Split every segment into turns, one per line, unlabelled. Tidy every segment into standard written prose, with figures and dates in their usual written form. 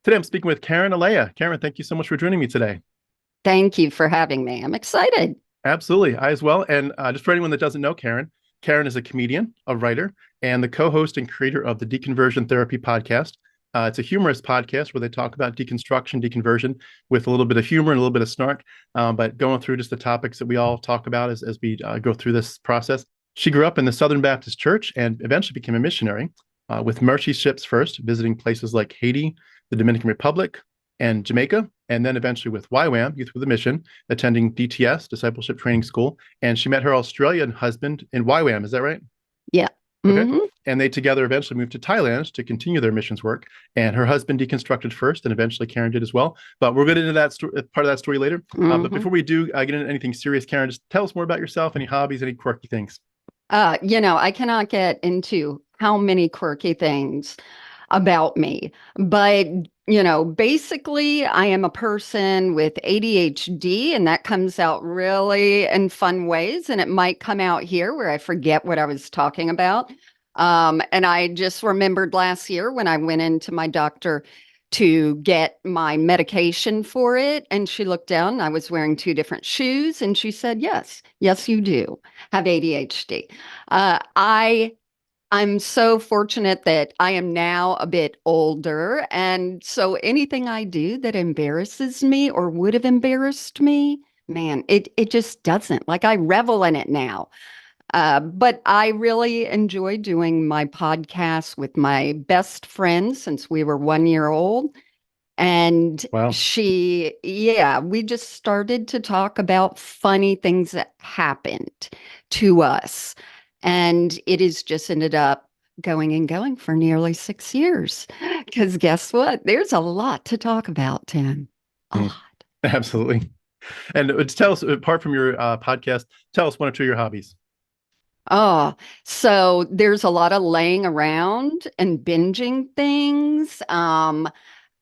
Today I'm speaking with Karen Alea. Karen, thank you so much for joining me today.
Thank you for having me. I'm excited.
Absolutely, I as well. And just for anyone that doesn't know Karen, Karen is a comedian, a writer, and the co-host and creator of the Deconversion Therapy podcast. It's a humorous podcast where they talk about deconstruction, deconversion, with a little bit of humor and a little bit of snark, but going through just the topics that we all talk about as we go through this process. She grew up in the Southern Baptist Church and eventually became a missionary with mercy ships first, visiting places like Haiti, the Dominican Republic, and Jamaica, and then eventually with YWAM, Youth with a Mission, attending DTS, Discipleship Training School. And she met her Australian husband in YWAM. Is that right?
Yeah.
Okay.
hmm
And they together eventually moved to Thailand to continue their missions work. And her husband deconstructed first, and eventually Karen did as well. But we'll get into that part of that story later. But
hmm
before we do get into anything serious, Karen, just tell us more about yourself, any hobbies, any quirky things.
I cannot get into how many quirky things about me, but basically, I am a person with ADHD, and that comes out really in fun ways. And it might come out here where I forget what I was talking about. And I just remembered last year when I went into my doctor to get my medication for it. And she looked down, and I was wearing two different shoes. And she said, yes, you do have ADHD. I'm so fortunate that I am now a bit older. And so anything I do that embarrasses me or would have embarrassed me, man, it just doesn't. Like I revel in it now. But I really enjoy doing my podcast with my best friend since we were 1 year old. And
Wow.
we just started to talk about funny things that happened to us. And it has just ended up going and going for nearly 6 years. Because guess what? There's a lot to talk about, Tim. A
Mm,
lot.
absolutely. And tell us, apart from your podcast, tell us one or two of your hobbies.
Oh, so there's a lot of laying around and binging things.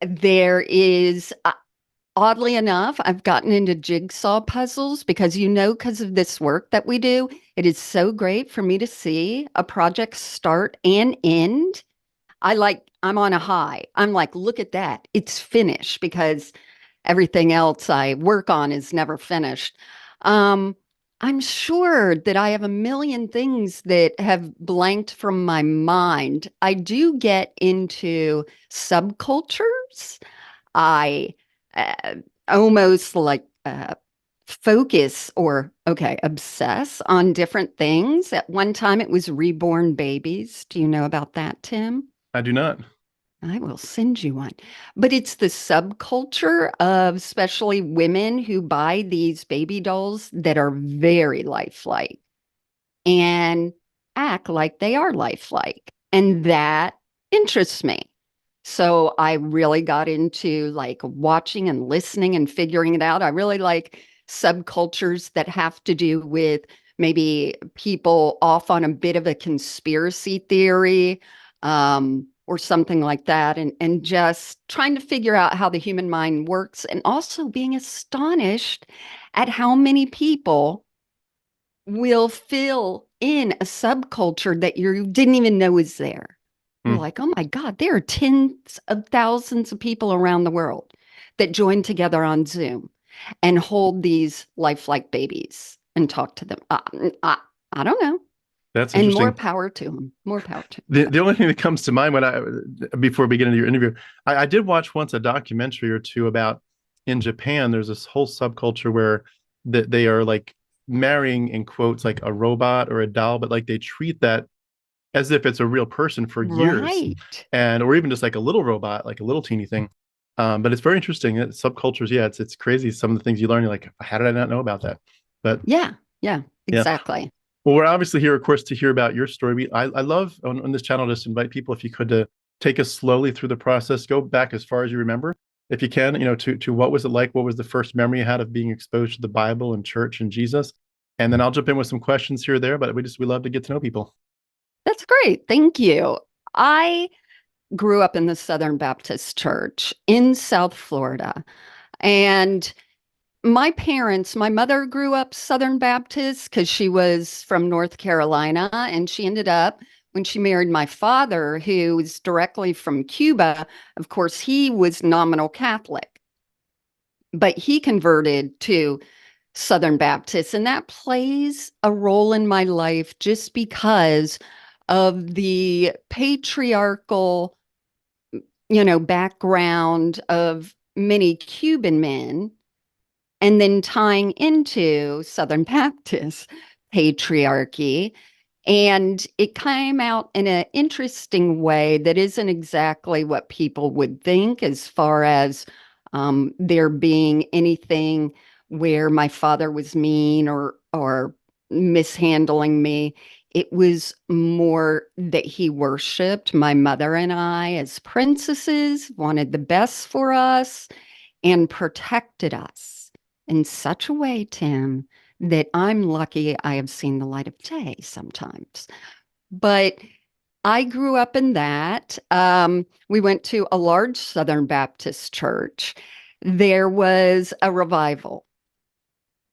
There is Oddly enough, I've gotten into jigsaw puzzles because of this work that we do, it is so great for me to see a project start and end. I'm on a high. I'm like, look at that. It's finished because everything else I work on is never finished. Um, I'm sure that I have a million things that have blanked from my mind. I do get into subcultures. I uh, almost like focus or, okay, obsess on different things. At one time, it was reborn babies. Do you know about that, Tim?
I do not.
I will send you one. But it's the subculture of especially women who buy these baby dolls that are very lifelike and act like they are lifelike. And that interests me. So I really got into like watching and listening and figuring it out. I really like subcultures that have to do with maybe people off on a bit of a conspiracy theory, or something like that, and just trying to figure out how the human mind works, and also being astonished at how many people will fill in a subculture that you didn't even know was there. You're
Hmm.
like, oh my God, there are tens of thousands of people around the world that join together on Zoom and hold these lifelike babies and talk to them. I don't know.
That's
And more
interesting.
power to them. More power to them.
The only thing that comes to mind when I before we get into your interview, I did watch once a documentary or two about in Japan. There's this whole subculture where that they are like marrying in quotes like a robot or a doll, but like they treat that as if it's a real person for years,
Right.
and or even just like a little robot, like a little teeny thing. But it's very interesting. Subcultures, yeah, it's crazy. Some of the things you learn, you're like, how did I not know about that? But
Yeah. Yeah.
yeah.
Exactly.
Well, we're obviously here, of course, to hear about your story. I love on this channel just invite people, if you could, to take us slowly through the process. Go back as far as you remember, if you can. To what was it like? What was the first memory you had of being exposed to the Bible and church and Jesus? And then I'll jump in with some questions here or there. But we love to get to know people.
That's great. Thank you. I grew up in the Southern Baptist Church in South Florida. And my mother grew up Southern Baptist because she was from North Carolina, and she ended up when she married my father, who was directly from Cuba, of course, he was nominal Catholic, but he converted to Southern Baptist. And that plays a role in my life just because of the patriarchal, background of many Cuban men, and then tying into Southern Baptist patriarchy. And it came out in an interesting way that isn't exactly what people would think, as far as there being anything where my father was mean or mishandling me. It was more that he worshiped my mother and I as princesses, wanted the best for us, and protected us in such a way, Tim, that I'm lucky I have seen the light of day sometimes. But I grew up in that. We went to a large Southern Baptist church. There was a revival.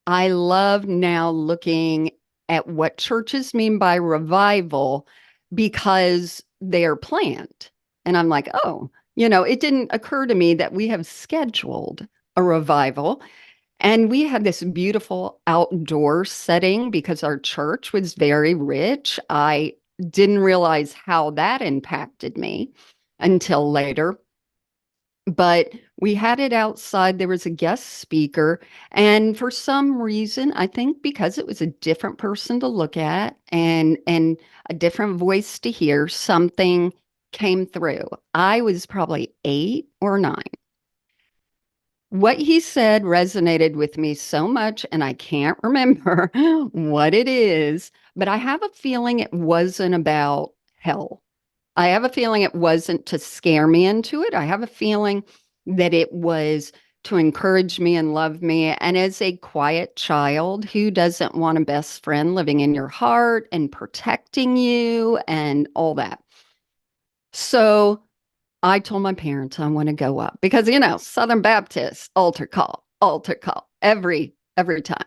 I love now looking at what churches mean by revival because they are planned. And I'm like, oh, it didn't occur to me that we have scheduled a revival. And we had this beautiful outdoor setting because our church was very rich. I didn't realize how that impacted me until later. But we had it outside. There was a guest speaker. And for some reason, I think because it was a different person to look at and a different voice to hear, something came through. I was probably 8 or 9. What he said resonated with me so much, and I can't remember what it is, but I have a feeling it wasn't about hell. I have a feeling it wasn't to scare me into it. I have a feeling that it was to encourage me and love me. And as a quiet child, who doesn't want a best friend living in your heart and protecting you and all that? So I told my parents I want to go up because, Southern Baptist altar call every time.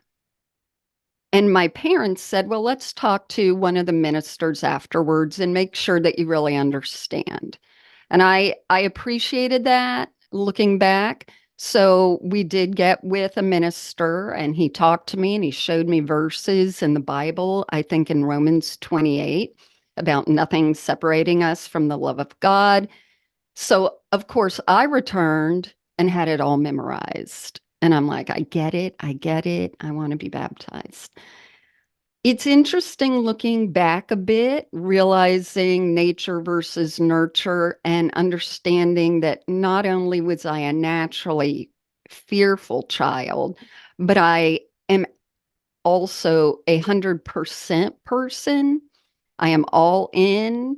And my parents said, well, let's talk to one of the ministers afterwards and make sure that you really understand. And I appreciated that looking back. So we did get with a minister and he talked to me and he showed me verses in the Bible, I think in Romans 28, about nothing separating us from the love of God. So, of course, I returned and had it all memorized. And I'm like, I get it. I get it. I want to be baptized. It's interesting looking back a bit, realizing nature versus nurture, and understanding that not only was I a naturally fearful child, but I am also 100% person. I am all in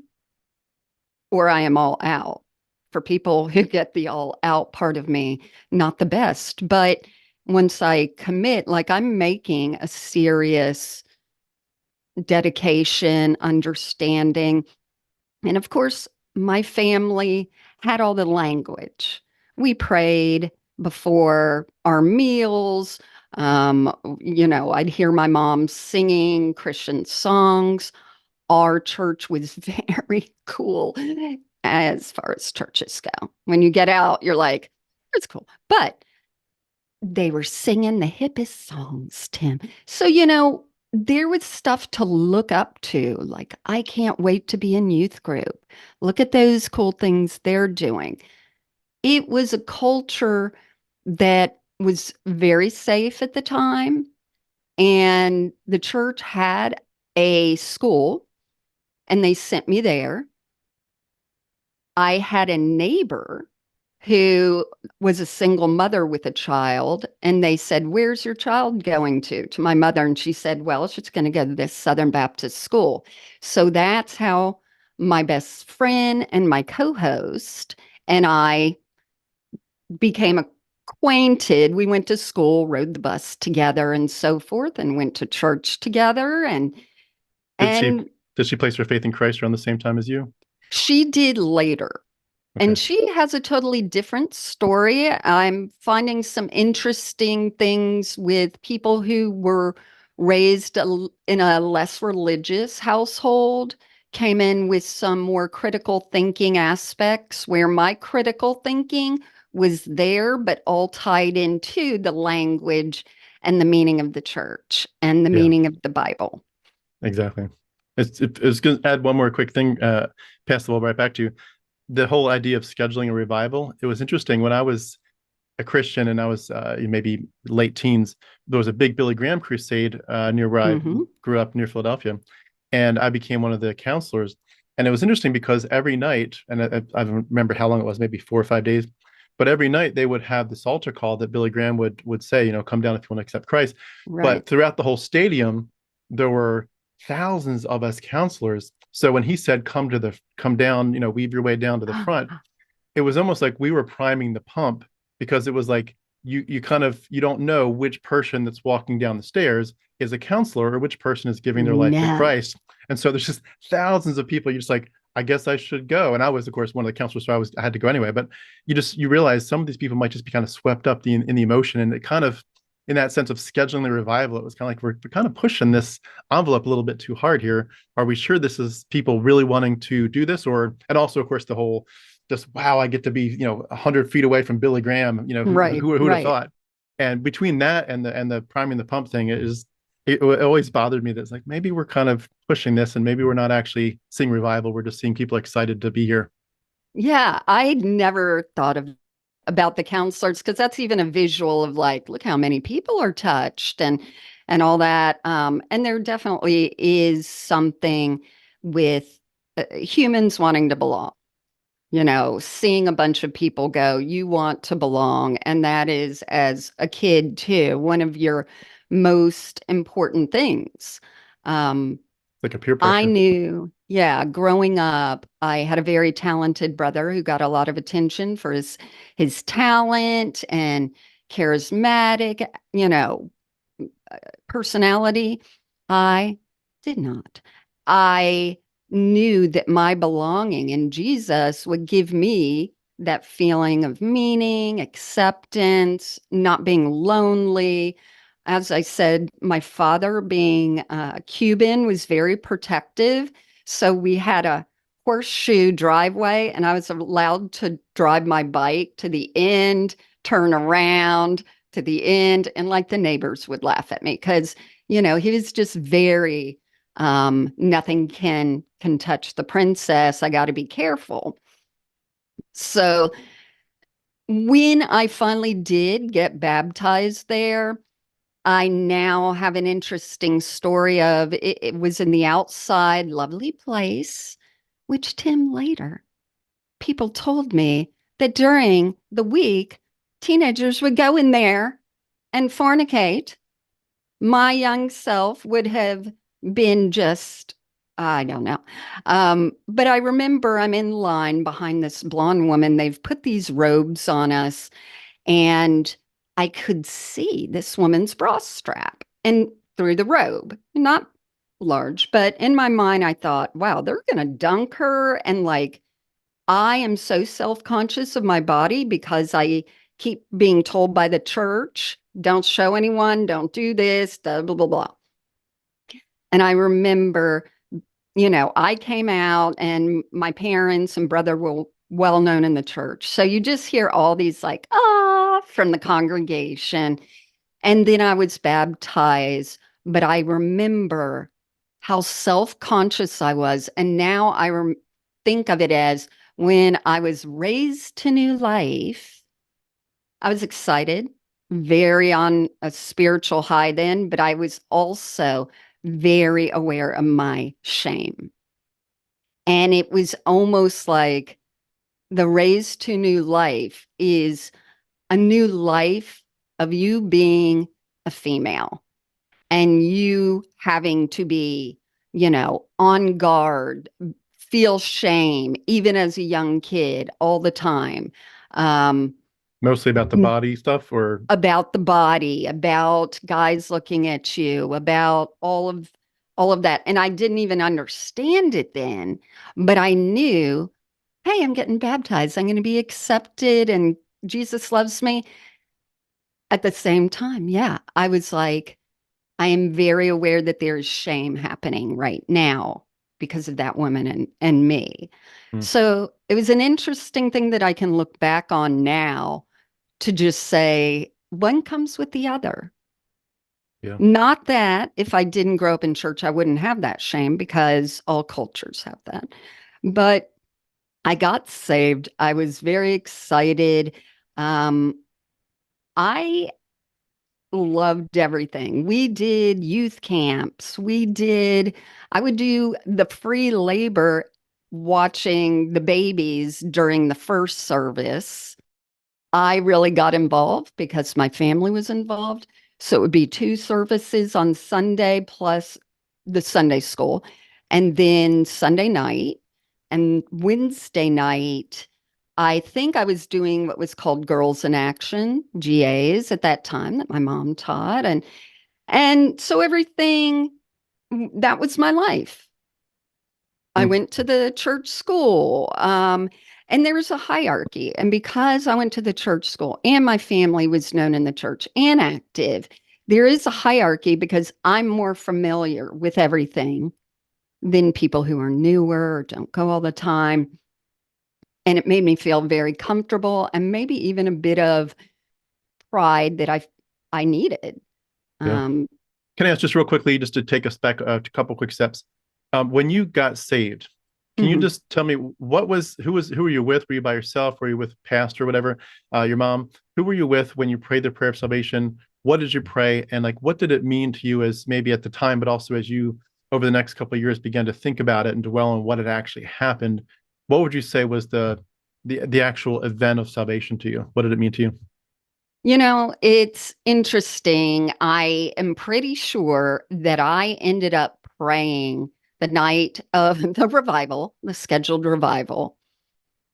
or I am all out. For people who get the all out part of me, not the best. But once I commit, like I'm making a serious dedication, understanding. And of course, my family had all the language. We prayed before our meals. I'd hear my mom singing Christian songs. Our church was very cool as far as churches go. When you get out, you're like, it's cool. But they were singing the hippest songs, Tim. So, there was stuff to look up to. Like, I can't wait to be in youth group. Look at those cool things they're doing. It was a culture that was very safe at the time. And the church had a school, and they sent me there. I had a neighbor who was a single mother with a child, and they said, where's your child going to my mother? And she said, well, she's going to go to this Southern Baptist school. So that's how my best friend and my co-host and I became acquainted. We went to school, rode the bus together and so forth, and went to church together. And
Did she
and
did she place her faith in Christ around the same time as you?
she did later.
Okay.
And she has a totally different story. I'm finding some interesting things with people who were raised in a less religious household came in with some more critical thinking aspects where my critical thinking was there, but all tied into the language and the meaning of the church and the
Yeah,
meaning of the Bible.
exactly. It's going to add one more quick thing, pass the ball right back to you. The whole idea of scheduling a revival. It was interesting when I was a Christian and I was maybe late teens. There was a big Billy Graham crusade near where I
Hmm.
grew up near Philadelphia, and I became one of the counselors. And it was interesting because every night, and I don't remember how long it was, maybe 4 or 5 days, but every night they would have this altar call that Billy Graham would say, come down if you want to accept Christ.
Right.
But throughout the whole stadium, there were thousands of us counselors. So when he said, come down, weave your way down to the front, it was almost like we were priming the pump, because it was like you don't know which person that's walking down the stairs is a counselor or which person is giving their life to
No.
Christ. And so there's just thousands of people. You're just like, I guess I should go. And I was, of course, one of the counselors, so I had to go anyway. But you realize some of these people might just be kind of swept up in the emotion, and it kind of, in that sense of scheduling the revival, it was kind of like we're kind of pushing this envelope a little bit too hard here. Are we sure this is people really wanting to do this? And also, of course, the whole just, wow, I get to be 100 feet away from Billy Graham.
Right.
Who would have
Right.
thought? And between that and the priming the pump thing, it always bothered me that it's like maybe we're kind of pushing this, and maybe we're not actually seeing revival. We're just seeing people excited to be here.
Yeah, I'd never thought of about the counselors because that's even a visual of like, look how many people are touched and all that. And there definitely is something with humans wanting to belong. Seeing a bunch of people go, you want to belong, and that is, as a kid too, one of your most important things. Um,
Like a peer
I
pressure.
knew, yeah, growing up, I had a very talented brother who got a lot of attention for his talent and charismatic, personality. I did not. I knew that my belonging in Jesus would give me that feeling of meaning, acceptance, not being lonely. As I said, my father, being Cuban, was very protective. So we had a horseshoe driveway, and I was allowed to drive my bike to the end, turn around to the end, and like the neighbors would laugh at me because he was just very nothing can touch the princess. I got to be careful. So when I finally did get baptized there, I now have an interesting story of it was in the outside lovely place, which Tim, later people told me that during the week teenagers would go in there and fornicate. My young self would have been just, I don't know. But I remember I'm in line behind this blonde woman. They've put these robes on us, and I could see this woman's bra strap and through the robe. Not large, but in my mind, I thought, wow, they're going to dunk her. And like, I am so self-conscious of my body because I keep being told by the church, don't show anyone, don't do this, blah, blah, blah, blah. And I remember, I came out and my parents and brother were well known in the church. So you just hear all these like, ah, from the congregation. And then I was baptized. But I remember how self-conscious I was. And now think of it as when I was raised to new life, I was excited, very on a spiritual high then, but I was also very aware of my shame. And it was almost like the raised to new life is a new life of you being a female and you having to be, on guard, feel shame, even as a young kid all the time. Um,
Mostly about the body stuff, or
about the body, about guys looking at you, about all of that. And I didn't even understand it then, but I knew, hey, I'm getting baptized. I'm going to be accepted and Jesus loves me. At the same time, yeah, I was like, I am very aware that there is shame happening right now. because of that woman and me.
Mm.
So it was an interesting thing that I can look back on now to just say one comes with the other.
Yeah.
Not that if I didn't grow up in church, I wouldn't have that shame because all cultures have that. But I got saved. I was very excited. I loved everything. We did youth camps. I would do the free labor watching the babies during the first service. I really got involved because my family was involved. So it would be two services on Sunday plus the Sunday school, and then Sunday night and Wednesday night. I think I was doing what was called Girls in Action, GAs at that time that my mom taught. And so everything that was my life. I
Mm.
went to the church school, and there was a hierarchy. And because I went to the church school and my family was known in the church and active, there is a hierarchy because I'm more familiar with everything than people who are newer or don't go all the time. And it made me feel very comfortable and maybe even a bit of pride that I needed.
Yeah.
Um,
Can I ask just real quickly, just to take us back a couple quick steps? When you got saved, can you
mhm.
just tell me who were you with? Were you by yourself? Were you with pastor or whatever? Your mom? Who were you with when you prayed the prayer of salvation? What did you pray? And like, what did it mean to you as maybe at the time, but also as you over the next couple of years began to think about it and dwell on what had actually happened? What would you say was the actual event of salvation to you? What did it mean to you?
It's interesting. I am pretty sure that I ended up praying the night of the revival, the scheduled revival,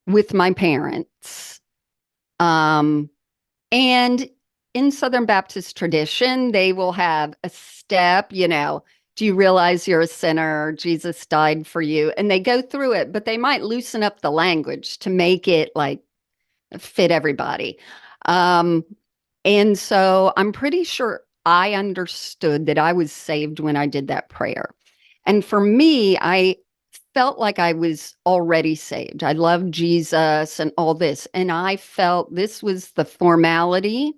with my parents. Um, and in Southern Baptist tradition, they will have a step, do you realize you're a sinner? Jesus died for you. And they go through it, but they might loosen up the language to make it like fit everybody. Um, and so I'm pretty sure I understood that I was saved when I did that prayer. And for me, I felt like I was already saved. I loved Jesus and all this. And I felt this was the formality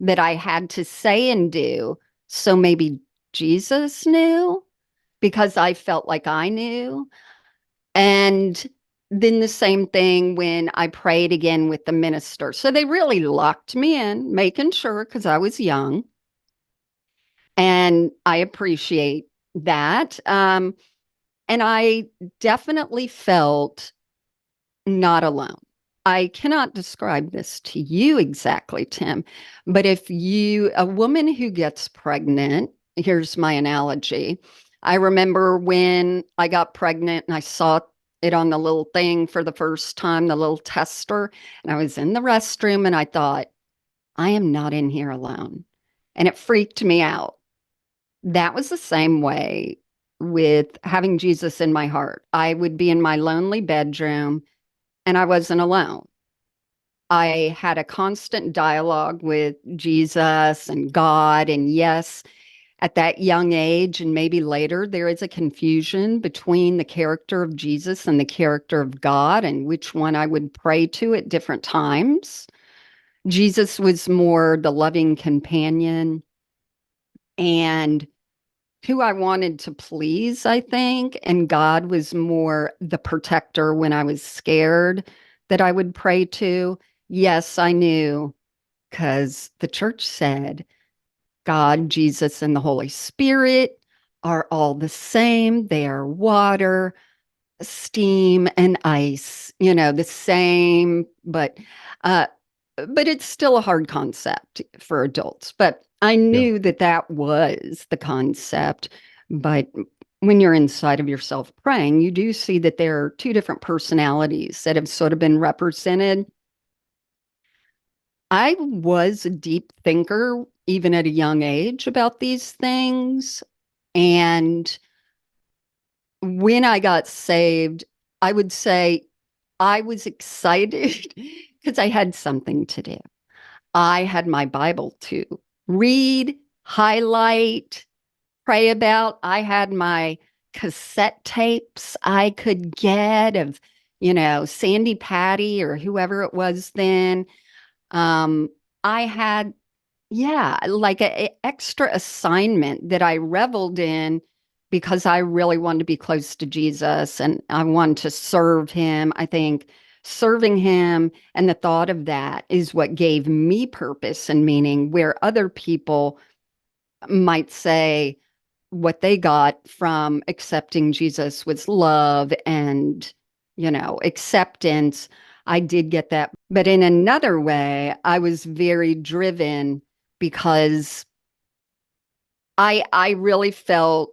that I had to say and do. So maybe Jesus knew because I felt like I knew. And then the same thing when I prayed again with the minister. So they really locked me in, making sure because I was young. And I appreciate that. And I definitely felt not alone. I cannot describe this to you exactly, Tim, but a woman who gets pregnant, here's my analogy. I remember when I got pregnant and I saw it on the little thing for the first time, the little tester, and I was in the restroom and I thought, I am not in here alone. And it freaked me out. That was the same way with having Jesus in my heart. I would be in my lonely bedroom and I wasn't alone. I had a constant dialogue with Jesus and God. And yes, at that young age, and maybe later, there is a confusion between the character of Jesus and the character of God, and which one I would pray to at different times. Jesus was more the loving companion and who I wanted to please, I think. And God was more the protector when I was scared that I would pray to. Yes, I knew because the church said God, Jesus, and the Holy Spirit are all the same. They are water, steam, and ice, the same, uh, but it's still a hard concept for adults. But I
Yeah.
knew that that was the concept. But when you're inside of yourself praying, you do see that there are two different personalities that have sort of been represented. I was a deep thinker, even at a young age, about these things. And when I got saved, I would say I was excited because I had something to do. I had my Bible to read, highlight, pray about. I had my cassette tapes I could get of, Sandy Patty or whoever it was then. I had, yeah, like a extra assignment that I reveled in because I really wanted to be close to Jesus and I wanted to serve him. I think serving him and the thought of that is what gave me purpose and meaning, where other people might say what they got from accepting Jesus was love and, acceptance. I did get that. But in another way, I was very driven because I really felt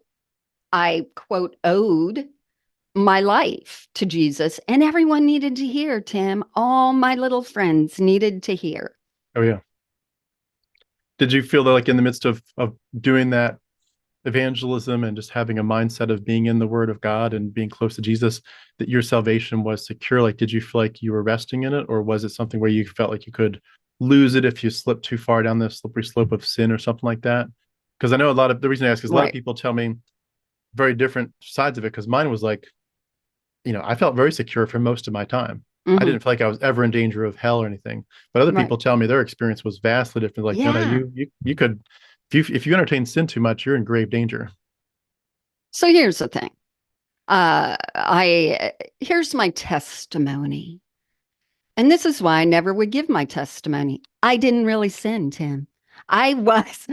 I, quote, owed my life to Jesus. And everyone needed to hear, Tim. All my little friends needed to hear.
Oh yeah. Did you feel that like in the midst of doing that evangelism and just having a mindset of being in the Word of God and being close to Jesus, that your salvation was secure? Like, did you feel like you were resting in it, or was it something where you felt like you could lose it if you slipped too far down the slippery slope of sin or something like that? Because I know the reason I ask is a lot of
Right.
people tell me very different sides of it. Because mine was like, I felt very secure for most of my time. I
Hmm.
didn't feel like I was ever in danger of hell or anything. But other
Right.
people tell me their experience was vastly different. Like, no,
Yeah.
you could, if you entertain sin too much, you're in grave danger.
So here's the thing. I Here's my testimony. And this is why I never would give my testimony. I didn't really sin, Tim. I was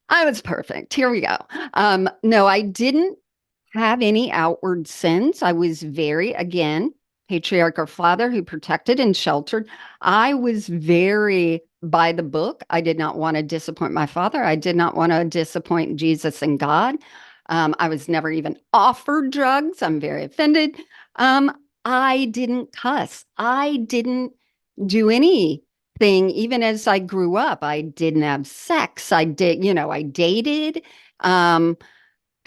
I was perfect. Here we go. No, I didn't have any outward sins. I was very, again, patriarchal father who protected and sheltered. I was very by the book. I did not want to disappoint my father. I did not want to disappoint Jesus and God. I was never even offered drugs. I'm very offended. Um, I didn't cuss. I didn't do anything. Even as I grew up, I didn't have sex. I dated. Um,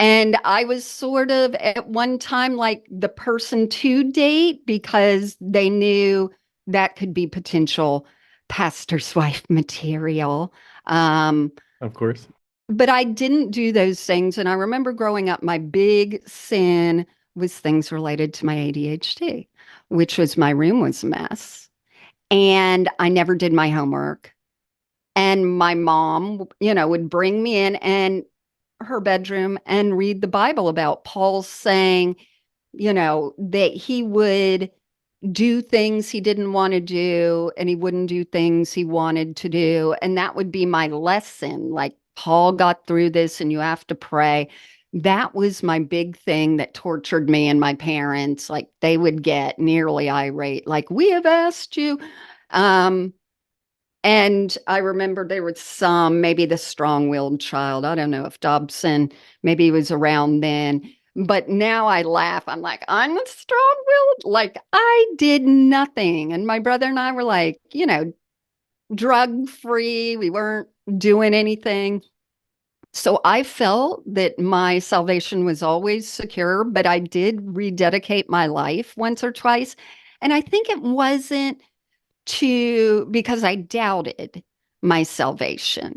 and I was sort of at one time like the person to date because they knew that could be potential pastor's wife material. Um,
Of course.
but I didn't do those things. And I remember growing up, my big sin was things related to my ADHD, which was my room was a mess. And I never did my homework. And my mom, would bring me in and her bedroom and read the Bible about Paul saying, that he would do things he didn't want to do and he wouldn't do things he wanted to do. And that would be my lesson. Like, Paul got through this and you have to pray. That was my big thing that tortured me and my parents. Like, they would get nearly irate, like, we have asked you. Um, and I remember there was maybe the strong-willed child. I don't know if Dobson maybe he was around then. But now I laugh. I'm like, I'm the strong-willed. Like, I did nothing. And my brother and I were like, drug-free. We weren't doing anything. So I felt that my salvation was always secure, but I did rededicate my life once or twice. And I think it wasn't because I doubted my salvation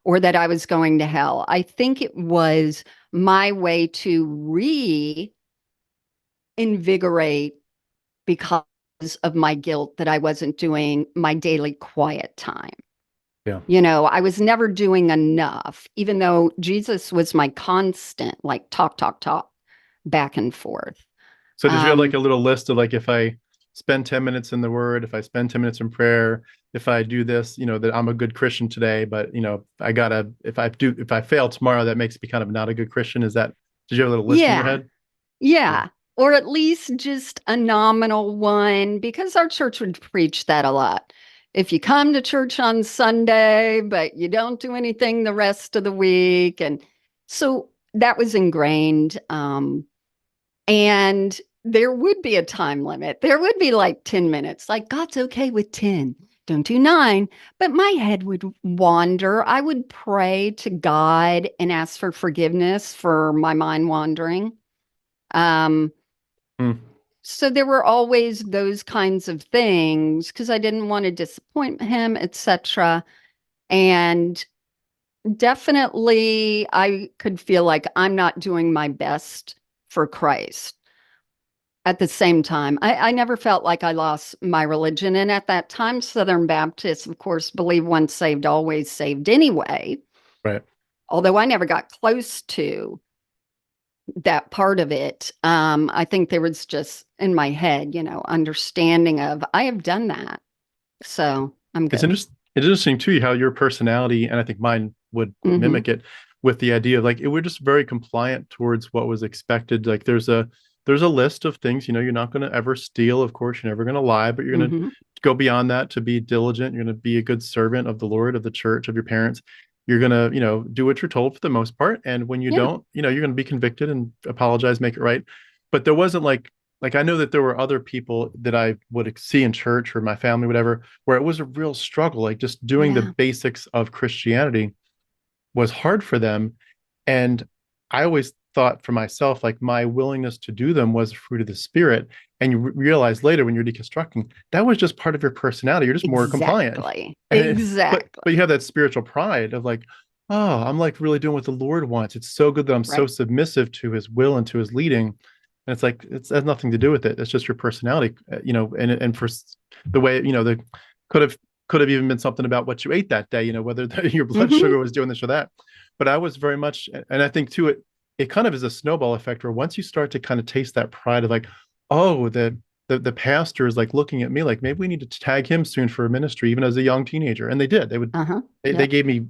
or that I was going to hell. I think it was my way to reinvigorate because of my guilt that I wasn't doing my daily quiet time.
Yeah.
I was never doing enough, even though Jesus was my constant, like talk, talk, talk, back and forth.
So did you have like
Um,
a little list of like, if I spend 10 minutes in the Word, if I spend 10 minutes in prayer, if I do this, that I'm a good Christian today, but if I fail tomorrow, that makes me kind of not a good Christian. Did you have a little list in your
yeah,
head? Yeah.
Yeah, or at least just a nominal one, because our church would preach that a lot. If you come to church on Sunday, but you don't do anything the rest of the week. And so that was ingrained. And there would be a time limit. There would be like 10 minutes, like God's okay with 10. Don't do 9. But my head would wander. I would pray to God and ask for forgiveness for my mind wandering. Um,
Hmm.
so there were always those kinds of things because I didn't want to disappoint him, etc. And definitely I could feel like I'm not doing my best for Christ. At the same time, I never felt like I lost my religion. And at that time, Southern Baptists, of course, believe once saved, always saved anyway.
Right.
Although I never got close to that part of it. I think there was just in my head, understanding of I have done that. So I'm
It's
good.
interesting too how your personality, and I think mine would
Hmm.
mimic it, with the idea of like we're just very compliant towards what was expected. Like there's a list of things, you're not going to ever steal, of course, you're never going to lie, but you're going to
Hmm.
go beyond that to be diligent. You're going to be a good servant of the Lord, of the church, of your parents. You're going to, do what you're told for the most part. And when you
Yeah.
don't, you're going to be convicted and apologize, make it right. But there wasn't like I know that there were other people that I would see in church or my family, whatever, where it was a real struggle. Like just doing the
Yeah.
basics of Christianity was hard for them. And I always thought for myself, like my willingness to do them was a fruit of the spirit. And you realize later when you're deconstructing, that was just part of your personality. You're just more compliant.
Exactly.
But
Exactly.
you have that spiritual pride of like, oh, I'm like really doing what the Lord wants. It's so good that I'm so
Right.
submissive to his will and to his leading. And it's like it has nothing to do with it. It's just your personality, and for the way, the could have could have even been something about what you ate that day, whether your blood
Hmm.
sugar was doing this or that. But I was very much, and I think too, it kind of is a snowball effect where once you start to kind of taste that pride of like, oh, the pastor is like looking at me like maybe we need to tag him soon for a ministry, even as a young teenager. And they did.
Uh-huh.
They
Yep.
gave me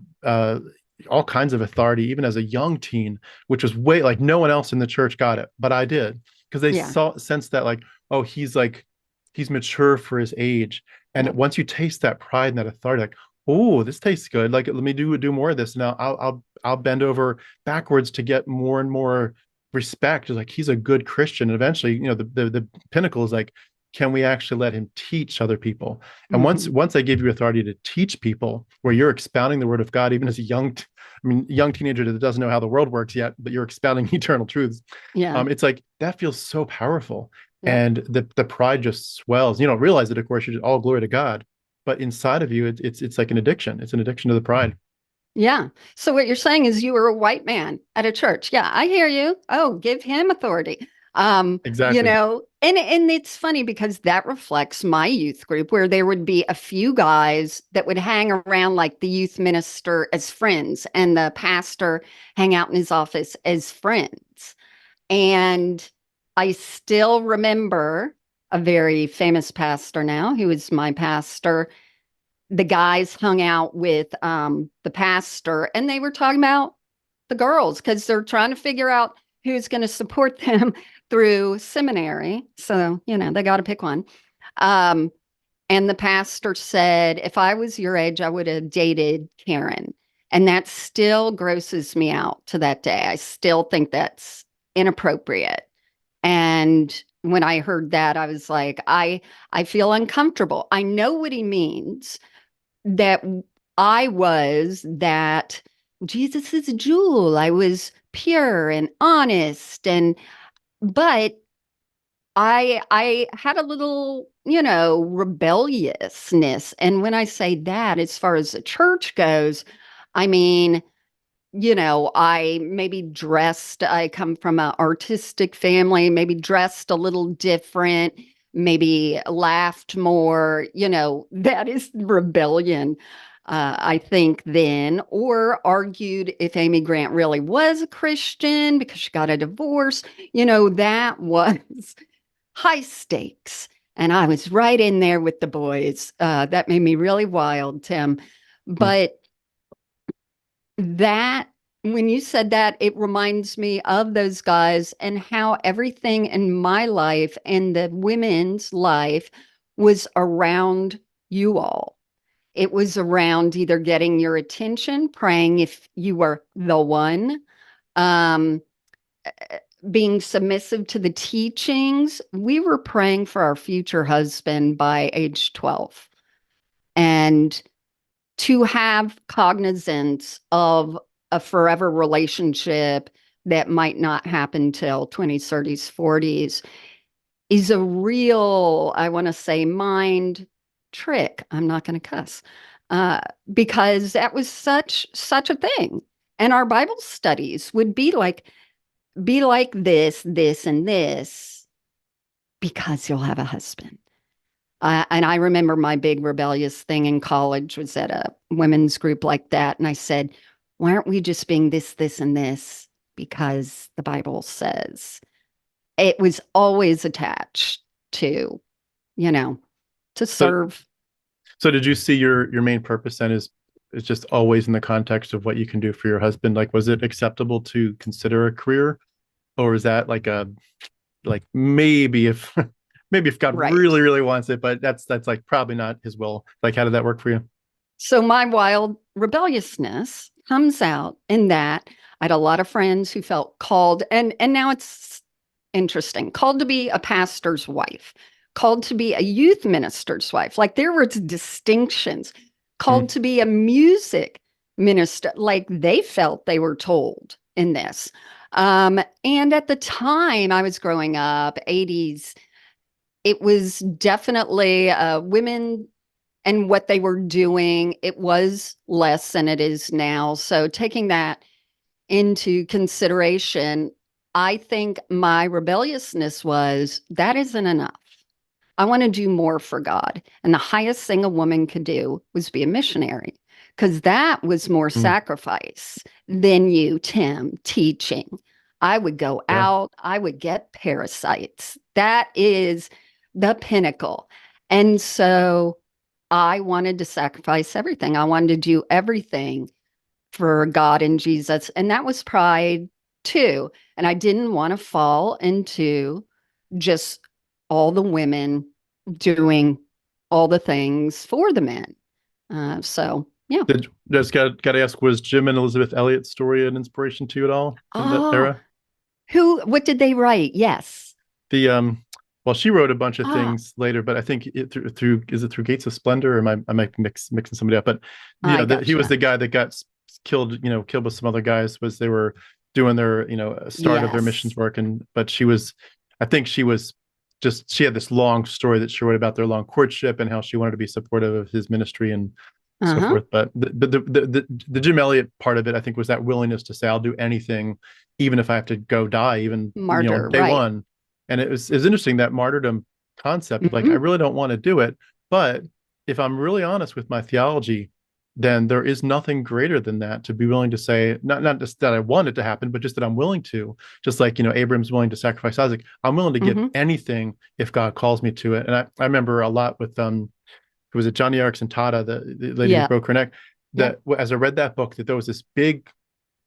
all kinds of authority, even as a young teen, which was way like no one else in the church got it, but I did because they
Yeah.
saw sense that like, oh, he's mature for his age. And
Yep.
once you taste that pride and that authority, like, oh, this tastes good. Like, let me do more of this. Now I'll bend over backwards to get more and more respect. It's like he's a good Christian. And eventually, the pinnacle is like, can we actually let him teach other people? And once
Hmm.
once I give you authority to teach people, where you're expounding the word of God, even as a young teenager that doesn't know how the world works yet, but you're expounding eternal truths.
Yeah.
It's like that feels so powerful,
Yep.
and the pride just swells. You don't realize it, of course. You're just all glory to God, but inside of you, it's like an addiction. It's an addiction to the pride.
Yeah. So what you're saying is you were a white man at a church. Yeah, I hear you. Oh, give him authority.
Exactly.
And it's funny because that reflects my youth group where there would be a few guys that would hang around like the youth minister as friends and the pastor hang out in his office as friends. And I still remember a very famous pastor now who is my pastor. The guys hung out with the pastor and they were talking about the girls because they're trying to figure out who's going to support them through seminary. So, they got to pick one. Um, and the pastor said, if I was your age, I would have dated Karen. And that still grosses me out to that day. I still think that's inappropriate. And when I heard that, I was like, I feel uncomfortable. I know what he means that I was that Jesus's jewel. I was pure and honest and but I had a little, rebelliousness. And when I say that, as far as the church goes, I mean, I maybe dressed, I come from an artistic family, maybe dressed a little different, maybe laughed more, that is rebellion. I think then, or argued if Amy Grant really was a Christian because she got a divorce, that was high stakes. And I was right in there with the boys. That made me really wild, Tim.
Mm.
But that when you said that, it reminds me of those guys and how everything in my life and the women's life was around you all. It was around either getting your attention, praying if you were the one, um, being submissive to the teachings. We were praying for our future husband by age 12. And to have cognizance of a forever relationship that might not happen till 20s, 30s, 40s is a real, I want to say, mind trick. I'm not going to cuss uh, because that was such a thing. And our Bible studies would be like be like this, and this because you'll have a husband. And I remember my big rebellious thing in college was at a women's group like that. And I said, why aren't we just being this, and this because the Bible says? It was always attached to, you know, to
So,
serve.
so did you see your main purpose then is just always in the context of what you can do for your husband? Like, was it acceptable to consider a career, or is that like a like maybe if maybe if God
Right.
really really wants it, but that's like probably not His will. Like, how did that work for you?
So my wild rebelliousness comes out in that I had a lot of friends who felt called, and now it's interesting, called to be a pastor's wife, called to be a youth minister's wife. Like there were distinctions, called
Mm.
to be a music minister. Like they felt they were told in this. And at the time I was growing up, 80s, it was definitely women and what they were doing. It was less than it is now. So taking that into consideration, I think my rebelliousness was that isn't enough. I want to do more for God. And the highest thing a woman could do was be a missionary because that was more
Mm.
sacrifice than you, Tim, teaching. I would go
Yeah.
out, I would get parasites. That is the pinnacle. And so I wanted to sacrifice everything. I wanted to do everything for God and Jesus. And that was pride too. And I didn't want to fall into just all the women doing all the things for the men. So, yeah.
Did just got to ask, was Jim and Elizabeth Elliot's story an inspiration to you at all in that
Oh,
era?
what did they write? Yes.
The well, she wrote a bunch of
Ah,
things later, but I think through is it through Gates of Splendor, or am I might be mixing somebody up? But
I
he was
gotcha.
the guy that got killed, killed with some other guys. Was they were doing their start of their missions
Yes.
work, and but she was, I think she was just she had this long story that she wrote about their long courtship and how she wanted to be supportive of his ministry and so
Uh-huh.
forth. But the Jim Elliot part of it, I think, was that willingness to say, I'll do anything, even if I have to go die, even
Martyr,
day
right.
one. And it was interesting, that martyrdom concept of like, I
Hmm.
really don't want to do it, but if I'm really honest with my theology, then there is nothing greater than that, to be willing to say, not just that I want it to happen, but just that I'm willing to. Just like, Abraham's willing to sacrifice Isaac, I'm willing to give
Hmm.
anything if God calls me to it. And I remember a lot with who was it, Johnny Erickson Tata, the lady who
Yeah.
broke her neck,
Yeah.
that as I read that book, that there was this big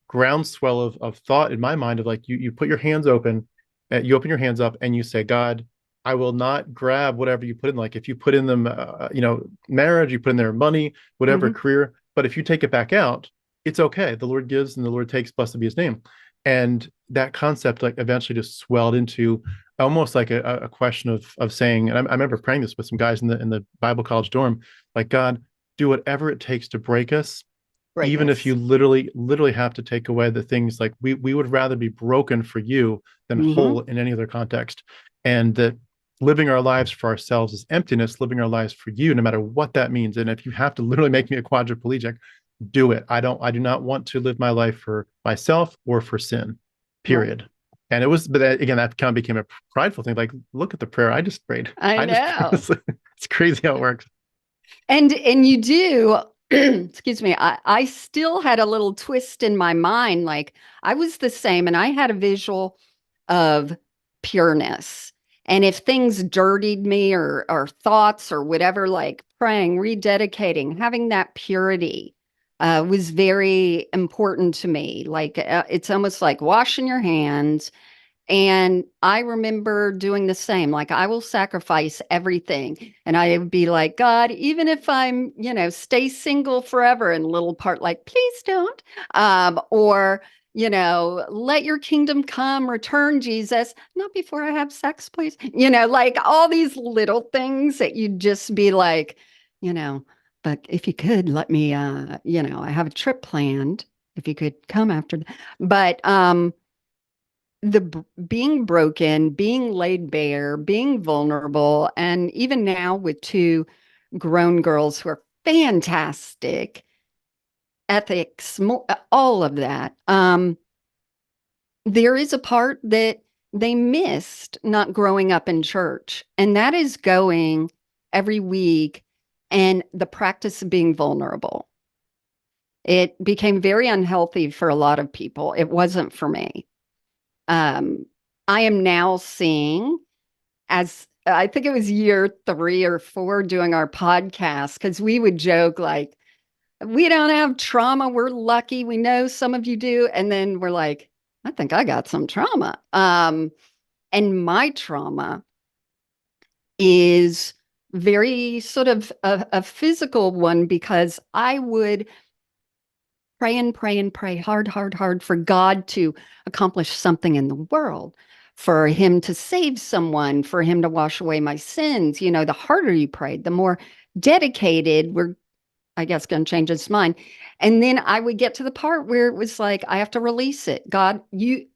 groundswell of thought in my mind of like, you put your hands open, you open your hands up and you say, God, I will not grab whatever you put in. Like if you put in them, marriage, you put in their money, whatever
Hmm.
career, but if you take it back out, it's okay. The Lord gives and the Lord takes, blessed be His name. And that concept like eventually just swelled into almost like a question of saying, and I remember praying this with some guys in the Bible college dorm, like, God, do whatever it takes to break us,
Break
even if you
us.
literally have to take away the things. Like we would rather be broken for you than
Hmm.
whole in any other context. And that living our lives for ourselves is emptiness, living our lives for you, no matter what that means. And if you have to literally make me a quadriplegic, do it. I do not want to live my life for myself or for sin,
Right.
period. And it was, but again, that kind of became a prideful thing. Like, look at the prayer I just prayed.
I
I just prayed.
know.
It's crazy how it works.
And you do, excuse me, I still had a little twist in my mind. Like I was the same and I had a visual of pureness. And if things dirtied me or thoughts or whatever, like praying, rededicating, having that purity was very important to me. Like it's almost like washing your hands, and I remember doing the same. Like, I will sacrifice everything. And I would be like, God, even if I'm, stay single forever, and little part like, please don't. Or, let your kingdom come, return, Jesus, not before I have sex, please. Like all these little things that you'd just be like, you know, but if you could let me, I have a trip planned. If you could come after that. But, being broken, being laid bare, being vulnerable, and even now with two grown girls who are fantastic, ethics, all of that. there is a part that they missed not growing up in church, and that is going every week and the practice of being vulnerable. It became very unhealthy for a lot of people. It wasn't for me. Um, I am now seeing, as I think it was year 3 or 4 doing our podcast, because we would joke like, we don't have trauma. We're lucky. We know some of you do. And then we're like, I think I got some trauma. And my trauma is very sort of a physical one because I would pray and pray and pray hard, hard, hard for God to accomplish something in the world, for him to save someone, for him to wash away my sins. You know, the harder you prayed, the more dedicated we're, I guess, going to change his mind. And then I would get to the part where it was like, I have to release it. God,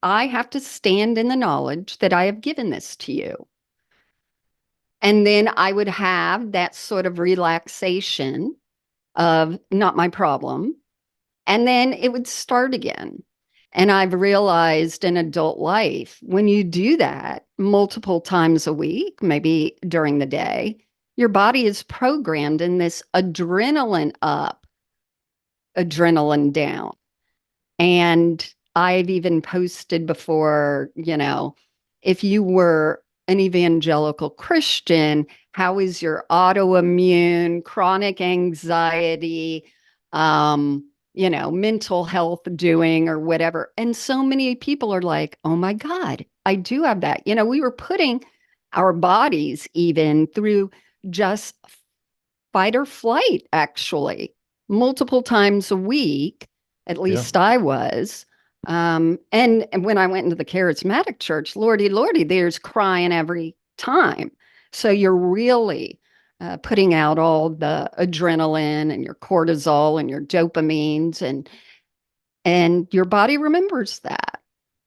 I have to stand in the knowledge that I have given this to you. And then I would have that sort of relaxation of not my problem. And then it would start again. And I've realized in adult life, when you do that multiple times a week, maybe during the day, your body is programmed in this adrenaline up, adrenaline down. And I've even posted before, if you were an evangelical Christian, how is your autoimmune, chronic anxiety, mental health doing or whatever? And so many people are like, oh my God, I do have that. We were putting our bodies even through just fight or flight, actually, multiple times a week. At
Yeah.
least I was. And when I went into the charismatic church, Lordy, Lordy, there's crying every time. So you're really putting out all the adrenaline and your cortisol and your dopamines, and your body remembers that.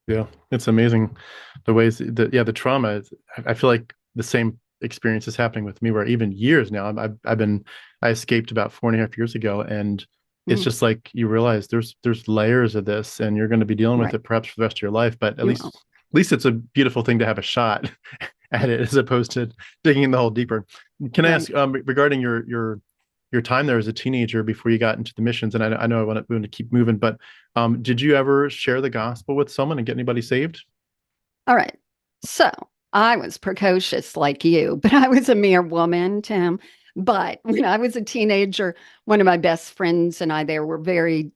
Yeah, it's amazing the ways that, yeah, the trauma is, I feel like the same experience is happening with me where even years now, I escaped about 4.5 years ago, and it's
Mm,
just like you realize there's layers of this, and you're going to be dealing with
right.
it perhaps for the rest of your life, but at
You
least it's a beautiful thing to have a shot at it as opposed to digging in the hole deeper. Can I
right.
ask regarding your time there as a teenager before you got into the missions? And I know we want to keep moving, but did you ever share the gospel with someone and get anybody saved?
All right. So I was precocious like you, but I was a mere woman, Tim. But when I was a teenager, one of my best friends and I there were very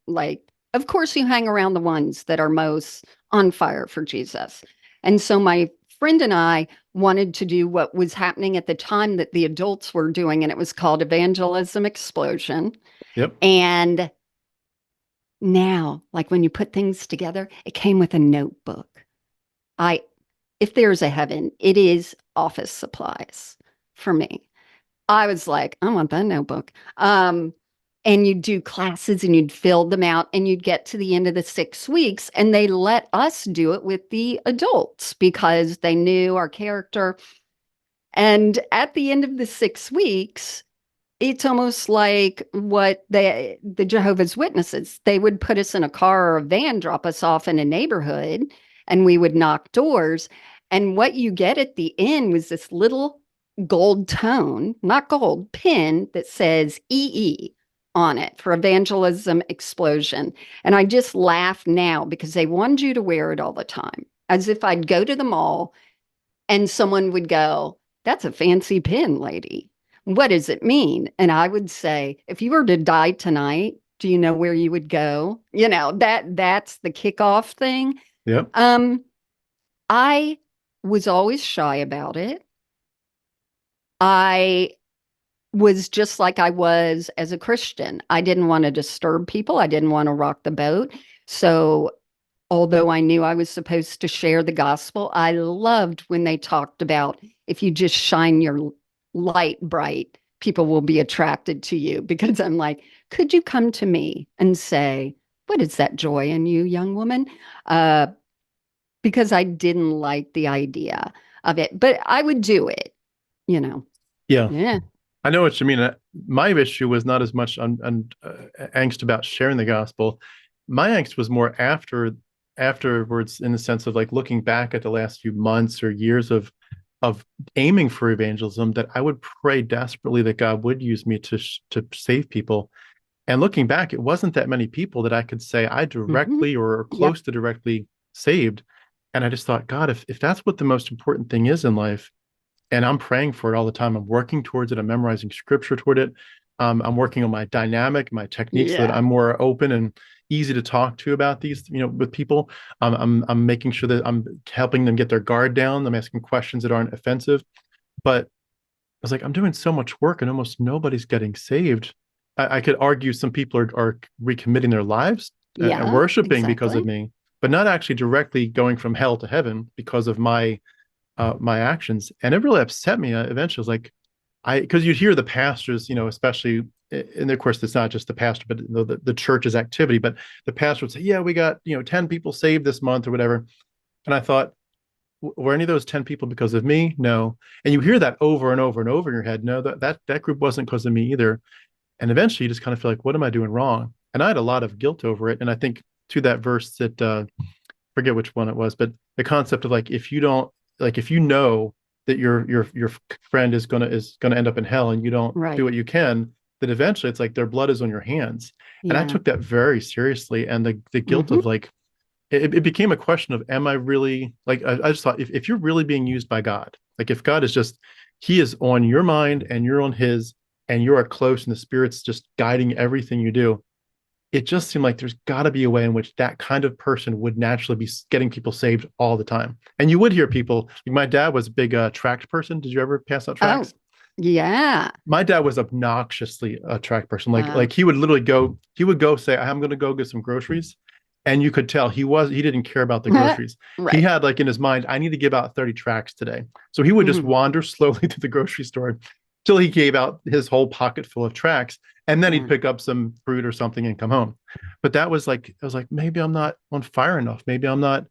like, of course, you hang around the ones that are most on fire for Jesus. And so my friend and I wanted to do what was happening at the time that the adults were doing, and it was called Evangelism Explosion.
Yep.
And now, like when you put things together, it came with a notebook. I if there's a heaven, it is office supplies for me. I was like, I want that notebook. And you'd do classes and you'd fill them out and you'd get to the end of the 6 weeks and they let us do it with the adults because they knew our character. And at the end of the 6 weeks, it's almost like what the Jehovah's Witnesses, they would put us in a car or a van, drop us off in a neighborhood, and we would knock doors. And what you get at the end was this little gold tone, not gold, pin that says EE on it for Evangelism Explosion. And I just laugh now because they wanted you to wear it all the time, as if I'd go to the mall and someone would go, that's a fancy pin, lady. What does it mean? And I would say, if you were to die tonight, do you know where you would go? That's the kickoff thing.
Yep.
I was always shy about it. I was just like I was as a Christian. I didn't want to disturb people. I didn't want to rock the boat. So although I knew I was supposed to share the gospel, I loved when they talked about if you just shine your light bright, people will be attracted to you. Because I'm like, could you come to me and say, what is that joy in you, young woman? Because I didn't like the idea of it, but I would do it, you know.
Yeah.
Yeah.
I know what you mean. My issue was not as much angst about sharing the gospel. My angst was more after afterwards, in the sense of like looking back at the last few months or years of aiming for evangelism, that I would pray desperately that God would use me to save people. And looking back, it wasn't that many people that I could say I
Hmm.
directly or
Yep.
close to directly saved. And I just thought, God, if that's what the most important thing is in life, and I'm praying for it all the time, I'm working towards it, I'm memorizing scripture toward it. I'm working on my dynamic, my technique, so that
Yeah.
I'm more open and easy to talk to about these, with people. I'm making sure that I'm helping them get their guard down. I'm asking questions that aren't offensive. But I was like, I'm doing so much work and almost nobody's getting saved. I could argue some people are recommitting their lives and
Yeah,
worshiping because of
exactly.
me, but not actually directly going from hell to heaven because of my actions. And it really upset me. Eventually, I was like, because you hear the pastors, especially, and of course, it's not just the pastor, but the church's activity. But the pastor would say, "Yeah, we got 10 people saved this month or whatever." And I thought, were any of those 10 people because of me? No. And you hear that over and over and over in your head. No, that group wasn't because of me either. And eventually, you just kind of feel like, what am I doing wrong? And I had a lot of guilt over it. And I think to that verse that forget which one it was, but the concept of like, if you don't, like, if you know that your friend is gonna end up in hell and you don't do
Right.
what you can, then eventually it's like their blood is on your hands. And I
Yeah.
took that very seriously. And the guilt
Hmm.
of like, it became a question of, am I really, like, I just thought, if you're really being used by God, like if God is just, he is on your mind and you're on his, and you are close and the spirit's just guiding everything you do, it just seemed like there's got to be a way in which that kind of person would naturally be getting people saved all the time. And you would hear people, like my dad was a big tract person. Did you ever pass out
Oh,
tracts?
yeah.
My dad was obnoxiously a tract person. Like
Uh,
like he would literally go, he would go say, I'm gonna go get some groceries. And you could tell he didn't care about the groceries. He
right.
had like in his mind, I need to give out 30 tracts today. So he would just
Hmm.
wander slowly to the grocery store till he gave out his whole pocket full of tracts. And then he'd
Yeah.
pick up some fruit or something and come home. But that was like, I was like, maybe I'm not on fire enough. Maybe I'm not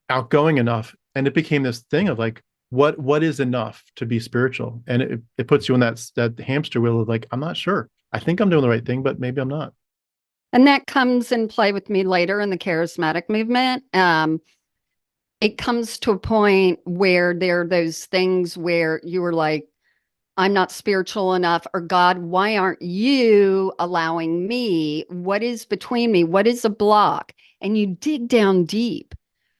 outgoing enough. And it became this thing of like, what is enough to be spiritual? And it puts you in that hamster wheel of like, I'm not sure. I think I'm doing the right thing, but maybe I'm not.
And that comes in play with me later in the charismatic movement. It comes to a point where there are those things where you were like, I'm not spiritual enough, or God, why aren't you allowing me? What is between me? What is a block? And you dig down deep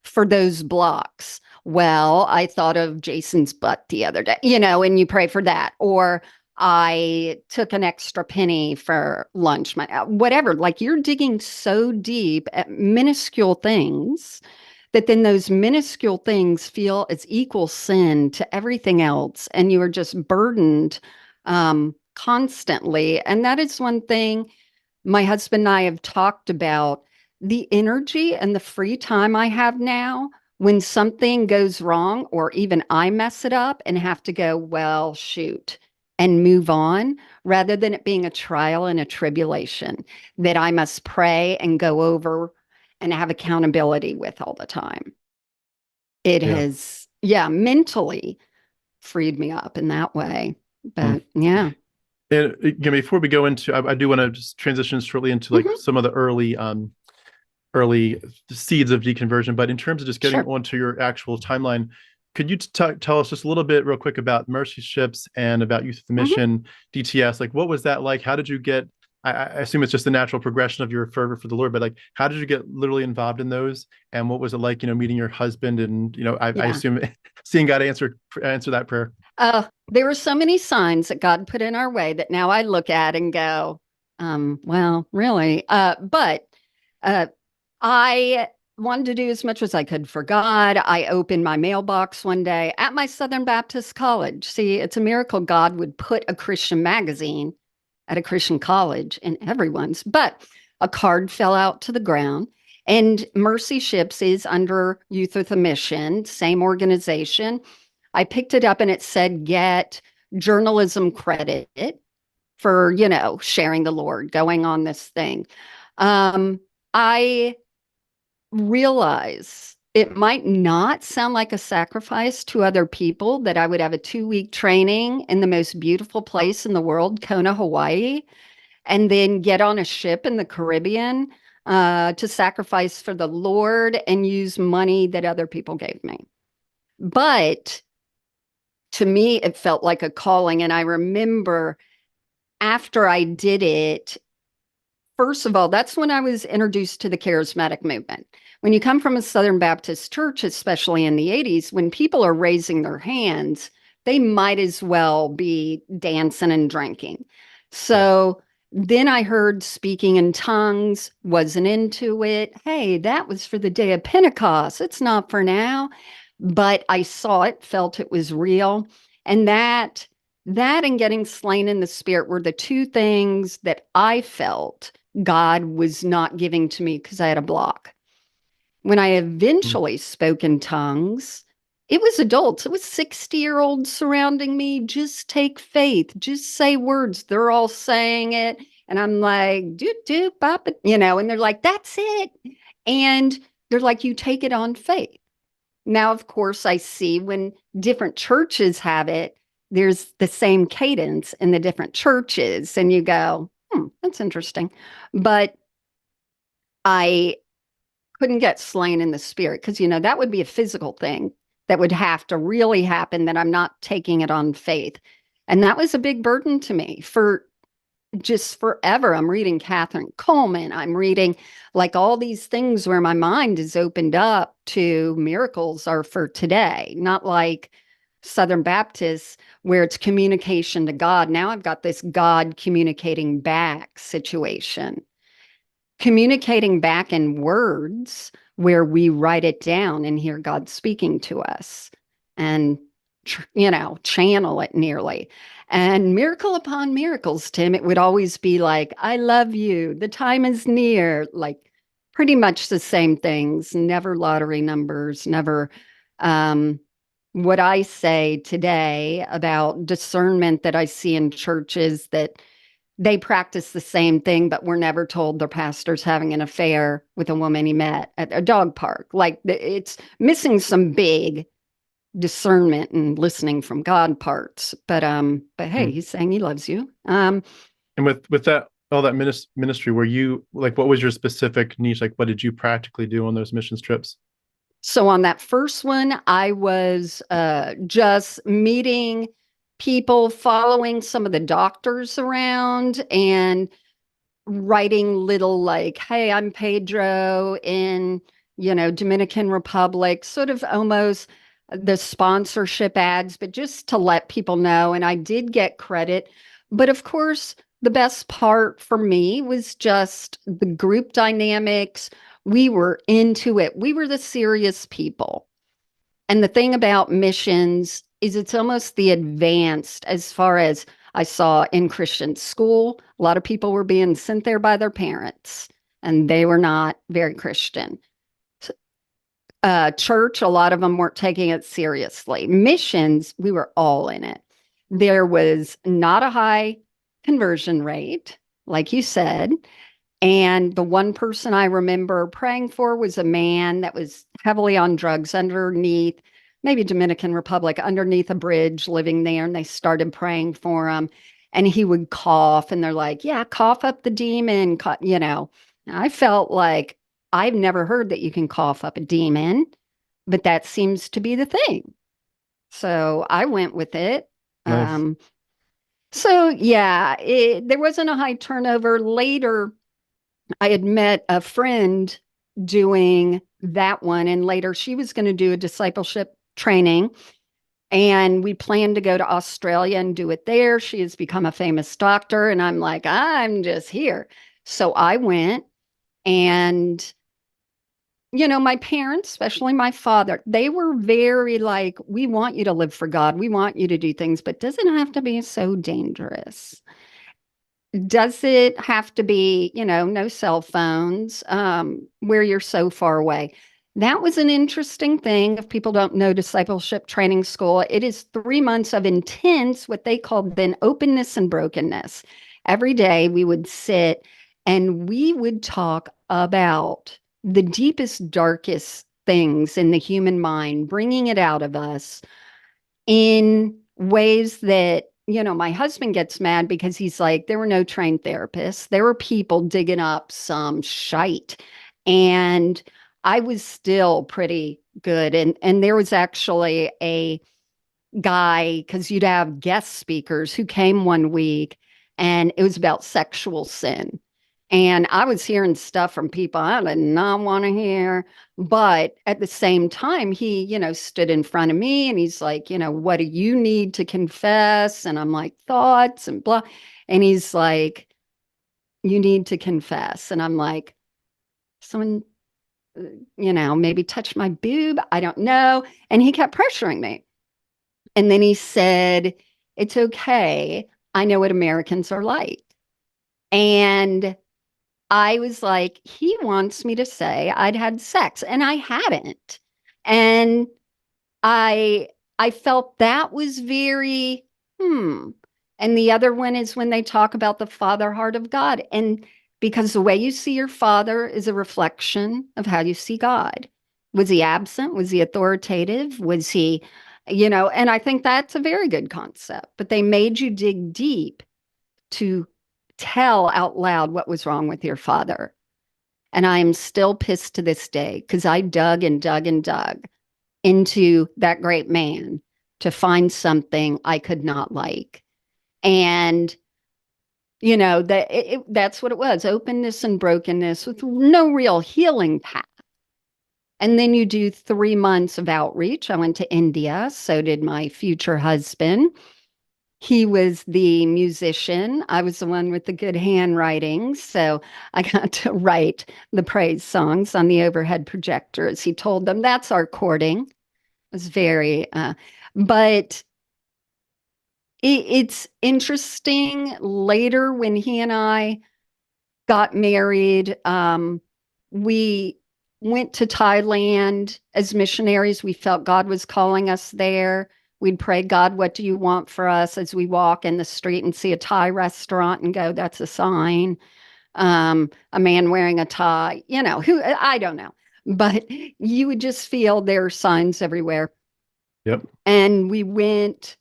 for those blocks. Well, I thought of Jason's butt the other day, and you pray for that. Or I took an extra penny for lunch, whatever. Like you're digging so deep at minuscule things that then those minuscule things feel as equal sin to everything else, and you are just burdened constantly. And that is one thing my husband and I have talked about, the energy and the free time I have now when something goes wrong, or even I mess it up and have to go, well, shoot, and move on, rather than it being a trial and a tribulation that I must pray and go over and have accountability with all the time. It
Yeah.
has, yeah, mentally freed me up in that way.
Hmm.
But yeah.
And again, before we go into, I do want to just transition shortly into like
Mhm.
some of the early seeds of deconversion. But in terms of just getting
Sure.
onto your actual timeline, could you tell us just a little bit real quick about mercy ships and about youth with the
Mhm.
mission, DTS? Like, what was that like? How did you get? I assume it's just the natural progression of your fervor for the Lord, but like, how did you get literally involved in those? And what was it like, meeting your husband and, I
Yeah.
assume seeing God answer that prayer?
There were so many signs that God put in our way that now I look at and go, well, really. But uh, I wanted to do as much as I could for God. I opened my mailbox one day at my Southern Baptist college. See, it's a miracle God would put a Christian magazine at a Christian college in everyone's, but a card fell out to the ground. And Mercy Ships is under Youth with a Mission, same organization. I picked it up and it said, get journalism credit for, sharing the Lord, going on this thing. I realize it might not sound like a sacrifice to other people that I would have a 2-week training in the most beautiful place in the world, Kona, Hawaii, and then get on a ship in the Caribbean. to sacrifice for the Lord and use money that other people gave me. But to me, it felt like a calling. And I remember after I did it, first of all, that's when I was introduced to the charismatic movement. When you come from a Southern Baptist church, especially in the 80s, when people are raising their hands, they might as well be dancing and drinking. So then I heard speaking in tongues, wasn't into it. Hey, that was for the day of Pentecost. It's not for now. But I saw it, felt it was real. And that and getting slain in the spirit were the two things that I felt God was not giving to me because I had a block. When I eventually spoke in tongues, it was adults. It was 60-year-olds surrounding me. Just take faith. Just say words. They're all saying it. And I'm like, doot, doot, bop, and they're like, that's it. And they're like, you take it on faith. Now, of course, I see when different churches have it, there's the same cadence in the different churches. And you go, that's interesting. But I couldn't get slain in the spirit because, that would be a physical thing that would have to really happen, that I'm not taking it on faith. And that was a big burden to me for just forever. I'm reading Catherine Coleman. I'm reading like all these things where my mind is opened up to miracles are for today, not like Southern Baptists where it's communication to God. Now I've got this God communicating back situation, communicating back in words where we write it down and hear God speaking to us and, channel it nearly. And miracle upon miracles, Tim, it would always be like, I love you. The time is near. Like pretty much the same things, never lottery numbers, never what I say today about discernment that I see in churches that they practice the same thing, but we're never told their pastor's having an affair with a woman he met at a dog park. Like it's missing some big discernment and listening from God parts. But hey, he's saying he loves you.
And with that, all that ministry, were you like, what was your specific niche? Like, what did you practically do on those missions trips?
So on that first one, I was just meeting people, following some of the doctors around and writing little like, hey, I'm Pedro in, Dominican Republic, sort of almost the sponsorship ads, but just to let people know. And I did get credit. But of course, the best part for me was just the group dynamics. We were into it. We were the serious people. And the thing about missions is it's almost the advanced as far as I saw in Christian school. A lot of people were being sent there by their parents, and they were not very Christian. Church, a lot of them weren't taking it seriously. Missions, we were all in it. There was not a high conversion rate, like you said. And the one person I remember praying for was a man that was heavily on drugs underneath, maybe Dominican Republic, underneath a bridge living there. And they started praying for him. And he would cough. And they're like, yeah, cough up the demon. I felt like I've never heard that you can cough up a demon, but that seems to be the thing. So I went with it.
Nice.
So yeah, there wasn't a high turnover. Later, I had met a friend doing that one, and later she was going to do a discipleship training. And we planned to go to Australia and do it there. She has become a famous doctor. And I'm like, I'm just here. So I went and, my parents, especially my father, they were very like, we want you to live for God. We want you to do things, but doesn't have to be so dangerous. Does it have to be, no cell phones, where you're so far away? That was an interesting thing. If people don't know discipleship training school, it is 3 months of intense, what they called then openness and brokenness. Every day we would sit and we would talk about the deepest, darkest things in the human mind, bringing it out of us in ways that my husband gets mad because he's like, there were no trained therapists. There were people digging up some shite. And I was still pretty good. And there was actually a guy, because you'd have guest speakers who came one week, and it was about sexual sin. And I was hearing stuff from people I did not want to hear. But at the same time, he, stood in front of me and he's like, what do you need to confess? And I'm like, thoughts and blah. And he's like, you need to confess. And I'm like, someone, maybe touched my boob. I don't know. And he kept pressuring me. And then he said, it's okay. I know what Americans are like. And I was like, he wants me to say I'd had sex, and I hadn't. And I I felt that was very And the other one is when they talk about the father heart of God. And because the way you see your father is a reflection of how you see God. Was he absent? Was he authoritative? Was he, and I think that's a very good concept. But they made you dig deep to tell out loud what was wrong with your father. And I am still pissed to this day because I dug and dug and dug into that great man to find something I could not like. And, that's what it was, openness and brokenness with no real healing path. And then you do 3 months of outreach. I went to India. So did my future husband. He was the musician. I was the one with the good handwriting. So I got to write the praise songs on the overhead projector as he told them. That's our courting. It was very, but it's interesting later when he and I got married. We went to Thailand as missionaries. We felt God was calling us there. We'd pray, God, what do you want for us, as we walk in the street and see a Thai restaurant and go, that's a sign. A man wearing a tie, who, I don't know, but you would just feel there are signs everywhere.
Yep.
And we went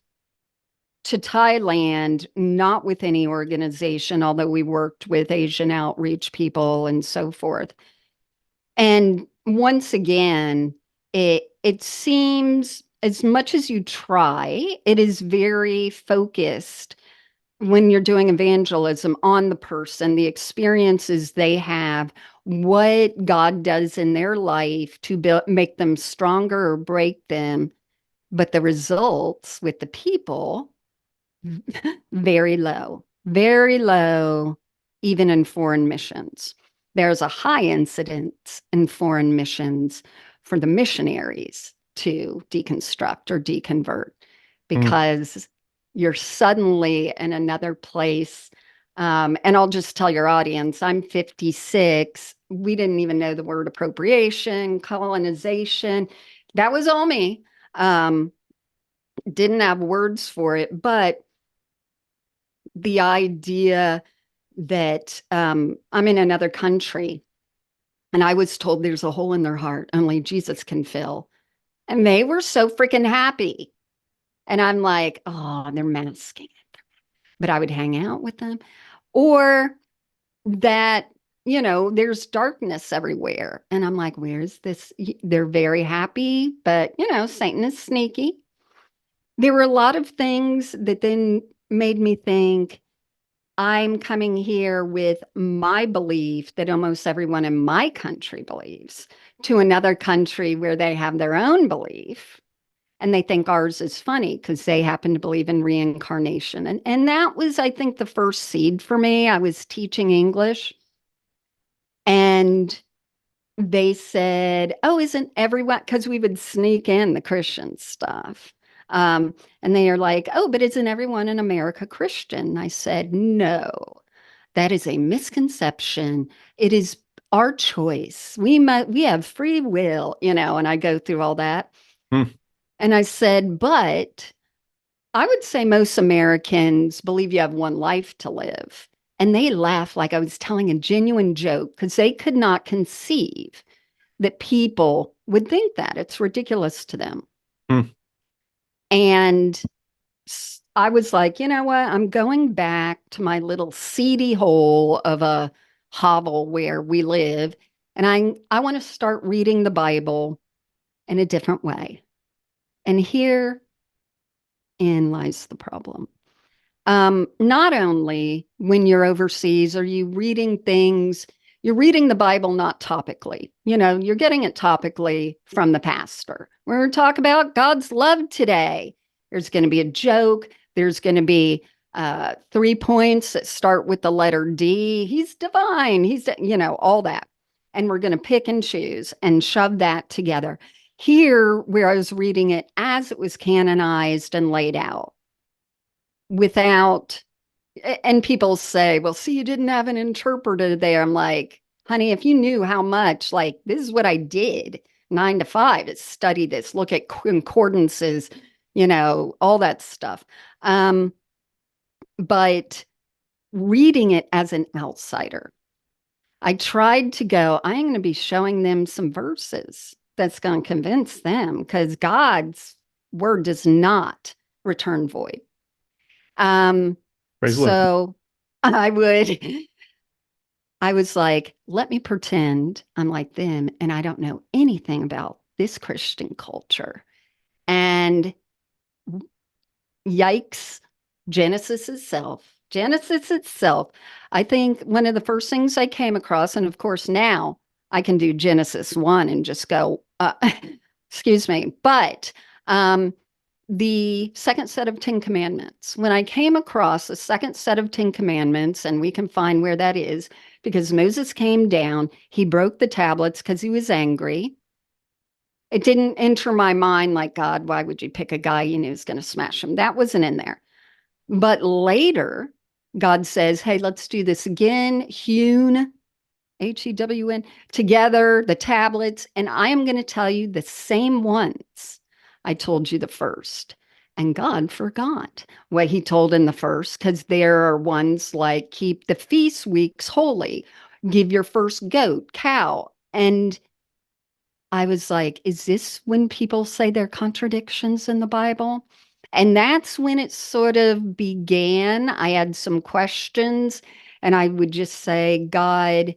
to Thailand, not with any organization, although we worked with Asian outreach people and so forth. And once again, it seems, as much as you try, it is very focused when you're doing evangelism on the person, the experiences they have, what God does in their life to make them stronger or break them. But the results with the people, very low, even in foreign missions. There's a high incidence in foreign missions for the missionaries to deconstruct or deconvert, because you're suddenly in another place. And I'll just tell your audience, I'm 56. We didn't even know the word appropriation, colonization. That was all me. Didn't have words for it, but the idea that I'm in another country and I was told there's a hole in their heart only Jesus can fill. And they were so freaking happy. And I'm like, oh, they're masking it. But I would hang out with them. Or that, there's darkness everywhere. And I'm like, where's this? They're very happy, but, Satan is sneaky. There were a lot of things that then made me think, I'm coming here with my belief that almost everyone in my country believes, to another country where they have their own belief. And they think ours is funny because they happen to believe in reincarnation. And that was, I think, the first seed for me. I was teaching English and they said, oh, isn't everyone, because we would sneak in the Christian stuff. And they are like, oh, but isn't everyone in America Christian? I said, no, that is a misconception. It is our choice. We have free will, and I go through all that. And I said, but I would say most Americans believe you have one life to live. And they laughed like I was telling a genuine joke because they could not conceive that people would think that. It's ridiculous to them. And I was like, you know what? I'm going back to my little seedy hole of a hovel where we live, and I want to start reading the Bible in a different way. And herein lies the problem. Not only when you're overseas are you reading things, you're reading the Bible not topically. You're getting it topically from the pastor. We're going to talk about God's love today. There's going to be a joke. There's going to be 3 points that start with the letter D. He's divine. All that. And we're going to pick and choose and shove that together. Here, where I was reading it as it was canonized and laid out without, and people say, well, see, you didn't have an interpreter there. I'm like, honey, if you knew how much, like, this is what I did 9 to 5 is study this, look at concordances, all that stuff. But reading it as an outsider, I tried to go, I'm going to be showing them some verses that's going to convince them because God's word does not return void.
Praise the Lord.
So I was like, let me pretend I'm like them and I don't know anything about this Christian culture. And yikes, Genesis itself. I think one of the first things I came across, and of course now I can do Genesis 1 and just go, excuse me, but the second set of 10 commandments. When I came across the second set of 10 commandments, and we can find where that is, because Moses came down, he broke the tablets because he was angry. It didn't enter my mind like, God, why would you pick a guy you knew was going to smash him? That wasn't in there. But later, God says, hey, let's do this again. Hewn, Hewn, together, the tablets. And I am going to tell you the same ones I told you the first. And God forgot what he told in the first, because there are ones like keep the feast weeks holy, give your first goat, cow. And I was like, is this when people say there are contradictions in the Bible? And that's when it sort of began. I had some questions, and I would just say, God,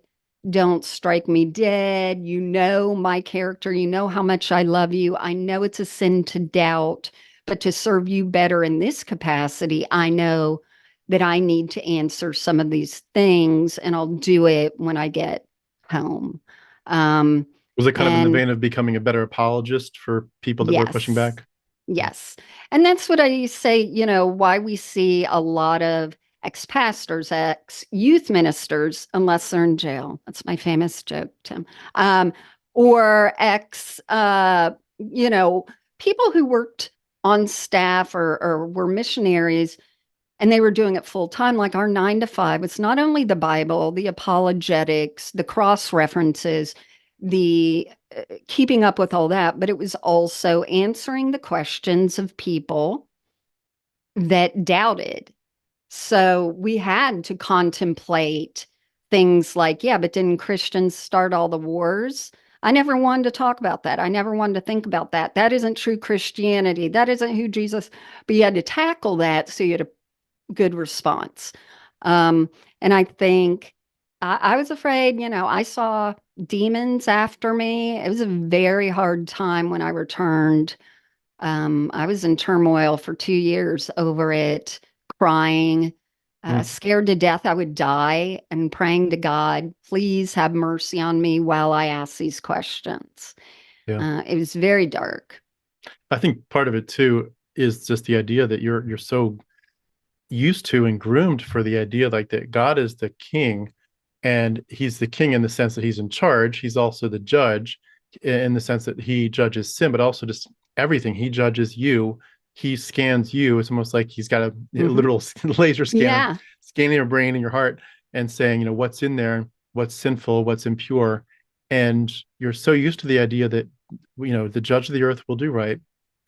don't strike me dead. You know my character. You know how much I love you. I know it's a sin to doubt, but to serve you better in this capacity, I know that I need to answer some of these things, and I'll do it when I get home. Um,
Was it kind of in the
and
vein of becoming a better apologist for people that were pushing
yes,
back?
yes. And that's what I say, why we see a lot of ex-pastors, ex-youth ministers, unless they're in jail. That's my famous joke, Tim. Or people who worked on staff or were missionaries and they were doing it full time, like our 9 to 5. It's not only the Bible, the apologetics, the cross references, the keeping up with all that, but it was also answering the questions of people that doubted. So we had to contemplate things like, yeah, but didn't Christians start all the wars? I never wanted to talk about that. I never wanted to think about that. That isn't true Christianity. That isn't who Jesus, but you had to tackle that so you had a good response. Um, and I think I was afraid, I saw demons after me. It was a very hard time when I returned. I was in turmoil for 2 years over it, crying,
Mm,
scared to death I would die, and praying to God, please have mercy on me while I ask these questions.
yeah.
It was very dark.
I think part of it too is just the idea that you're so used to and groomed for the idea like that God is the king, and he's the king in the sense that he's in charge. He's also the judge in the sense that he judges sin, but also just everything. He judges you. He scans you. It's almost like he's got a
Hmm.
literal laser scanner
Yeah.
scanning your brain and your heart and saying, what's in there, what's sinful, what's impure. And you're so used to the idea that, the judge of the earth will do right,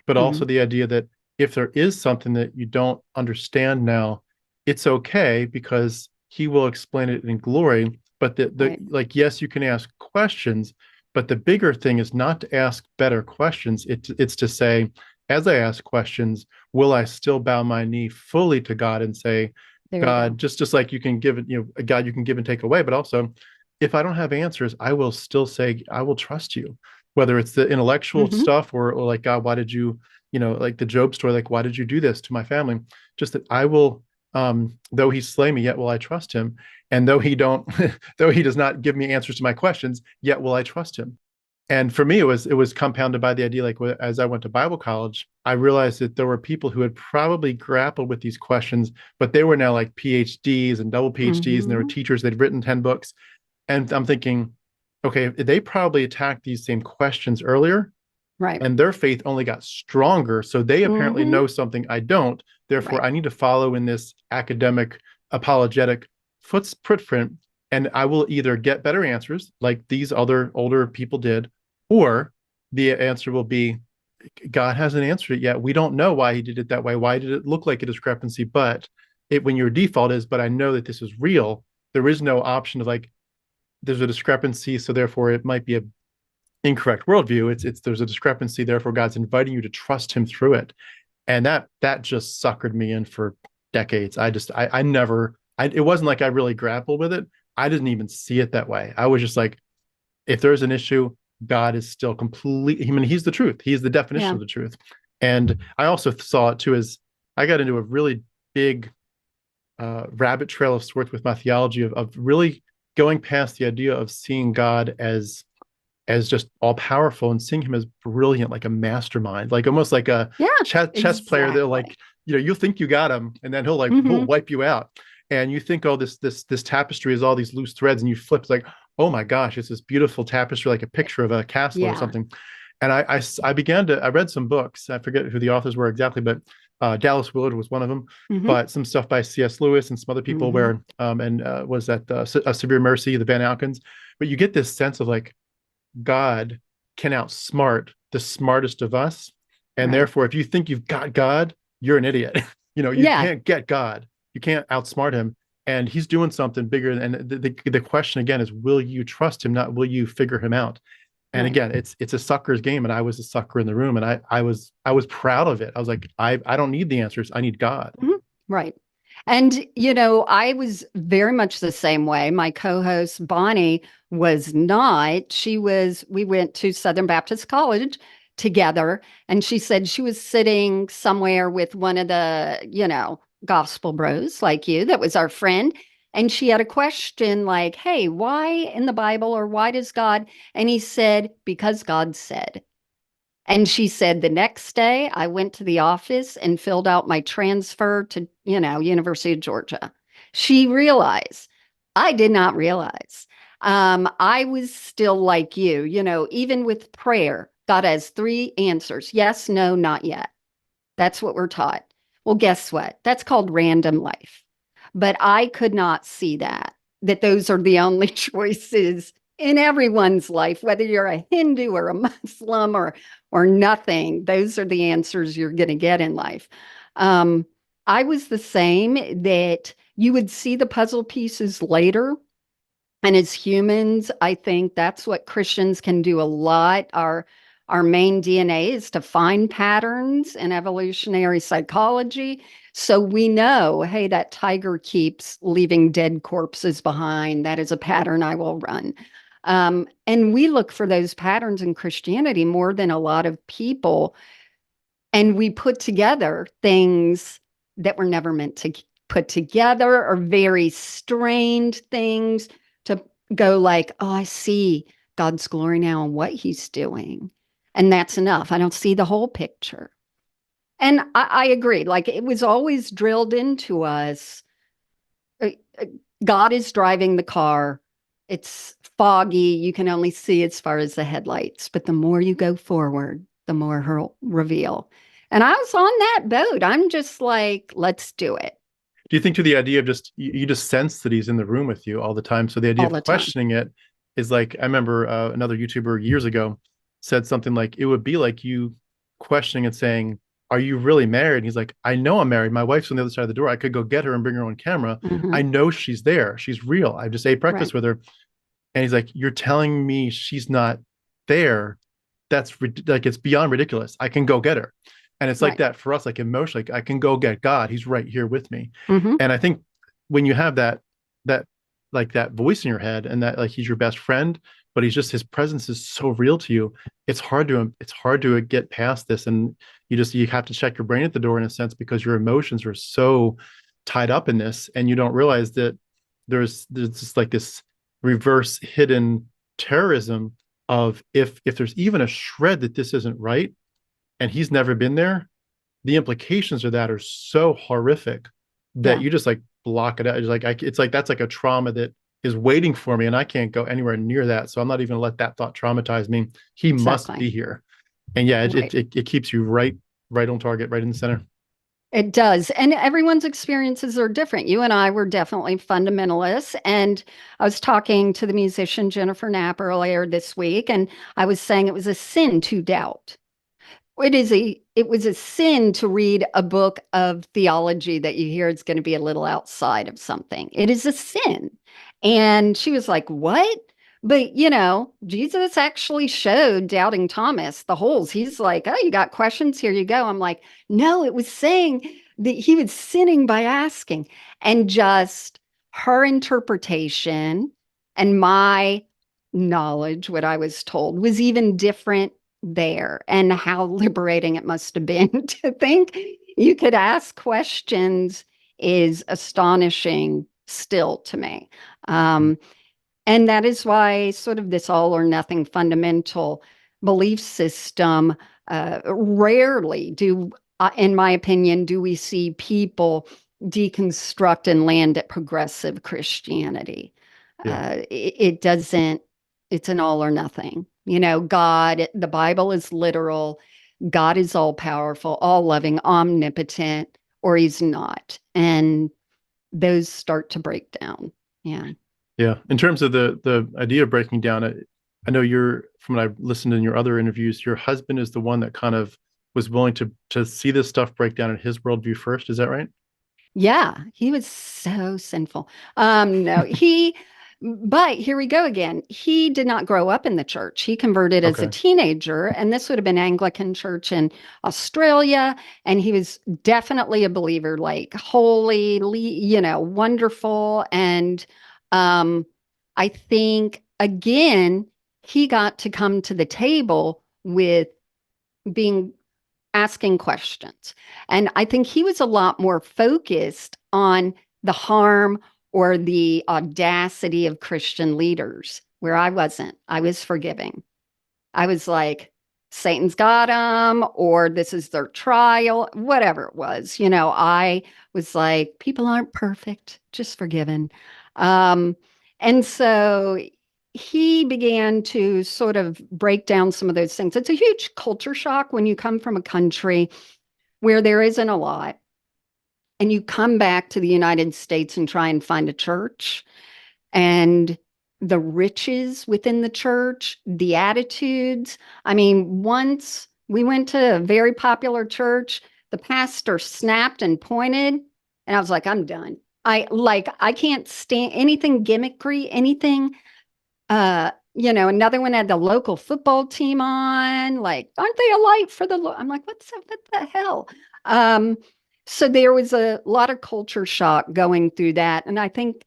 but also
Hmm.
the idea that if there is something that you don't understand now, it's okay because he will explain it in glory. But the
Right.
like, yes, you can ask questions, but the bigger thing is not to ask better questions. It's to say, as I ask questions, will I still bow my knee fully to God and say,
There you
God,
go.
just like you can give it, God, you can give and take away, but also if I don't have answers, I will still say, I will trust you, whether it's the intellectual
Hmm.
stuff or like, God, why did you, like the Job story, like, why did you do this to my family? Just that I will, though he slay me, yet will I trust him. And though he don't, though he does not give me answers to my questions, yet will I trust him. And for me, it was compounded by the idea, like as I went to Bible college, I realized that there were people who had probably grappled with these questions, but they were now like PhDs and double PhDs, and they were
Hmm.
teachers. They'd written 10 books. And I'm thinking, okay, they probably attacked these same questions earlier,
Right.
and their faith only got stronger. So they apparently
Hmm.
know something I don't. Therefore,
Right.
I need to follow in this academic, apologetic footprint, and I will either get better answers like these other older people did, or the answer will be God hasn't answered it yet. We don't know why he did it that way. Why did it look like a discrepancy? But when your default is, but I know that this is real, there is no option of like, there's a discrepancy, so therefore it might be a incorrect worldview. It's there's a discrepancy, therefore God's inviting you to trust him through it. And that just suckered me in for decades. I never it wasn't like I really grappled with it. I didn't even see it that way. I was just like, if there's an issue, God is still completely, I mean, he's the truth. He's the definition
Yeah.
of the truth. And I also saw it too as I got into a really big rabbit trail of sorts with my theology of really going past the idea of seeing God as just all powerful and seeing him as brilliant, like a mastermind, like almost like a
Yeah.
chess player that like,
Exactly.
you think you got him and then he'll
Hmm.
wipe you out. And you think, oh, this tapestry is all these loose threads, and you flip, it's like, oh my gosh, it's this beautiful tapestry, like a picture of a castle or
Yeah.
something. And I read some books. I forget who the authors were exactly, but Dallas Willard was one of them.
Hmm.
But some stuff by C.S. Lewis and some other people
Hmm.
where, and was that A Severe Mercy, the Van Alkins. But you get this sense of like, God can outsmart the smartest of us. And
Right.
therefore, if you think you've got God, you're an idiot. You
Yeah.
can't get God. You can't outsmart him. And he's doing something bigger. And the question again is, will you trust him? Not will you figure him out? And
Right.
again, it's a sucker's game. And I was a sucker in the room. And I was proud of it. I was like, I don't need the answers. I need God.
Mhm. Right. And, I was very much the same way. My co-host Bonnie was not. We went to Southern Baptist College together, and she said she was sitting somewhere with one of the, gospel bros like you, that was our friend. And she had a question like, hey, why in the Bible, or why does God? And he said, because God said. And she said, the next day I went to the office and filled out my transfer to, University of Georgia. She realized I did not realize. I was still like you, even with prayer, God has three answers: yes, no, not yet. That's what we're taught. Well, guess what? That's called random life. But I could not see that those are the only choices in everyone's life, whether you're a Hindu or a Muslim or nothing. Those are the answers you're going to get in life. Um, I was the same, that you would see the puzzle pieces later. And as humans, I think that's what Christians can do a lot. Our main DNA is to find patterns in evolutionary psychology. So we know, hey, that tiger keeps leaving dead corpses behind. That is a pattern I will run. And we look for those patterns in Christianity more than a lot of people. And we put together things that were never meant to put together, or very strained things to go like, oh, I see God's glory now and what he's doing. And that's enough. I don't see the whole picture. And I agree. Like, it was always drilled into us, uh, uh, God is driving the car. It's foggy. You can only see as far as the headlights. But the more you go forward, the more he'll reveal. And I was on that boat. I'm just like, let's do it
Do you think to the idea of just you just sense that he's in the room with you all the time? So the idea
all
of
the time.
questioning it is like, I remember another YouTuber years ago said something like, it would be like you questioning and saying, are you really married? And he's like, I know I'm married. My wife's on the other side of the door. I could go get her and bring her on camera. I
Hmm.
know she's there. She's real. I just ate
Right.
breakfast with her. And he's like, you're telling me she's not there? That's like, it's beyond ridiculous. I can go get her. And it's like
Right.
that for us, like emotionally, like I can go get God. He's right here with me.
Hmm.
And I think when you have that like that voice in your head and that like he's your best friend, but he's just his presence is so real to you, it's hard to get past this. And you have to check your brain at the door in a sense because your emotions are so tied up in this, and you don't realize that there's just like this reverse hidden terrorism of if there's even a shred that this isn't right and he's never been there, the implications of that are so horrific that
Yeah,
you just like block it out. It's like that's like a trauma that is waiting for me, and I can't go anywhere near that. So I'm not even gonna let that thought traumatize me. He must
exactly.
be here, and yeah,
Right.
it keeps you right on target, right in the center.
It does. And everyone's experiences are different. You and I were definitely fundamentalists. And I was talking to the musician Jennifer Knapp earlier this week, and I was saying it was a sin to doubt. It was a sin to read a book of theology that you hear it's going to be a little outside of something. It is a sin. And she was like, "What?" But Jesus actually showed doubting Thomas the holes. He's like, "Oh, you got questions? Here you go." I'm like, "No, it was saying that he was sinning by asking." And just her interpretation and my knowledge, what I was told, was even different there, and how liberating it must have been to think you could ask questions is astonishing still to me. Um, and that is why sort of this all or nothing fundamental belief system rarely do, in my opinion, do we see people deconstruct and land at progressive Christianity.
Yeah,
It doesn't, it's an all or nothing. God, the Bible is literal. God is all powerful, all loving, omnipotent, or he's not. And those start to break down. Yeah.
yeah. In terms of the idea of breaking down, I know you're from what I've listened in your other interviews, your husband is the one that kind of was willing to see this stuff break down in his worldview first. Is that right?
Yeah, he was so sinful. No, but here we go again. He did not grow up in the church. He converted as a
Okay.
teenager, and this would have been Anglican church in Australia. And he was definitely a believer, like holy, wonderful. And um, I think, again, he got to come to the table with being asking questions. And I think he was a lot more focused on the harm or the audacity of Christian leaders, where I wasn't. I was forgiving. I was like, Satan's got them, or this is their trial, whatever it was. I was like, people aren't perfect, just forgiven. Um, and so he began to sort of break down some of those things. It's a huge culture shock when you come from a country where there isn't a lot and you come back to the United States and try and find a church, and the riches within the church, the attitudes. I mean, once we went to a very popular church, the pastor snapped and pointed, and I was like, I'm done. I can't stand anything gimmickry, anything another one had the local football team on, like, aren't they a light for the I'm like, what the hell? Um, so there was a lot of culture shock going through that. And I think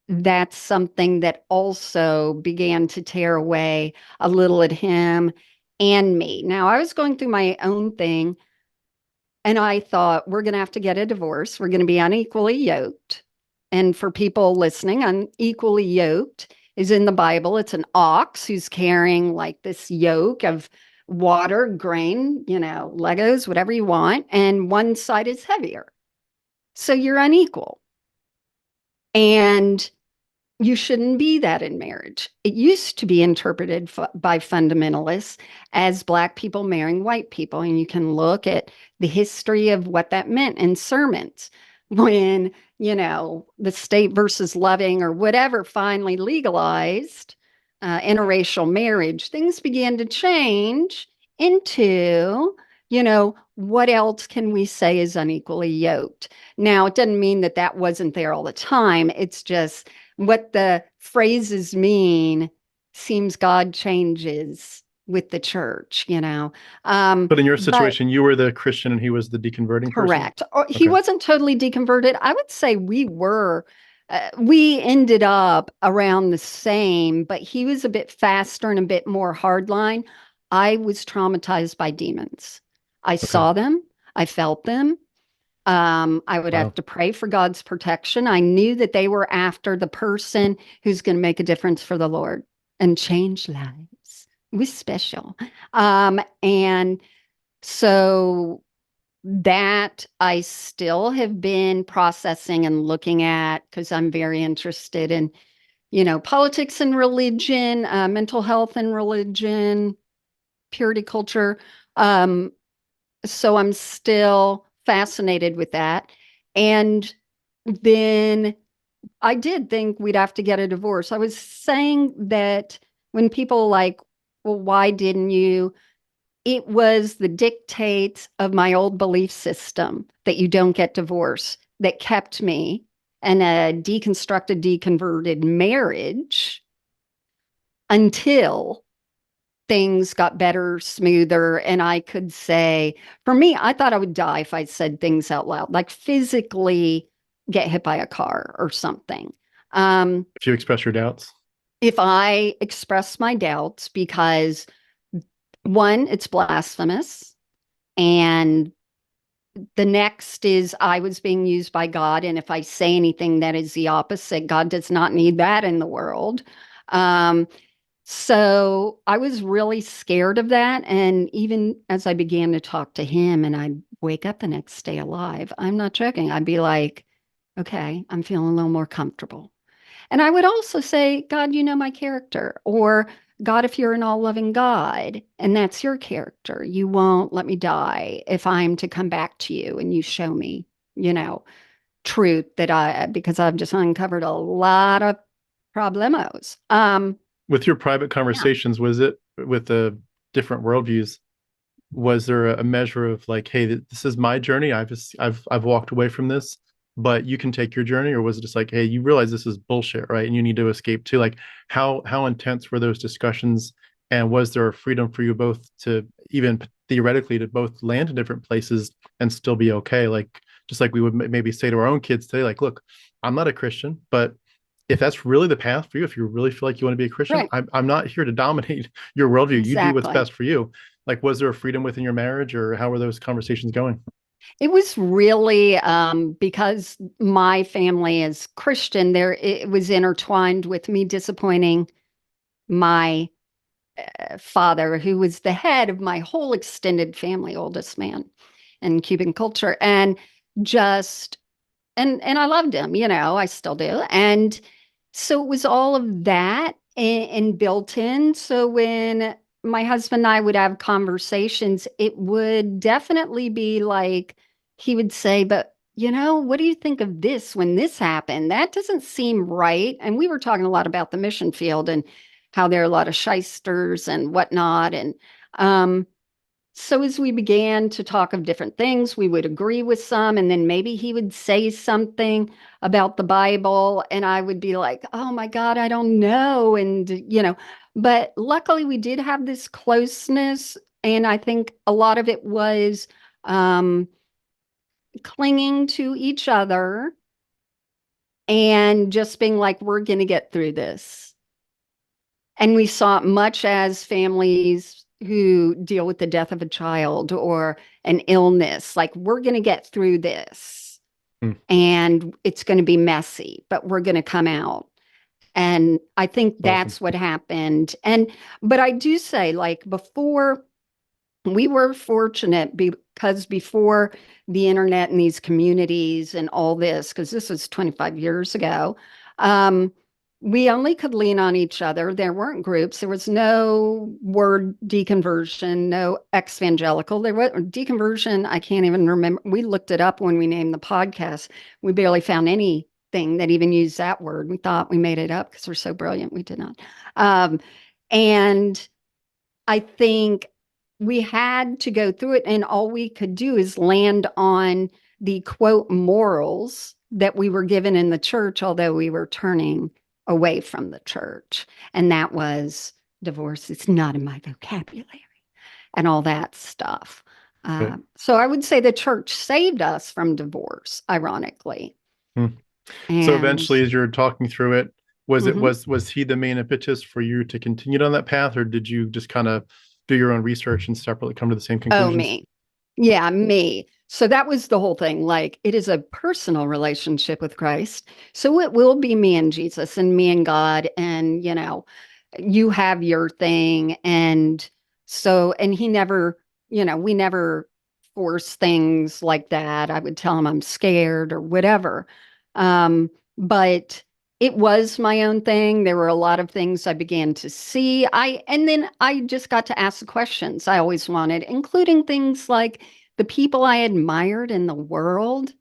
that's something that also began to tear away a little at him and me. Now, I was going through my own thing, and I thought, we're going to have to get a divorce. We're going to be unequally yoked. And for people listening, unequally yoked is in the Bible. It's an ox who's carrying like this yoke of water, grain, Legos, whatever you want. And one side is heavier. So you're unequal. And you shouldn't be that in marriage. It used to be interpreted by fundamentalists as Black people marrying white people. And you can look at the history of what that meant in sermons when, the state versus Loving or whatever finally legalized interracial marriage. Things began to change into, what else can we say is unequally yoked? Now, it doesn't mean that that wasn't there all the time. It's just what the phrases mean seems God changes with the church,
But in your
But
situation, you were the Christian and he was the deconverting person?
correct. Or he
Okay.
wasn't totally deconverted. I would say we ended up around the same, but he was a bit faster and a bit more hardline. I was traumatized by demons. I
Okay.
saw them, I felt them. I would have
Wow.
to pray for God's protection. I knew that they were after the person who's going to make a difference for the Lord and change lives. It was special. And so that I still have been processing and looking at because I'm very interested in, politics and religion, mental health and religion, purity culture. Um, so I'm still fascinated with that. And then I did think we'd have to get a divorce. I was saying that when people like, well, why didn't you? It was the dictates of my old belief system that you don't get divorced that kept me in a deconstructed, deconverted marriage until things got better, smoother. And I could say, for me, I thought I would die if I said things out loud, like physically get hit by a car or something. Um,
If you express your doubts.
if I express my doubts, because one, it's blasphemous. And the next is I was being used by God. And if I say anything that is the opposite, God does not need that in the world. Um, so I was really scared of that. And even as I began to talk to him and I'd wake up the next day alive, I'm not joking. I'd be like, okay, I'm feeling a little more comfortable. And I would also say, God, you know my character. Or, God, if you're an all loving God and that's your character, you won't let me die if I'm to come back to you and you show me, you know, truth because I've just uncovered a lot of problemos.
With your private
Yeah.
conversations, was it with the different worldviews? Was there a measure of like, hey, this is my journey. I've walked away from this, but you can take your journey, or was it just like, hey, you realize this is bullshit, right? And you need to escape too. Like, how intense were those discussions? And was there a freedom for you both to even theoretically to both land in different places and still be okay? Like, just like we would maybe say to our own kids today, like, look, I'm not a Christian, but if that's really the path for you, if you really feel like you want to be a Christian,
Right.
I'm not here to dominate your worldview. You do what's
Exactly.
best for you. Like, was there a freedom within your marriage, or how were those conversations going?
It was really because my family is Christian, there it was intertwined with me disappointing my father, who was the head of my whole extended family, oldest man in Cuban culture, and just and I loved him, I still do, and so it was all of that and built in. So when my husband and I would have conversations, it would definitely be like he would say, "But what do you think of this when this happened? That doesn't seem right." And we were talking a lot about the mission field and how there are a lot of shysters and whatnot. And um, so as we began to talk of different things, we would agree with some, and then maybe he would say something about the Bible, and I would be like, "Oh my God, I don't know." And but luckily we did have this closeness, and I think a lot of it was um, clinging to each other and just being like, "We're going to get through this." And we saw it much as families who deal with the death of a child or an illness, like, we're going to get through this
Hmm,
and it's going to be messy, but we're going to come out. And I think
awesome.
that's what happened. But I do say, like, before we were fortunate because before the internet and these communities and all this, because this was 25 years ago, um, we only could lean on each other. There weren't groups. There was no word deconversion, no evangelical. There was deconversion. I can't even remember. We looked it up when we named the podcast. We barely found anything that even used that word. We thought we made it up because we're so brilliant. We did not. And I think we had to go through it, and all we could do is land on the quote morals that we were given in the church, although we were turning away from the church. And that was divorce is not in my vocabulary and all that stuff.
Right.
So I would say the church saved us from divorce, ironically.
Hmm. So
And
eventually, as you're talking through it, was it
mhm.
was he the main impetus for you to continue on that path, or did you just kind of do your own research and separately come to the same
Oh,
conclusions?
me. Yeah, me. So that was the whole thing. Like, it is a personal relationship with Christ. So it will be me and Jesus and me and God. And, you have your thing. And so, and he never, we never force things like that. I would tell him I'm scared or whatever. But it was my own thing. There were a lot of things I began to see. And then I just got to ask the questions I always wanted, including things like the people I admired in the world.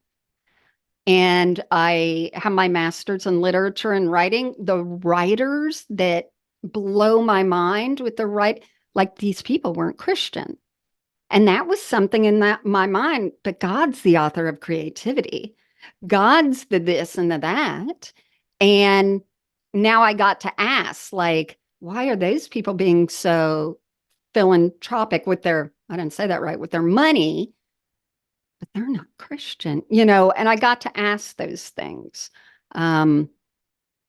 And I have my master's in literature and writing. The writers that blow my mind with the like these people weren't Christian. And that was something in that my mind, but God's the author of creativity. God's the this and the that. And now I got to ask, like, why are those people being so philanthropic with their, I didn't say that right, with their money, but they're not Christian, and I got to ask those things. Um,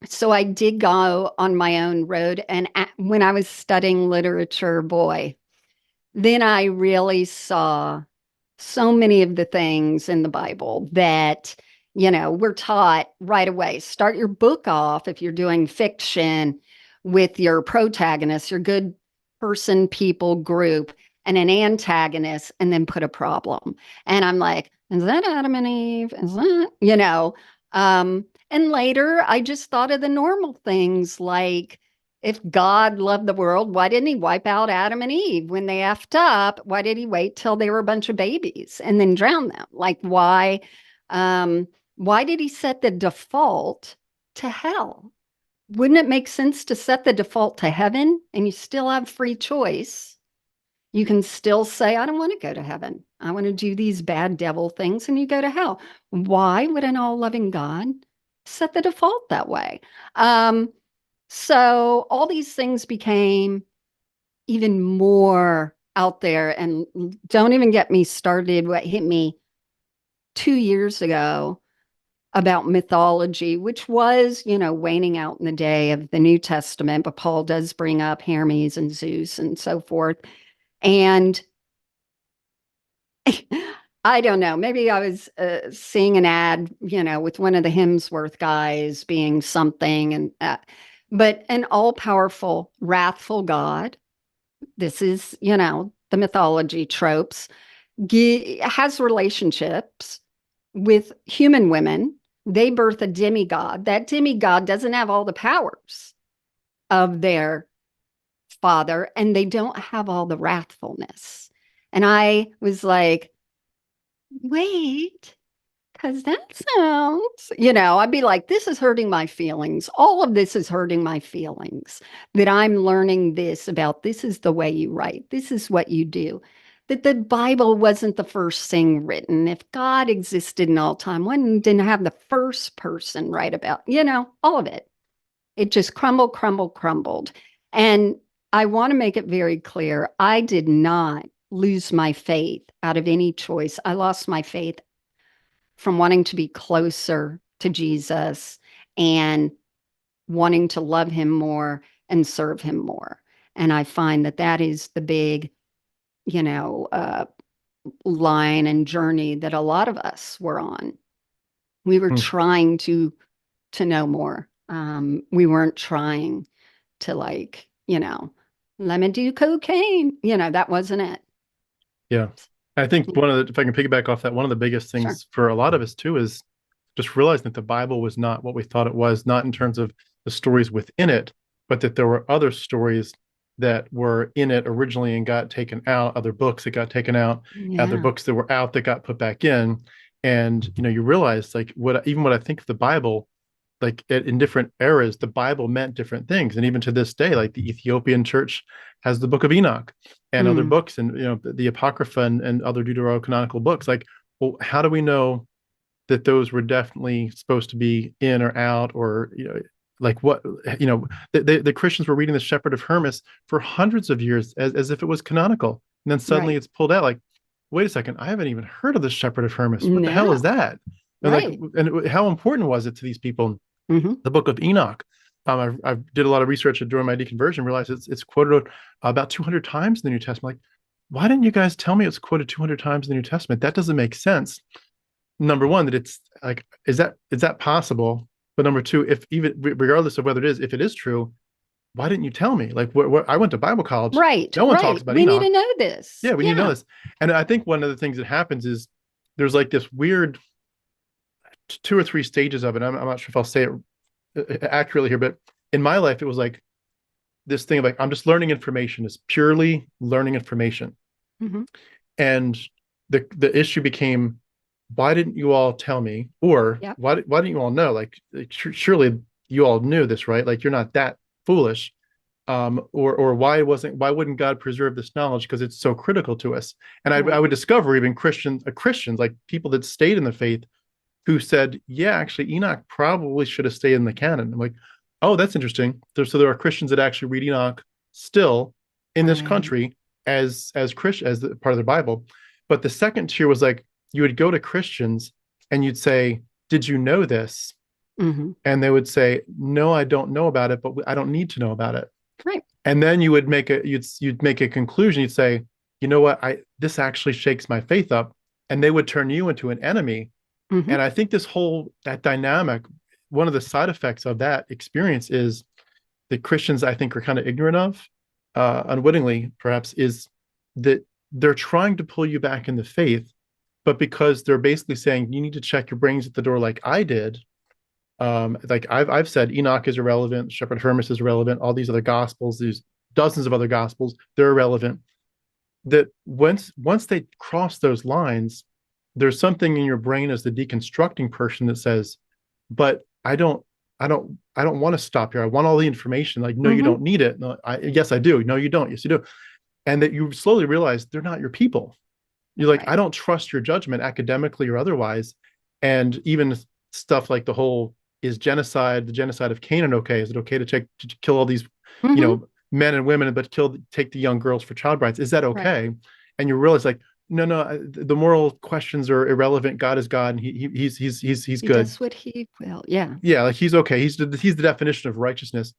so I did go on my own road. And when I was studying literature, boy, then I really saw so many of the things in the Bible that, we're taught right away. Start your book off if you're doing fiction with your protagonist, your good person, people, group, and an antagonist, and then put a problem. And I'm like, is that Adam and Eve? Is that, and later I just thought of the normal things like, if God loved the world, why didn't he wipe out Adam and Eve when they effed up? Why did he wait till they were a bunch of babies and then drown them? Like, why did he set the default to hell? Wouldn't it make sense to set the default to heaven and you still have free choice? You can still say, I don't want to go to heaven. I want to do these bad devil things, and you go to hell. Why would an all loving God set the default that way? Um, so all these things became even more out there. And don't even get me started what hit me 2 years ago about mythology, which was, waning out in the day of the New Testament, but Paul does bring up Hermes and Zeus and so forth. And I don't know, maybe I was seeing an ad, with one of the Hemsworth guys being something, but an all powerful, wrathful God. This is, the mythology tropes, has relationships with human women. They birth a demigod. That demigod doesn't have all the powers of their father, and they don't have all the wrathfulness. And I was like, wait, because that sounds, I'd be like, this is hurting my feelings. All of this is hurting my feelings that I'm learning this about this is the way you write. This is what you do. That the Bible wasn't the first thing written. If God existed in all time, one didn't have the first person write about, all of it. It just crumbled, crumbled, crumbled. And I want to make it very clear, I did not lose my faith out of any choice. I lost my faith from wanting to be closer to Jesus and wanting to love him more and serve him more. And I find that that is the big, you know, uh, line and journey that a lot of us were on. We were
Hmm.
trying to know more. We weren't trying to like, let me do cocaine. That wasn't it.
Yeah. I think if I can piggyback off that, one of the biggest
Sure.
things for a lot of us too is just realizing that the Bible was not what we thought it was, not in terms of the stories within it, but that there were other stories that were in it originally and got taken out, other books that got taken out, other
Yeah.
books that were out that got put back in. And you realize like what I think of the Bible, like in different eras, the Bible meant different things. And even to this day, like the Ethiopian church has the Book of Enoch and other
Mm.
books, and the Apocrypha and other deuterocanonical books. Like, well, how do we know that those were definitely supposed to be in or out, or like what, the Christians were reading the Shepherd of Hermas for hundreds of years as if it was canonical. And then suddenly
Right.
it's pulled out like, wait a second, I haven't even heard of the Shepherd of Hermas. What the hell is
No.
that? And like,
Right.
and how important was it to these people?
Hmm.
The book of Enoch. I did a lot of research during my deconversion, realized it's quoted about 200 times in the New Testament. Like, why didn't you guys tell me it's quoted 200 times in the New Testament? That doesn't make sense. Number one, that it's like, is that possible? But number two, if even regardless of whether it is, if it is true, why didn't you tell me? Like, I went to Bible college.
Right.
No one talks
Right.
about
We need
Enoch.
to know this.
Yeah, we need to know
Yeah.
this. And I think one of the things that happens is there's like this weird two or three stages of it. I'm not sure if I'll say it accurately here, but in my life, it was like this thing of like, I'm just learning information. It's purely learning information.
Hmm.
And the issue became, why didn't you all tell me? Or
Yep.
why didn't you all know? Like, surely you all knew this, right? Like, you're not that foolish. Or why wouldn't God preserve this knowledge? Because it's so critical to us. And I
Right.
would discover even Christians, like people that stayed in the faith, who said, yeah, actually, Enoch probably should have stayed in the canon. I'm like, oh, that's interesting. So there are Christians that actually read Enoch still in this
Right.
country as Christian, as part of their Bible. But the second tier was like, you would go to Christians and you'd say, did you know this?
Hmm.
And they would say, no, I don't know about it, but I don't need to know about it.
Right.
And then you'd make a conclusion. You'd say, you know what, this actually shakes my faith up. And they would turn you into an enemy.
Hmm.
And I think that dynamic, one of the side effects of that experience is that Christians, I think, are kind of ignorant of, unwittingly, perhaps, is that they're trying to pull you back in the faith, but because they're basically saying you need to check your brains at the door, like I did. Like I've said, Enoch is irrelevant, Shepherd Hermas is irrelevant, all these other gospels, these dozens of other gospels, they're irrelevant. That once they cross those lines, there's something in your brain as the deconstructing person that says, but I don't want to stop here. I want all the information. Like, no, you
Hmm.
don't need it. No, yes, I do. No, you don't. Yes, you do. And that you slowly realize they're not your people. You're like, I
Right.
don't trust your judgment academically or otherwise. And even stuff like is the genocide of Canaan okay? Is it okay to kill all these,
Hmm.
men and women, but take the young girls for child brides? Is that
Right.
okay? And you realize like, no, the moral questions are irrelevant. God is God, and he's
He
good.
does what he will. Yeah.
Yeah, like he's okay. He's the definition of righteousness.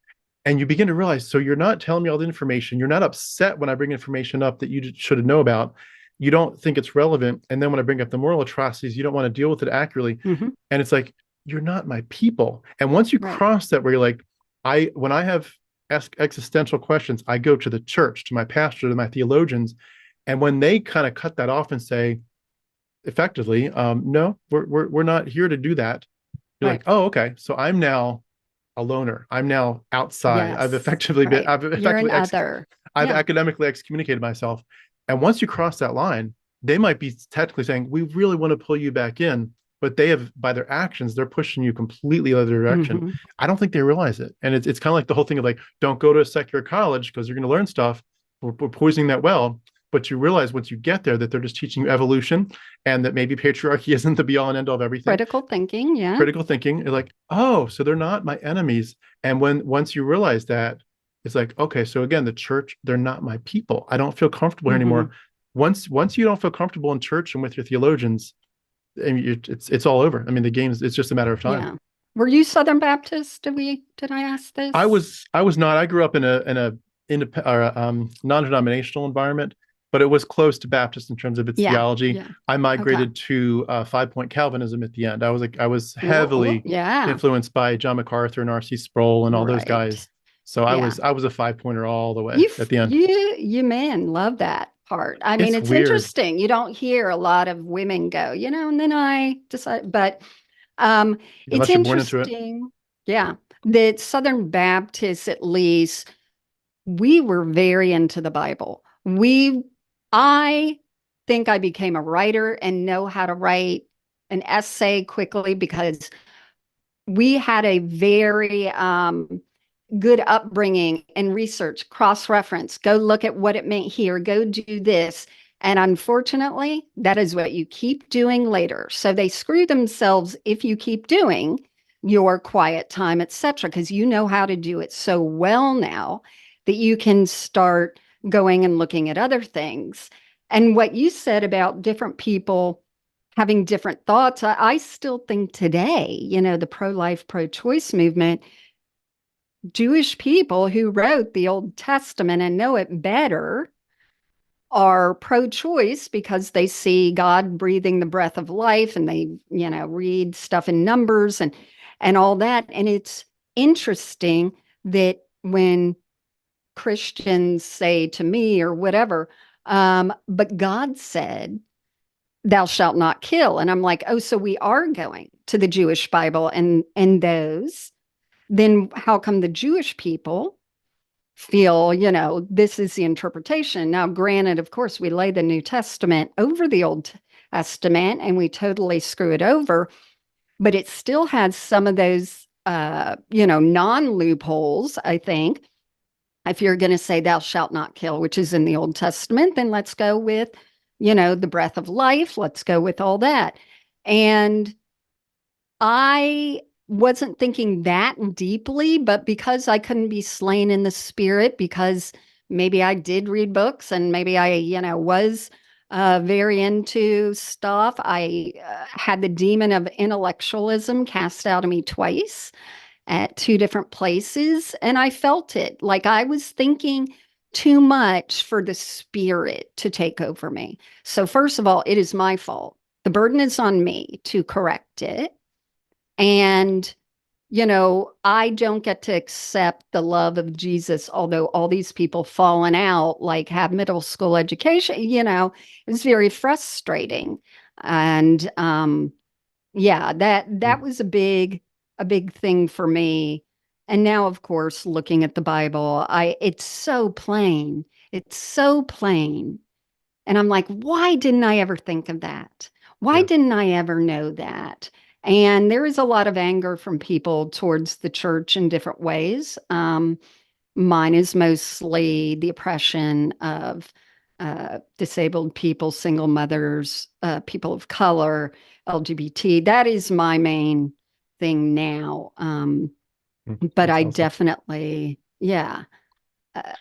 And you begin to realize, so you're not telling me all the information. You're not upset when I bring information up that you should know about. You don't think it's relevant. And then when I bring up the moral atrocities, you don't want to deal with it accurately.
Hmm.
And it's like, you're not my people. And once you
Right.
cross that, where you're like, when I have existential questions, I go to the church, to my pastor, to my theologians. And when they kind of cut that off and say, effectively, no, we're not here to do that. You're like,
Right.
oh, okay. So I'm now a loner. I'm now outside.
Yes. Right. You're an other.
I've
Yeah.
academically excommunicated myself. And once you cross that line, they might be technically saying, we really want to pull you back in, but they have, by their actions, they're pushing you completely the other direction.
Hmm.
I don't think they realize it. And it's kind of like the whole thing of like, don't go to a secular college because you're going to learn stuff. We're poisoning that well. But you realize once you get there that they're just teaching you evolution and that maybe patriarchy isn't the be all and end all of everything.
Critical thinking. Yeah.
Critical thinking is like, oh, so they're not my enemies. And once you realize that, it's like, okay, so again, the church, they're not my people. I don't feel comfortable here
Hmm.
anymore. Once you don't feel comfortable in church and with your theologians, I mean, it's all over. I mean, it's just a matter of time.
Yeah. Were you Southern Baptist? Did I ask this?
I was not. I grew up in a non-denominational environment, but it was close to Baptist in terms of its
Yeah.
theology.
Yeah.
I
Okay.
migrated to 5-point Calvinism at the end. I was
Ooh,
heavily
yeah.
influenced by John MacArthur and R.C. Sproul and all those
Right.
guys. So
Yeah.
I was a 5-pointer all the way
You
at the end.
you men love that part. I mean,
It's
it's
weird
interesting. You don't hear a lot of women go, and then I decide, but it's
unless you're born into it.
interesting. Yeah. That Southern Baptists, at least, we were very into the Bible. I think I became a writer and know how to write an essay quickly because we had a very good upbringing and research, cross reference, go look at what it meant here, go do this. And unfortunately, that is what you keep doing later. So they screw themselves if you keep doing your quiet time, etc., because you know how to do it so well now that you can start going and looking at other things. And what you said about different people having different thoughts, I still think today, the pro-life, pro-choice movement, Jewish people who wrote the Old Testament and know it better are pro-choice because they see God breathing the breath of life, and they, read stuff in Numbers and all that. And it's interesting that when Christians say to me or whatever, but God said, thou shalt not kill. And I'm like, oh, so we are going to the Jewish Bible and those. Then how come the Jewish people feel, this is the interpretation? Now, granted, of course, we lay the New Testament over the Old Testament and we totally screw it over, but it still has some of those, non-loopholes, I think. If you're going to say thou shalt not kill, which is in the Old Testament, then let's go with, the breath of life. Let's go with all that. And I wasn't thinking that deeply, but because I couldn't be slain in the spirit, because maybe I did read books and maybe I, was very into stuff. I had the demon of intellectualism cast out of me twice at two different places, and I felt it. Like I was thinking too much for the spirit to take over me. So, first of all, it is my fault. The burden is on me to correct it. And, I don't get to accept the love of Jesus, although all these people falling out, like have middle school education, it's very frustrating. And yeah, that was a big thing for me. And now, of course, looking at the Bible, it's so plain. It's so plain. And I'm like, why didn't I ever think of that? Why
Yeah.
didn't I ever know that? And there is a lot of anger from people towards the church in different ways. Mine is mostly the oppression of disabled people, single mothers, people of color, LGBT. That is my main thing now. But
That's
I
awesome.
definitely, yeah,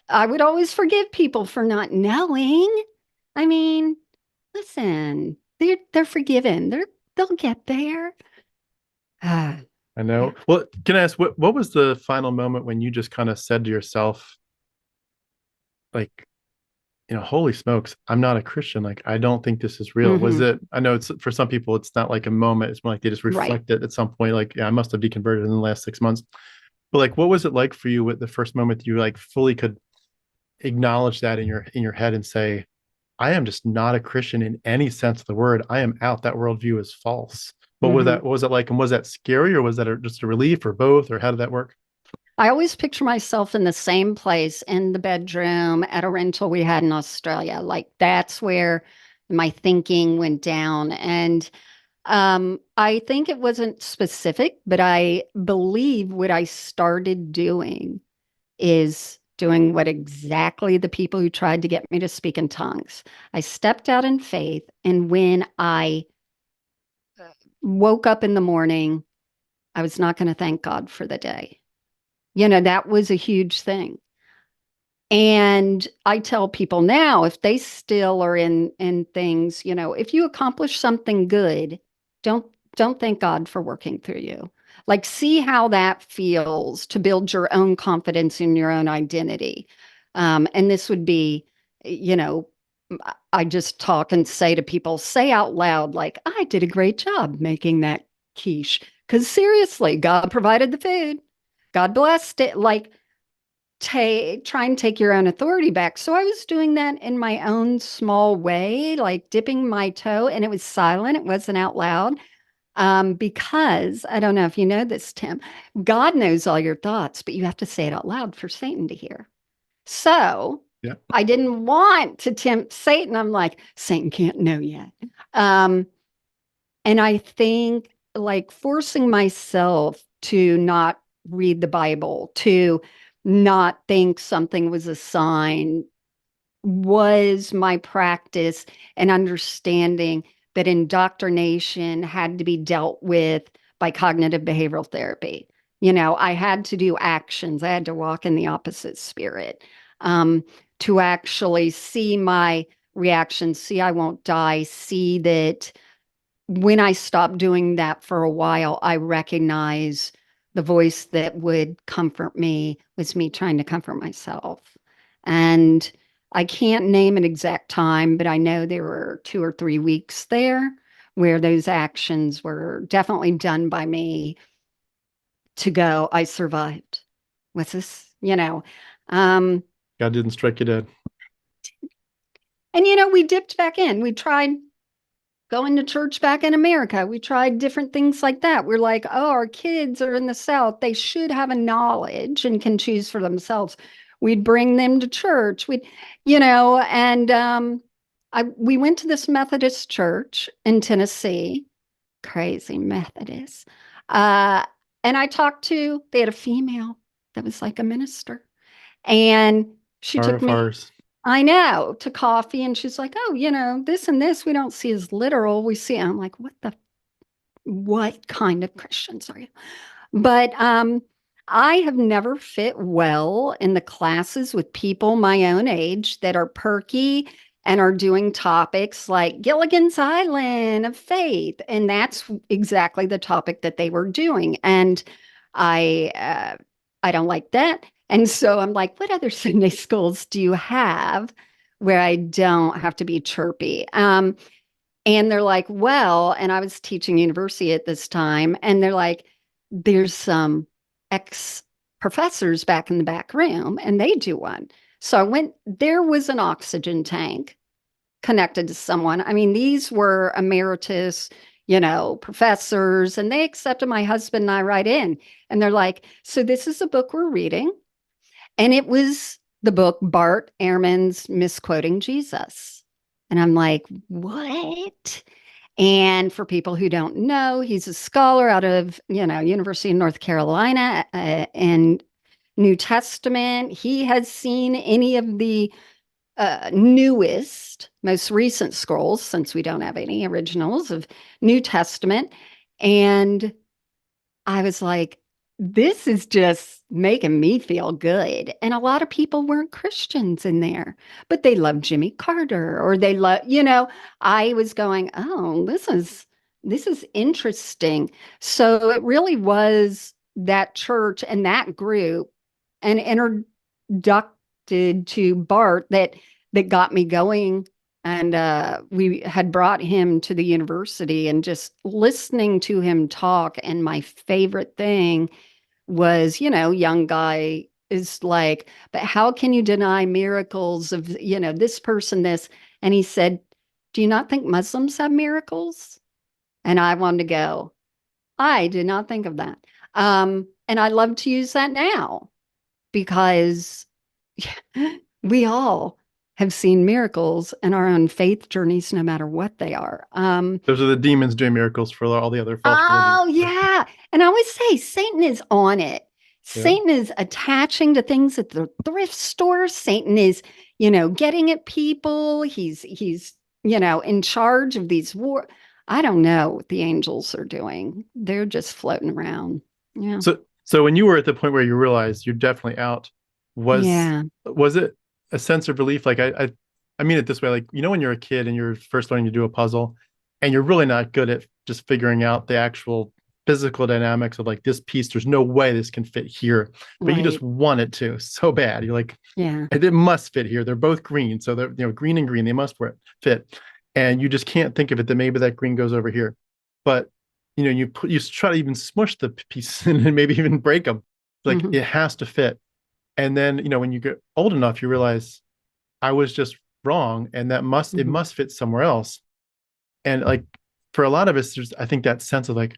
I would always forgive people for not knowing. I mean, listen, they're forgiven. They'll get there. Ah,
I
yeah.
know. Well, can I ask what was the final moment when you just kind of said to yourself, like, holy smokes, I'm not a Christian. Like, I don't think this is real. Was
Hmm.
it, I know it's for some people, it's not like a moment. It's more like they just
Right.
reflect it at some point. Like, yeah, I must have deconverted in the last 6 months. But like, what was it like for you with the first moment you like fully could acknowledge that in your head and say, I am just not a Christian in any sense of the word. I am out. That worldview is false.
Hmm.
What was it like? And was that scary or was that just a relief or both? Or how did that work?
I always picture myself in the same place in the bedroom at a rental we had in Australia. Like that's where my thinking went down. And I think it wasn't specific, but I believe what I started doing is doing what exactly the people who tried to get me to speak in tongues. I stepped out in faith, and when I woke up in the morning, I was not going to thank God for the day. That was a huge thing. And I tell people now, if they still are in things, if you accomplish something good, don't don't thank God for working through you. Like see how that feels to build your own confidence in your own identity. And this would be, you know, I just talk and say to people, say out loud, like, I did a great job making that quiche. Because seriously, God provided the food. God blessed it. Like try and take your own authority back. So I was doing that in my own small way, like dipping my toe, and it was silent. It wasn't out loud. Because I don't know if you know this, Tim, God knows all your thoughts, but you have to say it out loud for Satan to hear. So
Yeah.
I didn't want to tempt Satan. I'm like, Satan can't know yet. Um, and I think like forcing myself to not read the Bible, to not think something was a sign, was my practice and understanding that indoctrination had to be dealt with by cognitive behavioral therapy. You know, I had to do actions. I had to walk in the opposite spirit, to actually see my reactions, see I won't die, see that when I stopped doing that for a while, I recognize the voice that would comfort me was me trying to comfort myself. And I can't name an exact time, but I know there were 2 or 3 weeks there where those actions were definitely done by me to go, I survived. What's this? You know, um,
God didn't strike you dead.
and you know, we dipped back in. We tried going to church back in America. We tried different things like that. We're like, oh, our kids are in the South. They should have a knowledge and can choose for themselves. We'd bring them to church. We'd, you know, and we went to this Methodist church in Tennessee, crazy Methodist. Uh, and they had a female that was like a minister. And she
Far
took
of
me,
ours.
I know, to coffee. And she's like, oh, you know, this and this we don't see as literal. We see, I'm like, what kind of Christians are you? But I have never fit well in the classes with people my own age that are perky and are doing topics like Gilligan's Island of faith. And that's exactly the topic that they were doing. And I don't like that. And so I'm like, what other Sunday schools do you have where I don't have to be chirpy? And they're like, well, and I was teaching university at this time, and they're like, there's some ex professors back in the back room, and they do one. So I went, there was an oxygen tank connected to someone. I mean, these were emeritus, you know, professors, and they accepted my husband and I right in. And they're like, so this is a book we're reading. And it was the book Bart Ehrman's Misquoting Jesus. And I'm like, what? And for people who don't know, he's a scholar out of, you know, University of North Carolina and New Testament. He has seen any of the newest, most recent scrolls, since we don't have any originals of New Testament. And I was like, this is just making me feel good. And a lot of people weren't Christians in there, but they loved Jimmy Carter or they love, you know, I was going, oh, this is interesting. So it really was that church and that group and introduced to Bart that got me going. And we had brought him to the university and just listening to him talk. And my favorite thing was, you know, young guy is like, but how can you deny miracles of, you know, this person, this? And he said, do you not think Muslims have miracles? And I wanted to go, I did not think of that. And I love to use that now because we all have seen miracles in our own faith journeys, no matter what they are.
Those are the demons doing miracles for all the other false religions.
Oh, yeah. And I always say Satan is on it.
Yeah.
Satan is attaching to things at the thrift store. Satan is, you know, getting at people. He's, you know, in charge of these war. I don't know what the angels are doing. They're just floating around. Yeah.
So when you were at the point where you realized you're definitely out, was
Yeah.
was it a sense of relief? Like I mean it this way, like, you know, when you're a kid and you're first learning to do a puzzle and you're really not good at just figuring out the actual physical dynamics of like this piece, there's no way this can fit here, but you just
Right.
want it to so bad. You're like,
Yeah.
it must fit here. They're both green. So they're, you know, green and green, they must fit. And you just can't think of it that maybe that green goes over here. But you know, you try to even smush the piece and maybe even break them. Like
Mhm.
it has to fit. And then, you know, when you get old enough, you realize I was just wrong and it
Mhm.
must fit somewhere else. And like for a lot of us, there's I think that sense of like,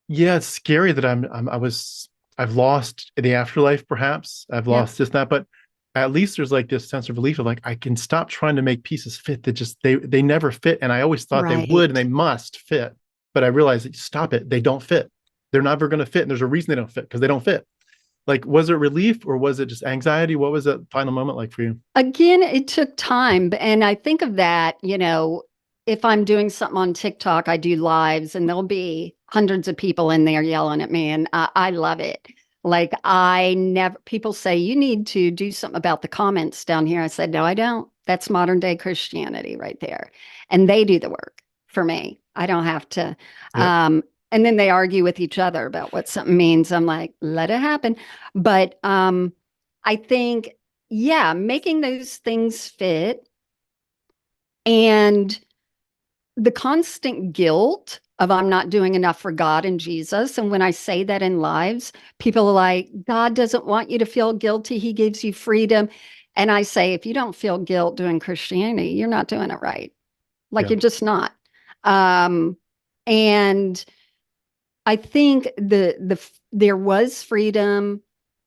yeah, it's scary that I've lost the afterlife, perhaps. I've
Yep.
lost this, that, but at least there's like this sense of relief of like I can stop trying to make pieces fit that just they never fit. And I always thought they would and they
Right.
must fit. But I realized that stop it, they don't fit. They're never gonna fit. And there's a reason they don't fit because they don't fit. Like, was it relief or was it just anxiety? What was that final moment like for you?
Again, it took time. And I think of that, you know, if I'm doing something on TikTok, I do lives and there'll be hundreds of people in there yelling at me, and I love it. Like, I never, people say, you need to do something about the comments down here. I said, no, I don't. That's modern day Christianity right there. And they do the work for me. I don't have to.
Yep.
And then they argue with each other about what something means. I'm like, let it happen. But I think, yeah, making those things fit and the constant guilt of I'm not doing enough for God and Jesus. And when I say that in lives, people are like, God doesn't want you to feel guilty. He gives you freedom. And I say, if you don't feel guilt doing Christianity, you're not doing it right. Like,
Yeah.
you're just not. Um, and I think there was freedom.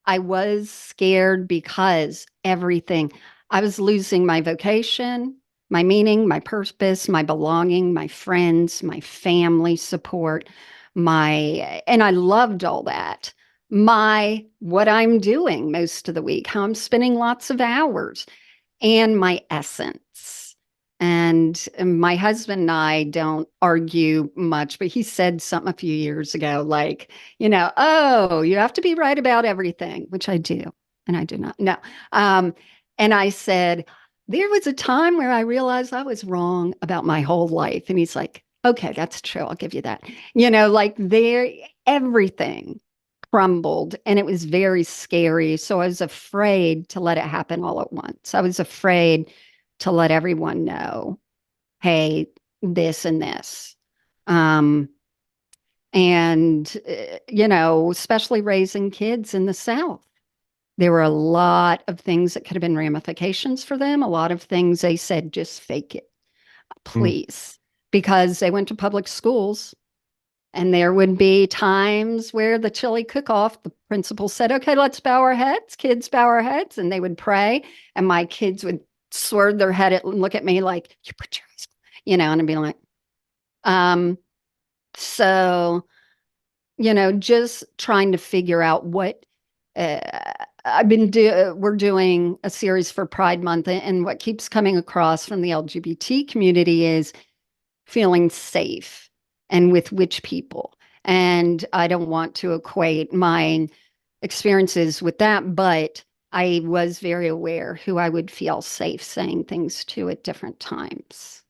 I was scared because everything. I was losing my vocation, my meaning, my purpose, my belonging, my friends, my family support, and I loved all that. My what I'm doing most of the week, how I'm spending lots of hours, and my essence. And my husband and I don't argue much, but he said something a few years ago, like, oh, you have to be right about everything, which I do. And I do not. No. Um, and I said, there was a time where I realized I was wrong about my whole life. And he's like, okay, that's true. I'll give you that. Like, everything crumbled and it was very scary. So I was afraid to let it happen all at once. I was afraid to let everyone know, hey, this and this. Um, especially raising kids in the South, there were a lot of things that could have been ramifications for them. A lot of things they said, just fake it,
Mm.
please, because they went to public schools. And there would be times where the chili cook-off, the principal said, okay, let's bow our heads. Kids bow our heads. And they would pray. And my kids would swerve their head and look at me like, you put your eyes, and I'd be like, um, so, just trying to figure out what uh, we're doing a series for Pride Month. And what keeps coming across from the LGBT community is feeling safe and with which people. And I don't want to equate my experiences with that, but I was very aware who I would feel safe saying things to at different times.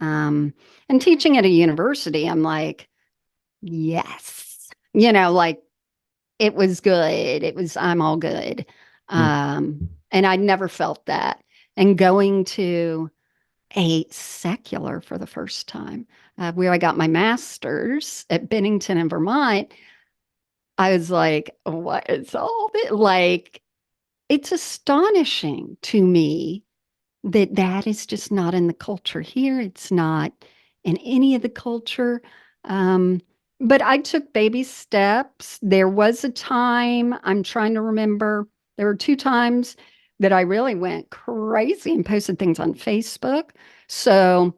And teaching at a university, I'm like, yes, like it was good. I'm all good.
Mm.
And I never felt that. And going to a secular for the first time, where I got my master's at Bennington in Vermont. I was like, what is all this? Like, it's astonishing to me that that is just not in the culture here. It's not in any of the culture. Um, but I took baby steps. There was a time, I'm trying to remember, there were two times that I really went crazy and posted things on Facebook. So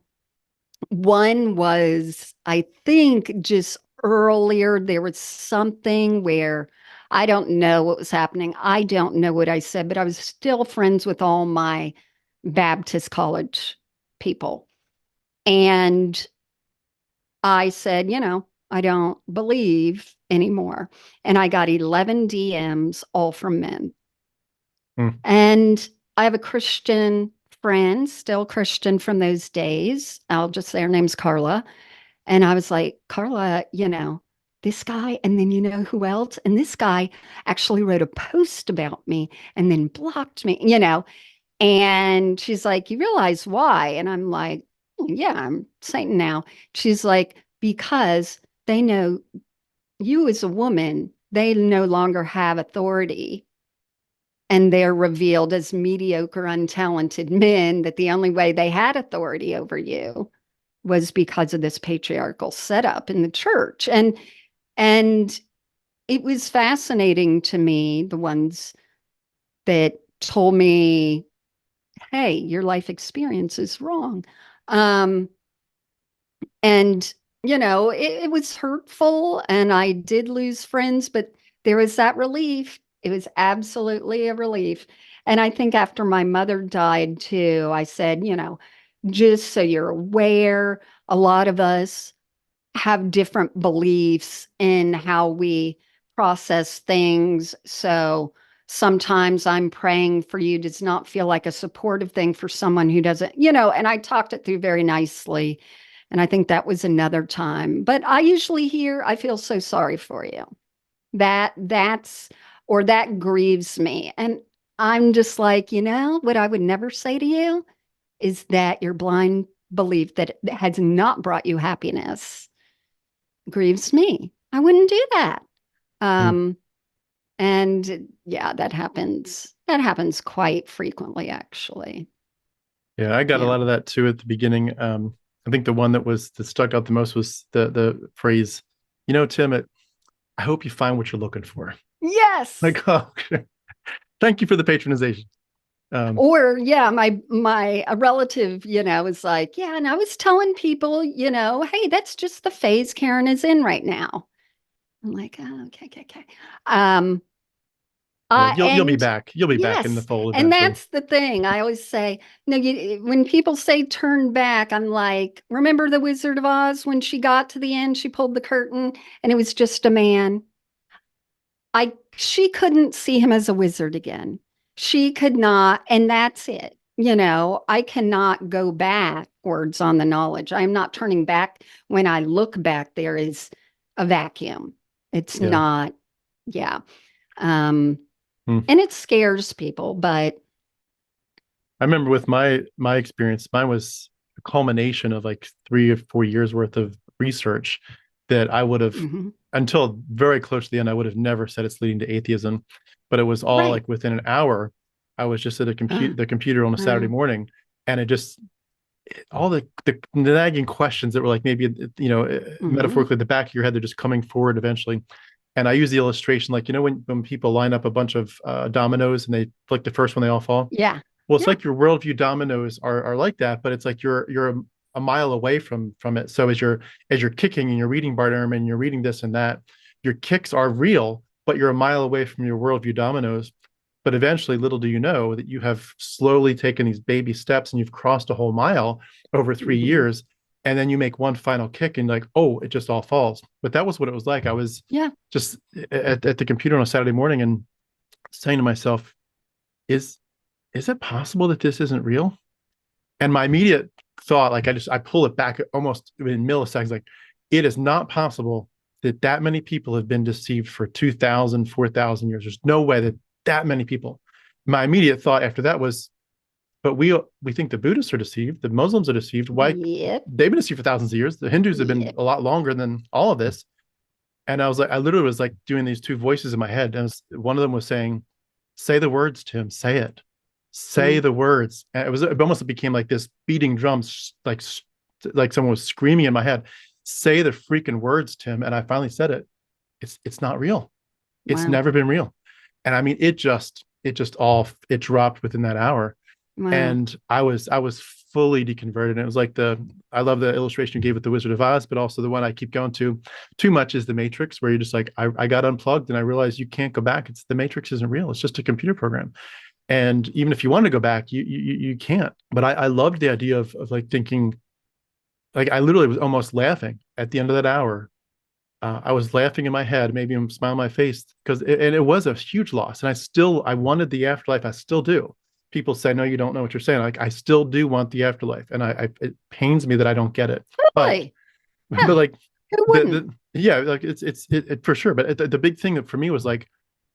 one was, I think, just earlier, there was something where I don't know what was happening. I don't know what I said, but I was still friends with all my Baptist college people. And I said, I don't believe anymore. And I got 11 DMs, all from men.
Mm.
And I have a Christian friend, still Christian from those days. I'll just say her name's Carla. And I was like, Carla, this guy, and then who else? And this guy actually wrote a post about me and then blocked me, And she's like, you realize why? And I'm like, yeah, I'm Satan now. She's like, because they know you as a woman, they no longer have authority. And they're revealed as mediocre, untalented men, that the only way they had authority over you was because of this patriarchal setup in the church. And it was fascinating to me, the ones that told me, hey, your life experience is wrong. Um, and it was hurtful and I did lose friends, but there was that relief. It was absolutely a relief. And I think after my mother died too, I said, just so you're aware, a lot of us have different beliefs in how we process things. So sometimes I'm praying for you does not feel like a supportive thing for someone who doesn't, and I talked it through very nicely. And I think that was another time. But I usually hear, I feel so sorry for you. That grieves me. And I'm just like, what I would never say to you is that your blind belief that it has not brought you happiness grieves me. I wouldn't do that.
Mm.
Um, and yeah, that happens. That happens quite frequently, actually.
Yeah, I got a
Yeah.
lot of that too at the beginning. I think the one that stuck out the most was the phrase, Tim, I hope you find what you're looking for.
Yes.
Like, oh, thank you for the patronization. Um,
Or yeah, my a relative, is like, yeah, and I was telling people, hey, that's just the phase Karen is in right now. I'm like, oh, okay, okay, okay. Um,
well, you'll be
and
back. You'll be back in the
yes,
fold
and
eventually.
that's the thing. I always say, when people say turn back, I'm like, remember the Wizard of Oz when she got to the end, she pulled the curtain and it was just a man. She couldn't see him as a wizard again. She could not, and that's it. I cannot go backwards on the knowledge. I'm not turning back. When I look back, there is a vacuum. It's
Yeah.
not, yeah. Um,
Hmm.
and it scares people, but
I remember with my experience, mine was a culmination of like 3 or 4 years worth of research that I would have,
mhm,
until very close to the end, I would have never said it's leading to atheism. But it was all
right.
like within an hour. I was just at the computer on a Saturday
Wow.
morning, and it just all the nagging questions that were like maybe
Mhm.
metaphorically at the back of your head, they're just coming forward eventually. And I use the illustration like when people line up a bunch of dominoes and they flick the first one, they all fall.
Yeah.
Well, it's
Yeah.
like your worldview dominoes are like that, but it's like you're a mile away from it. So as you're kicking and you're reading Barnum and you're reading this and that, your kicks are real, but you're a mile away from your worldview dominoes. But eventually, little do you know that you have slowly taken these baby steps and you've crossed a whole mile over three
Mhm.
years. And then you make one final kick and like, oh, it just all falls. But that was what it was like. I was
Yeah.
just at the computer on a Saturday morning and saying to myself, is is it possible that this isn't real? And my immediate thought, like I pull it back almost in milliseconds, like it is not possible that many people have been deceived for 2,000, 4,000 years. There's no way that many people. My immediate thought after that was, but we think the Buddhists are deceived, the Muslims are deceived. Why?
Yep.
They've been deceived for thousands of years. The Hindus have been
Yep.
a lot longer than all of this. And I was like, I literally was like doing these two voices in my head. And one of them was saying, say the words, Tim, say it. Say
Mm.
the words. And it almost became like this beating drums, like someone was screaming in my head. Say the freaking words, Tim. And I finally said it. It's not real. It's
Wow.
never been real. And I mean, it dropped within that hour.
Wow.
And I was fully deconverted. And it was like I love the illustration you gave with the Wizard of Oz, but also the one I keep going to too much is the Matrix, where you're just like, I got unplugged and I realized you can't go back. It's the Matrix isn't real. It's just a computer program. And even if you want to go back, you can't. But I loved the idea of like thinking, like I literally was almost laughing at the end of that hour. I was laughing in my head, maybe I'm smiling on my face because it was a huge loss. And I wanted the afterlife. I still do. People say, no, you don't know what you're saying. Like I still do want the afterlife. And it pains me that I don't get it. But,
Really?
but
Yeah.
like
Who wouldn't?
yeah, like it for sure. But the big thing that for me was like,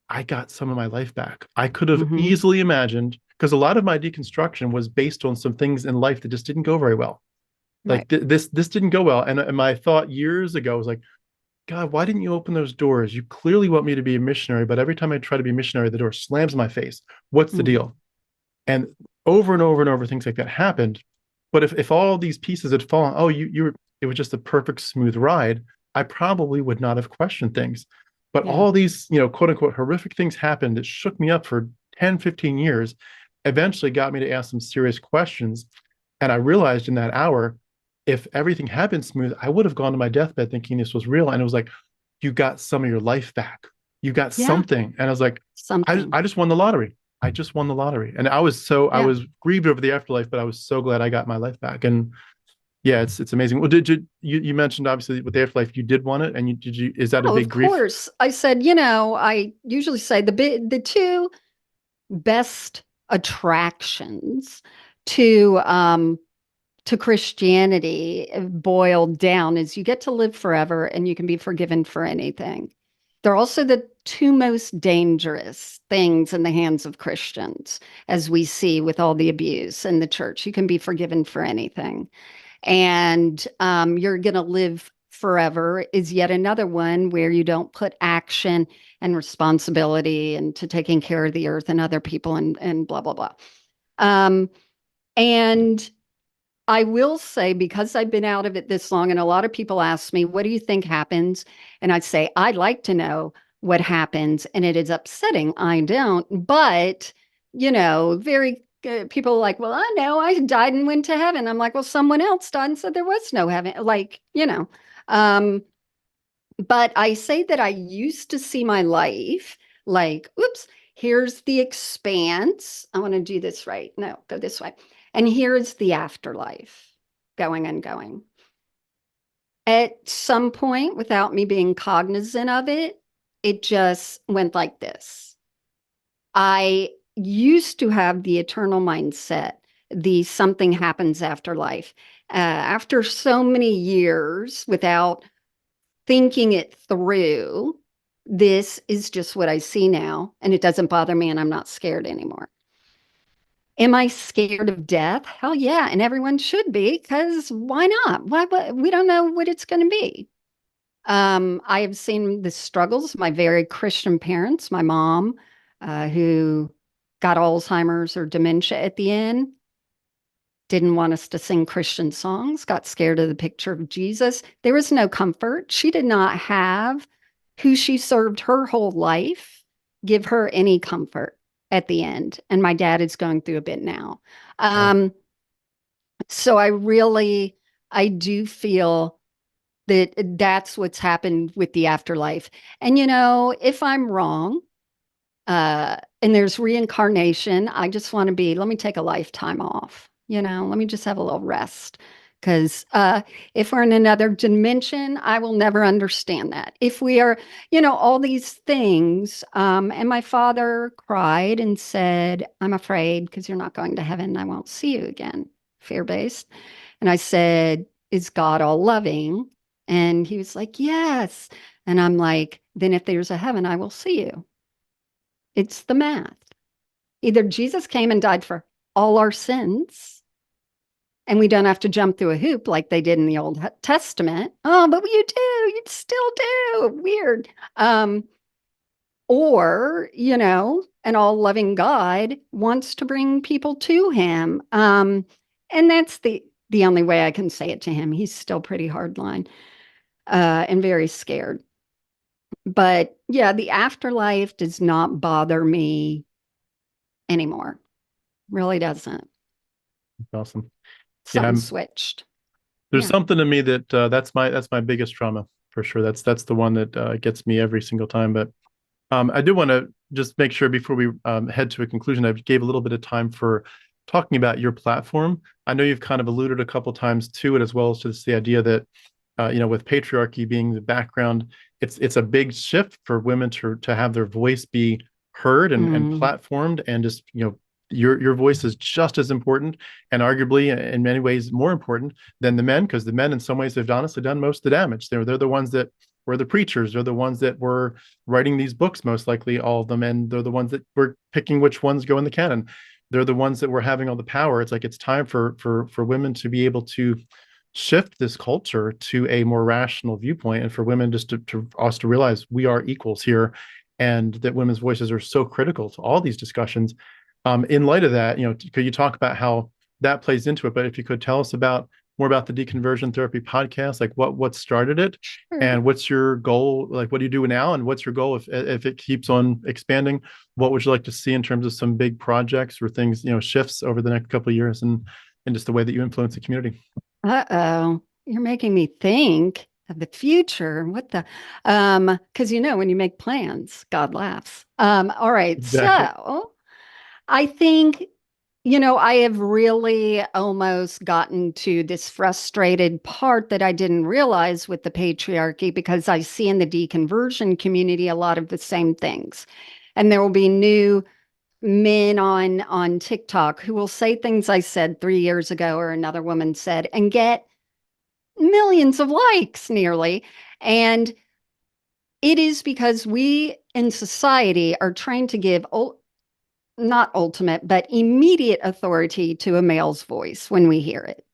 I got some of my life back. I could have
Hmm.
easily imagined because a lot of my deconstruction was based on some things in life that just didn't go very well.
Right.
Like this didn't go well. And my thought years ago was like, God, why didn't you open those doors? You clearly want me to be a missionary, but every time I try to be a missionary, the door slams in my face. What's the
Hmm.
deal? And over and over and over, things like that happened. But if all these pieces had fallen, oh, it was just a perfect smooth ride, I probably would not have questioned things. But
Yeah.
all these, quote unquote, horrific things happened that shook me up for 10, 15 years, eventually got me to ask some serious questions. And I realized in that hour, if everything had been smooth, I would have gone to my deathbed thinking this was real. And it was like, you got some of your life back. You got
Yeah.
something. And I was like, I
Something.
just won the lottery. I just won the lottery. And I
Yeah.
was grieved over the afterlife, but I was so glad I got my life back. And yeah, it's amazing. Well, you mentioned obviously with the afterlife, you did want it, and is that a
Oh, of
big grief?
course. I said, I usually say the two best attractions to to Christianity boiled down is you get to live forever and you can be forgiven for anything. They're also the two most dangerous things in the hands of Christians, as we see with all the abuse in the church. You can be forgiven for anything. And you're going to live forever is yet another one where you don't put action and responsibility into taking care of the earth and other people and blah, blah, blah. Um, and I will say, because I've been out of it this long, and a lot of people ask me, what do you think happens? And I'd say, I'd like to know what happens. And it is upsetting. I don't. But, very people are like, well, I know I died and went to heaven. I'm like, well, someone else died and said there was no heaven. Um, but I say that I used to see my life like, oops, here's the expanse. I want to do this right. No, go this way. And here's the afterlife going and going. At some point, without me being cognizant of it, it just went like this. I used to have the eternal mindset, the something happens after life. After so many years without thinking it through, this is just what I see now, and it doesn't bother me, and I'm not scared anymore. Am I scared of death? Hell yeah, and everyone should be, because why not? Why? We don't know what it's going to be. I have seen the struggles of my very Christian parents, my mom, who got Alzheimer's or dementia at the end, didn't want us to sing Christian songs, got scared of the picture of Jesus. There was no comfort. She did not have who she served her whole life give her any comfort at the end. And my dad is going through a bit now.
Wow.
Um, so I do feel that that's what's happened with the afterlife. And, if I'm wrong, and there's reincarnation, I just want to let me take a lifetime off, let me just have a little rest. Because if we're in another dimension, I will never understand that. If we are, all these things. And my father cried and said, I'm afraid because you're not going to heaven. I won't see you again, fear-based. And I said, is God all loving? And he was like, yes. And I'm like, then if there's a heaven, I will see you. It's the math. Either Jesus came and died for all our sins, and we don't have to jump through a hoop like they did in the Old Testament. Oh, but you do. You still do. Weird. Or, an all loving God wants to bring people to him. And that's the only way I can say it to him. He's still pretty hardline and very scared. But yeah, the afterlife does not bother me anymore. Really doesn't.
Awesome. Yeah,
Something switched.
there's
Yeah.
something to me that that's my biggest trauma for sure. That's the one that gets me every single time. But I do want to just make sure before we head to a conclusion, I gave a little bit of time for talking about your platform. I know you've kind of alluded a couple times to it, as well as just the idea that with patriarchy being the background, it's a big shift for women to have their voice be heard and
Mm.
platformed, and just your voice is just as important, and arguably in many ways more important than the men, because the men in some ways have honestly done most of the damage. They're the ones that were the preachers. They're the ones that were writing these books, most likely all of them, and they're the ones that were picking which ones go in the canon. They're the ones that were having all the power. It's like it's time for women to be able to shift this culture to a more rational viewpoint, and for women just to us to realize we are equals here, and that women's voices are so critical to all these discussions. In light of that, could you talk about how that plays into it? But if you could tell us about more about the deconversion therapy podcast, like what started it,
Sure.
and what's your goal? Like, what do you do now, and what's your goal if it keeps on expanding? What would you like to see in terms of some big projects or things, shifts over the next couple of years, and just the way that you influence the community?
Uh-oh. You're making me think of the future. What the because when you make plans, God laughs. All right.
Exactly.
So I think, I have really almost gotten to this frustrated part that I didn't realize with the patriarchy because I see in the deconversion community a lot of the same things. And there will be new men on TikTok who will say things I said 3 years ago or another woman said and get millions of likes nearly. And it is because we in society are trying to give not ultimate, but immediate authority to a male's voice when we hear it.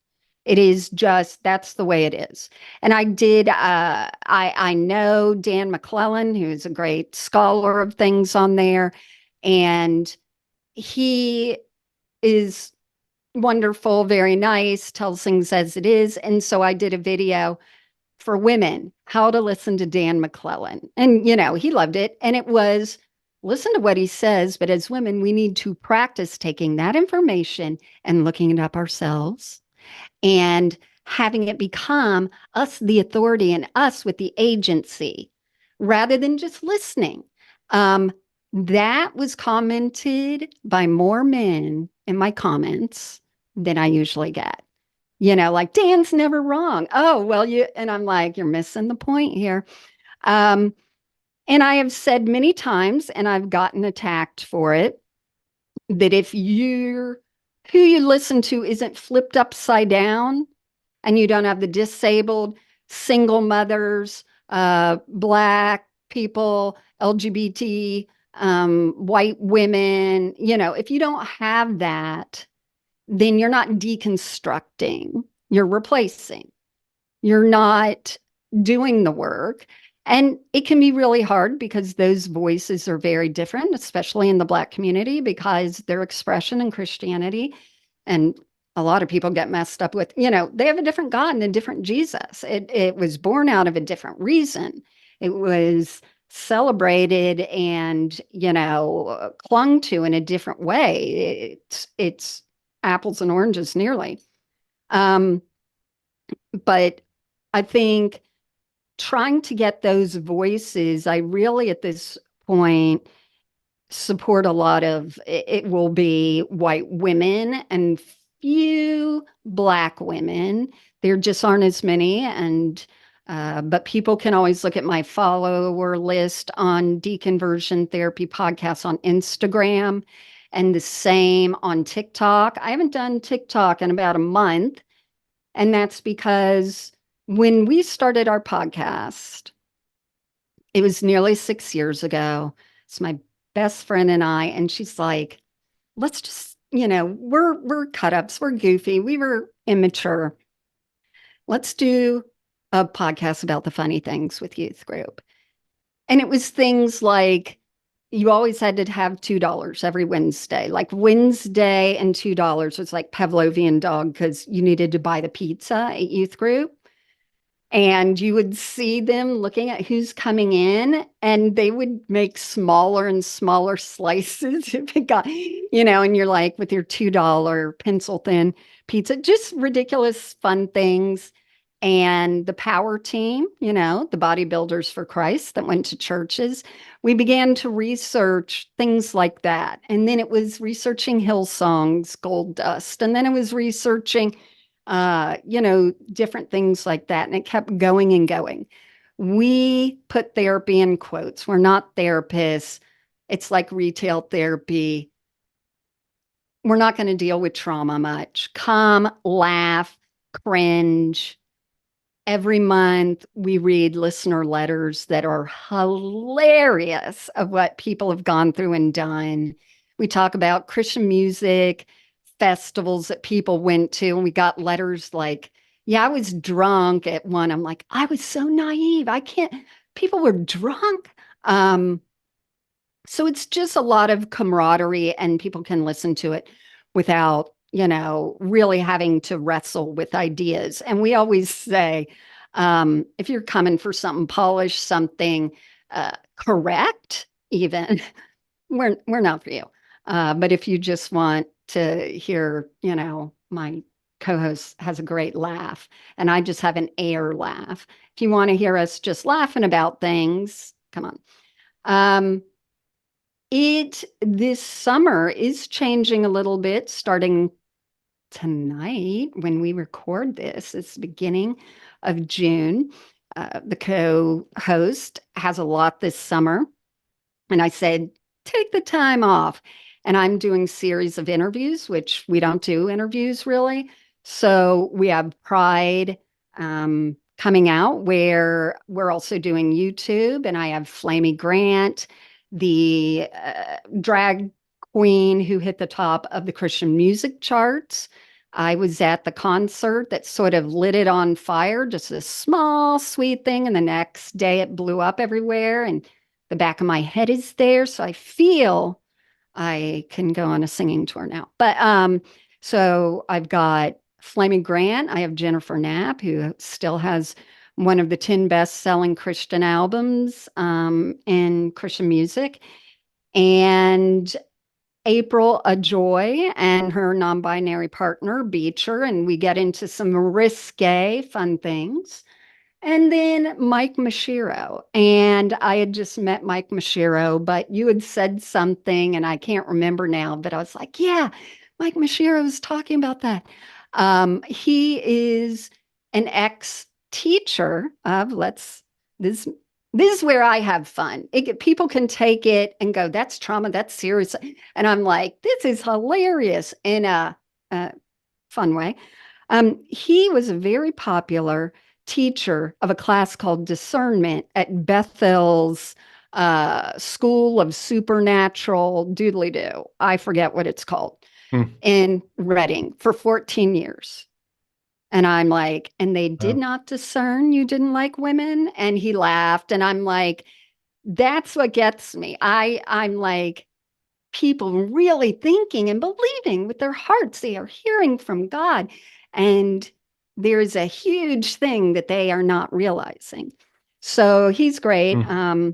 It is just that's the way it is. And I know Dan McClellan, who's a great scholar of things on there, and he is wonderful, very nice, tells things as it is. And so I did a video for women, how to listen to Dan McClellan. And, he loved it. And it was listen to what he says. But as women, we need to practice taking that information and looking it up ourselves and having it become us the authority and us with the agency rather than just listening. That was commented by more men in my comments than I usually get. Like Dan's never wrong. Oh, well, and I'm like, you're missing the point here. Um, and I have said many times, and I've gotten attacked for it, that if who you listen to isn't flipped upside down and you don't have the disabled, single mothers, Black people, LGBT, white women, if you don't have that, then you're not deconstructing, you're replacing, you're not doing the work. And it can be really hard because those voices are very different, especially in the Black community, because their expression in Christianity and a lot of people get messed up with, they have a different God and a different Jesus. It was born out of a different reason. It was celebrated and, clung to in a different way. It's apples and oranges nearly. Um, but I think trying to get those voices, I really at this point support a lot of it will be white women and few Black women. There just aren't as many. And but people can always look at my follower list on deconversion therapy podcasts on Instagram and the same on TikTok. I haven't done TikTok in about a month. And that's because when we started our podcast, it was nearly 6 years ago. It's my best friend and I, and she's like, let's just, we're cut ups, we're goofy, we were immature. Let's do a podcast about the funny things with youth group. And it was things like you always had to have $2 every Wednesday. Like Wednesday and $2 was like Pavlovian dog because you needed to buy the pizza at youth group. And you would see them looking at who's coming in, and they would make smaller and smaller slices if it got, and you're like with your $2 pencil thin pizza, just ridiculous fun things. And the power team, the bodybuilders for Christ that went to churches, we began to research things like that. And then it was researching Hillsong's Gold Dust. And then it was researching different things like that. And it kept going and going. We put therapy in quotes. We're not therapists. It's like retail therapy. We're not going to deal with trauma much. Come, laugh, cringe. Every month, we read listener letters that are hilarious of what people have gone through and done. We talk about Christian music, festivals that people went to, and we got letters like, yeah, I was drunk at one. I'm like, I was so naive. I can't, people were drunk. So it's just a lot of camaraderie, and people can listen to it without, really having to wrestle with ideas. And we always say, if you're coming for something polished, something correct, even, we're not for you. But if you just want to hear, my co-host has a great laugh, and I just have an air laugh. If you want to hear us just laughing about things, come on. This summer is changing a little bit starting tonight when we record this. It's the beginning of June. The co-host has a lot this summer. And I said, take the time off. And I'm doing series of interviews, which we don't do interviews really. So we have Pride coming out where we're also doing YouTube. And I have Flamey Grant, the drag queen who hit the top of the Christian music charts. I was at the concert that sort of lit it on fire, just a small, sweet thing. And the next day it blew up everywhere. And the back of my head is there. So I feel I can go on a singing tour now. But so I've got Flaming Grant. I have Jennifer Knapp, who still has one of the 10 best-selling Christian albums in Christian music. And April a Joy and her non-binary partner, Beecher, and we get into some risque fun things. And then Mike Mashiro. And I had just met Mike Mashiro, but you had said something, and I can't remember now, but I was like, yeah, Mike Mashiro was talking about that. He is an ex-teacher of this this is where I have fun. People can take it and go, that's trauma, that's serious. And I'm like, this is hilarious in a fun way. He was a very popular teacher of a class called discernment at Bethel's School of Supernatural Doodly Doo. I forget what it's called
Hmm.
in Reading for 14 years. And I'm like, and they did
Wow.
not discern you didn't like women. And he laughed. And I'm like, that's what gets me. I'm like, people really thinking and believing with their hearts they are hearing from God. And there's a huge thing that they are not realizing. So he's great.
Hmm.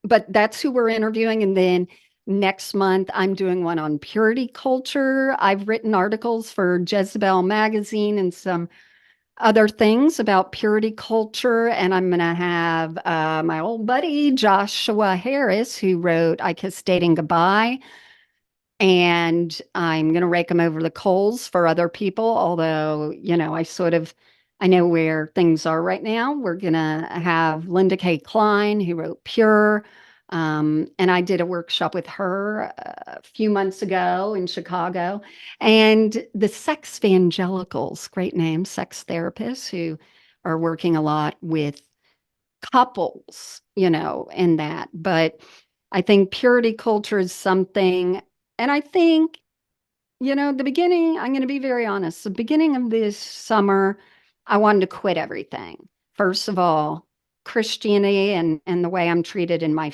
But that's who we're interviewing. And then next month, I'm doing one on purity culture. I've written articles for Jezebel magazine and some other things about purity culture. And I'm going to have my old buddy, Joshua Harris, who wrote I Kissed Dating Goodbye. And I'm going to rake them over the coals for other people. Although, I know where things are right now. We're going to have Linda K. Klein, who wrote Pure. And I did a workshop with her a few months ago in Chicago. And the sex evangelicals, great name, sex therapists who are working a lot with couples, in that. But I think purity culture is something, and I think, the beginning, I'm going to be very honest, the beginning of this summer, I wanted to quit everything. First of all, Christianity and the way I'm treated in my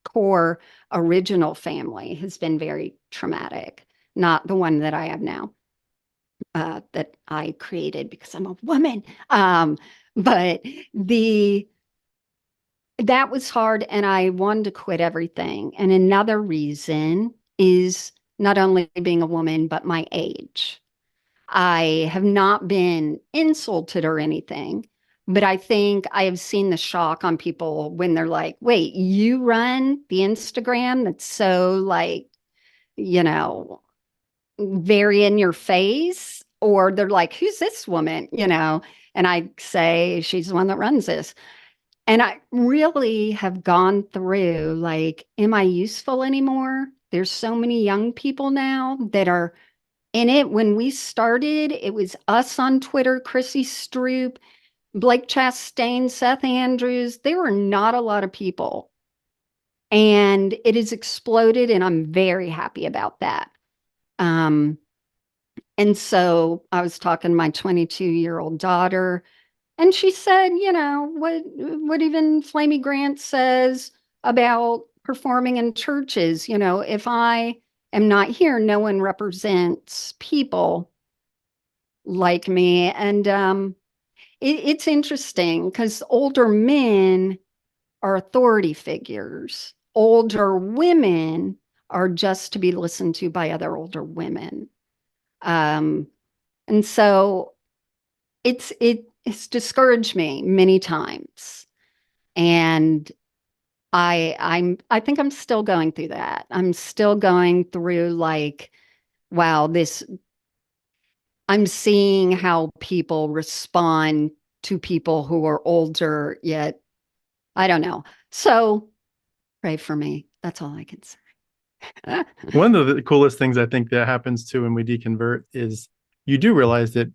core original family has been very traumatic, not the one that I have now. That I created because I'm a woman. But the that was hard, and I wanted to quit everything. And another reason is not only being a woman, but my age. I have not been insulted or anything, but I think I have seen the shock on people when they're like, wait, you run the Instagram that's so like, you know, very in your face? Or they're like, who's this woman? And I say, she's the one that runs this. And I really have gone through like, am I useful anymore? There's so many young people now that are in it. When we started, it was us on Twitter, Chrissy Stroop, Blake Chastain, Seth Andrews. There were not a lot of people. And it has exploded, and I'm very happy about that. Um, and so I was talking to my 22-year-old daughter. And she said, what even Flamey Grant says about performing in churches, if I am not here, no one represents people like me. And it's interesting because older men are authority figures. Older women are just to be listened to by other older women. Um, and so it's discouraged me many times. And I think I'm still going through that. I'm still going through like, wow, this I'm seeing how people respond to people who are older, yet I don't know. So pray for me. That's all I can say.
One of the coolest things I think that happens too when we deconvert is you do realize that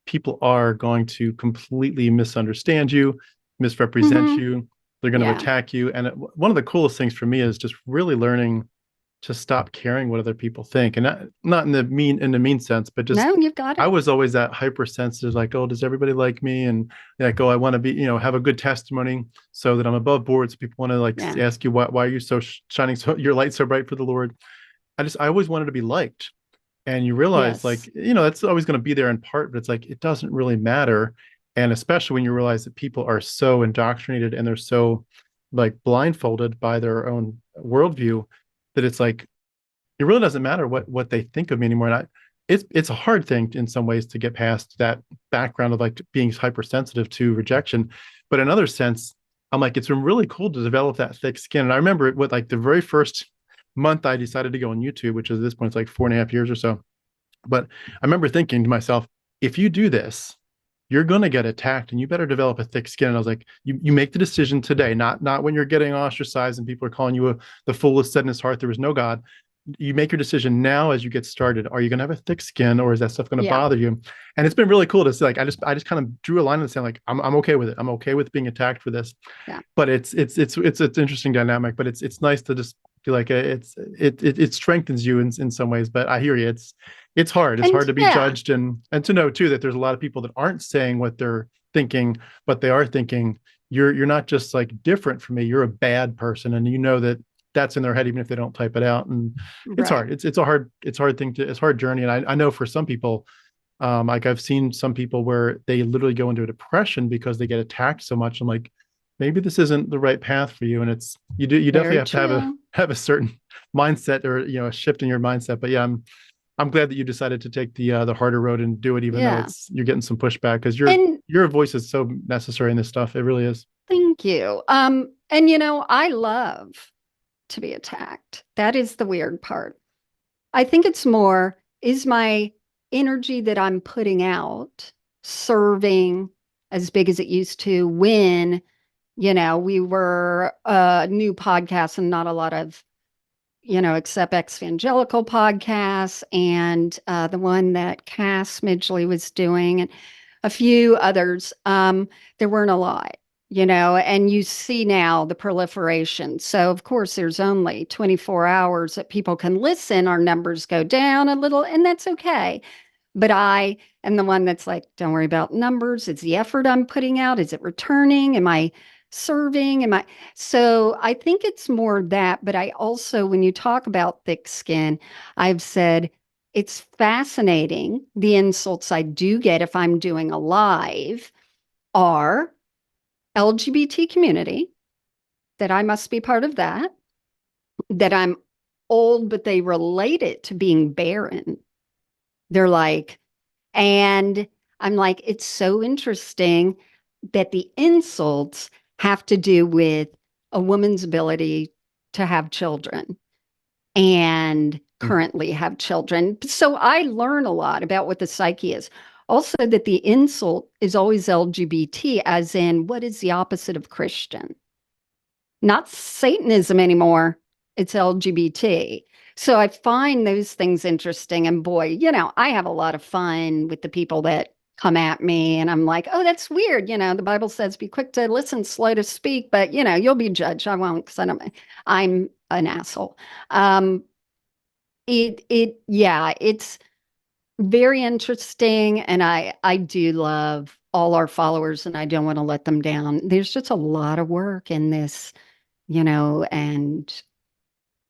people are going to completely misunderstand you, misrepresent
Hmm.
you. They're going to
Yeah.
attack you. And one of the coolest things for me is just really learning to stop caring what other people think, and not in the mean sense, but just
No, you've got
I
it.
was always that hypersensitive, like, oh, does everybody like me? And like, oh, I want to be, have a good testimony so that I'm above board. So people want to like
Yeah.
ask you why are you so shining so your light so bright for the Lord. I always wanted to be liked. And you realize like,
Yes.
that's always going to be there in part, but it's like it doesn't really matter. And especially when you realize that people are so indoctrinated and they're so like blindfolded by their own worldview that it's like it really doesn't matter what they think of me anymore. And it's a hard thing in some ways to get past that background of like being hypersensitive to rejection. But in another sense, I'm like, it's been really cool to develop that thick skin. And I remember it with like the very first month I decided to go on YouTube, which is at this point, it's like 4.5 years or so. But I remember thinking to myself, if you do this, you're going to get attacked and you better develop a thick skin. And I was like, you make the decision today, not when you're getting ostracized and people are calling you the fool who said in his heart there was no God. You make your decision now as you get started. Are you going to have a thick skin or is that stuff going to
Yeah.
bother you? And it's been really cool to see, like, I just kind of drew a line and saying like, I'm okay with it. I'm okay with being attacked for this.
Yeah.
But it's an interesting dynamic, but it's nice to just feel like it strengthens you in some ways. But I hear you. It's hard. It's
And
hard to be
yeah.
judged and to know too that there's a lot of people that aren't saying what they're thinking, but they are thinking you're not just like different from me. You're a bad person, and you know that that's in their head even if they don't type it out. And it's
Right.
hard. It's a hard journey. And I know for some people, like I've seen some people where they literally go into a depression because they get attacked so much. I'm like, maybe this isn't the right path for you. And you definitely
Very
have to have a
true.
have a certain mindset or a shift in your mindset. But yeah, I'm glad that you decided to take the harder road and do it, even though
Yeah.
you're getting some pushback because
And
your voice is so necessary in this stuff. It really is.
thank you. And I love to be attacked. That is the weird part. I think it's more, is my energy that I'm putting out serving as big as it used to when, we were a new podcast and not a lot of, except evangelical podcasts and the one that Cass Midgley was doing and a few others. There weren't a lot, and you see now the proliferation. So, of course, there's only 24 hours that people can listen. Our numbers go down a little, and that's okay. But I am the one that's like, don't worry about numbers. It's the effort I'm putting out. Is it returning? Am I serving? So I think it's more that. But I also, when you talk about thick skin, I've said it's fascinating. The insults I do get if I'm doing a live are LGBT community, that I must be part of that, that I'm old, but they relate it to being barren. They're like, and I'm like, it's so interesting that the insults have to do with a woman's ability to have children and currently have children. So I learn a lot about what the psyche is. Also, that the insult is always LGBT, as in, what is the opposite of Christian? Not Satanism anymore. It's LGBT. So I find those things interesting. And boy, I have a lot of fun with the people that come at me. And I'm like, oh, that's weird. The Bible says be quick to listen, slow to speak, but you'll be judged. I won't because I'm an asshole. Um, yeah, it's very interesting. And I do love all our followers and I don't want to let them down. There's just a lot of work in this, and
Mm.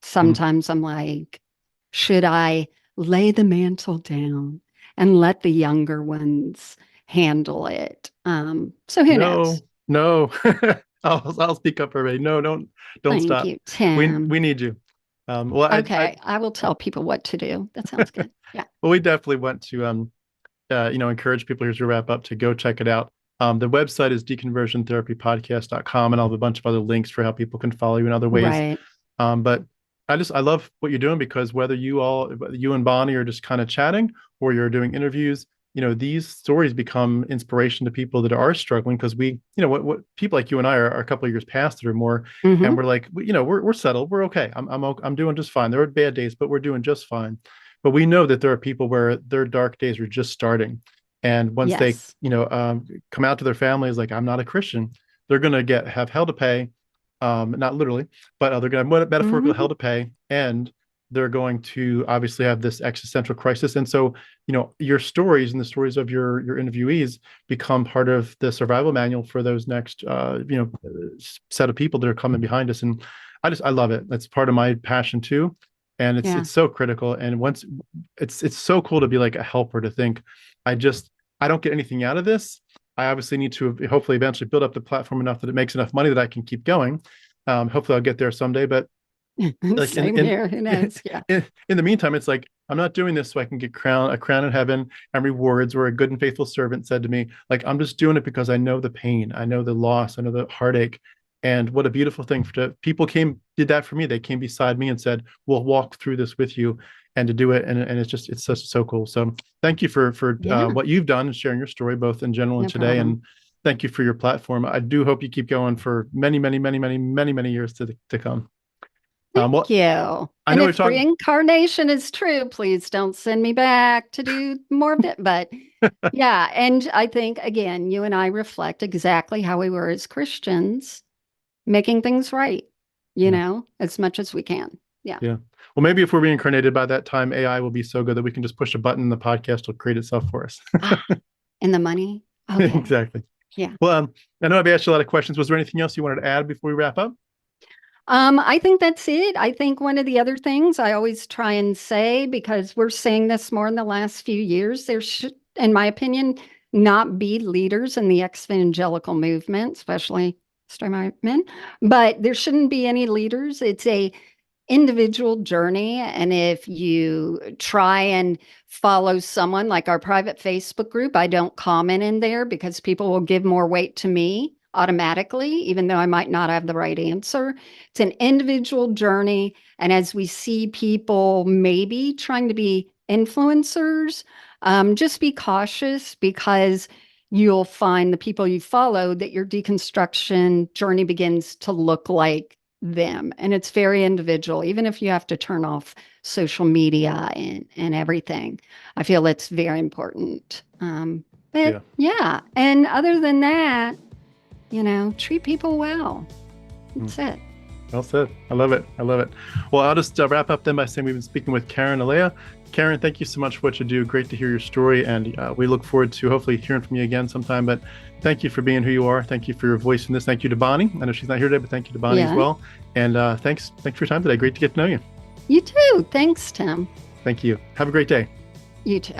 sometimes I'm like, should I lay the mantle down and let the younger ones handle it? So who knows?
No. I'll speak up already. No, don't
Thank
stop.
you,
We
Tim.
need you. Well, I
Okay, I will tell people what to do. That sounds good. Yeah.
well, we definitely want to encourage people here to wrap up to go check it out. The website is deconversiontherapypodcast.com, and I'll have a bunch of other links for how people can follow you in other ways.
Right.
But I love what you're doing, because whether you and Bonnie are just kind of chatting or you're doing interviews, these stories become inspiration to people that are struggling, because what people like you and I are a couple of years past that are more, and
Mm-hmm.
we're like, we're settled, we're okay. I'm doing just fine. There are bad days, but we're doing just fine. But we know that there are people where their dark days are just starting, and once they
Yes.
come out to their families like, I'm not a Christian, they're going to have hell to pay, not literally, but they're going to have metaphorical
Mm-hmm.
hell to pay, and they're going to obviously have this existential crisis. And so, your stories and the stories of your interviewees become part of the survival manual for those next, set of people that are coming behind us. And I love it. That's part of my passion too. And it's
Yeah.
it's so critical. And once it's so cool to be like a helper, to think, I don't get anything out of this. I obviously need to hopefully eventually build up the platform enough that it makes enough money that I can keep going. Hopefully I'll get there someday. But like
Same here. Who knows? Yeah.
in the meantime, it's like, I'm not doing this so I can get a crown in heaven and rewards, where a good and faithful servant said to me. Like, I'm just doing it because I know the pain, I know the loss, I know the heartache. And what a beautiful thing people did that for me. They came beside me and said, we'll walk through this with you, and to do it. And it's so cool. So thank you for
Yeah.
what you've done and sharing your story, both in general and
No
today.
problem.
And thank you for your platform. I do hope you keep going for many, many, many, many, many, many years to come.
Thank
Well,
you.
I
And
know we're
if
talking.
reincarnation is true, please don't send me back to do more of it. But yeah, and I think again, you and I reflect exactly how we were as Christians, making things right,
Yeah.
as much as we can. Yeah.
Yeah. Well, maybe if we're reincarnated by that time, AI will be so good that we can just push a button and the podcast will create itself for us.
Ah, and the money. Oh yeah.
Exactly.
Yeah.
Well, I know I've asked you a lot of questions. Was there anything else you wanted to add before we wrap up?
I think that's it. I think one of the other things I always try and say, because we're seeing this more in the last few years, there should, in my opinion, not be leaders in the evangelical movement, especially straight men, but there shouldn't be any leaders. It's a individual journey. And if you try and follow someone like our private Facebook group, I don't comment in there because people will give more weight to me automatically, even though I might not have the right answer. It's an individual journey. And as we see people maybe trying to be influencers, just be cautious, because you'll find the people you follow that your deconstruction journey begins to look like them. And it's very individual, even if you have to turn off social media and everything. I feel it's very important. But
Yeah.
yeah. And other than that, treat people well.
Mm.
That's it.
Well said. I love it. I love it. Well, I'll just wrap up then by saying we've been speaking with Karen Alea. Karen, thank you so much for what you do. Great to hear your story. And we look forward to hopefully hearing from you again sometime. But thank you for being who you are. Thank you for your voice in this. Thank you to Bonnie. I know she's not here today, but thank you to Bonnie as
Yeah.
well. And thanks for your time today. Great to get to know you.
You too. Thanks, Tim.
Thank you. Have a great day.
You too.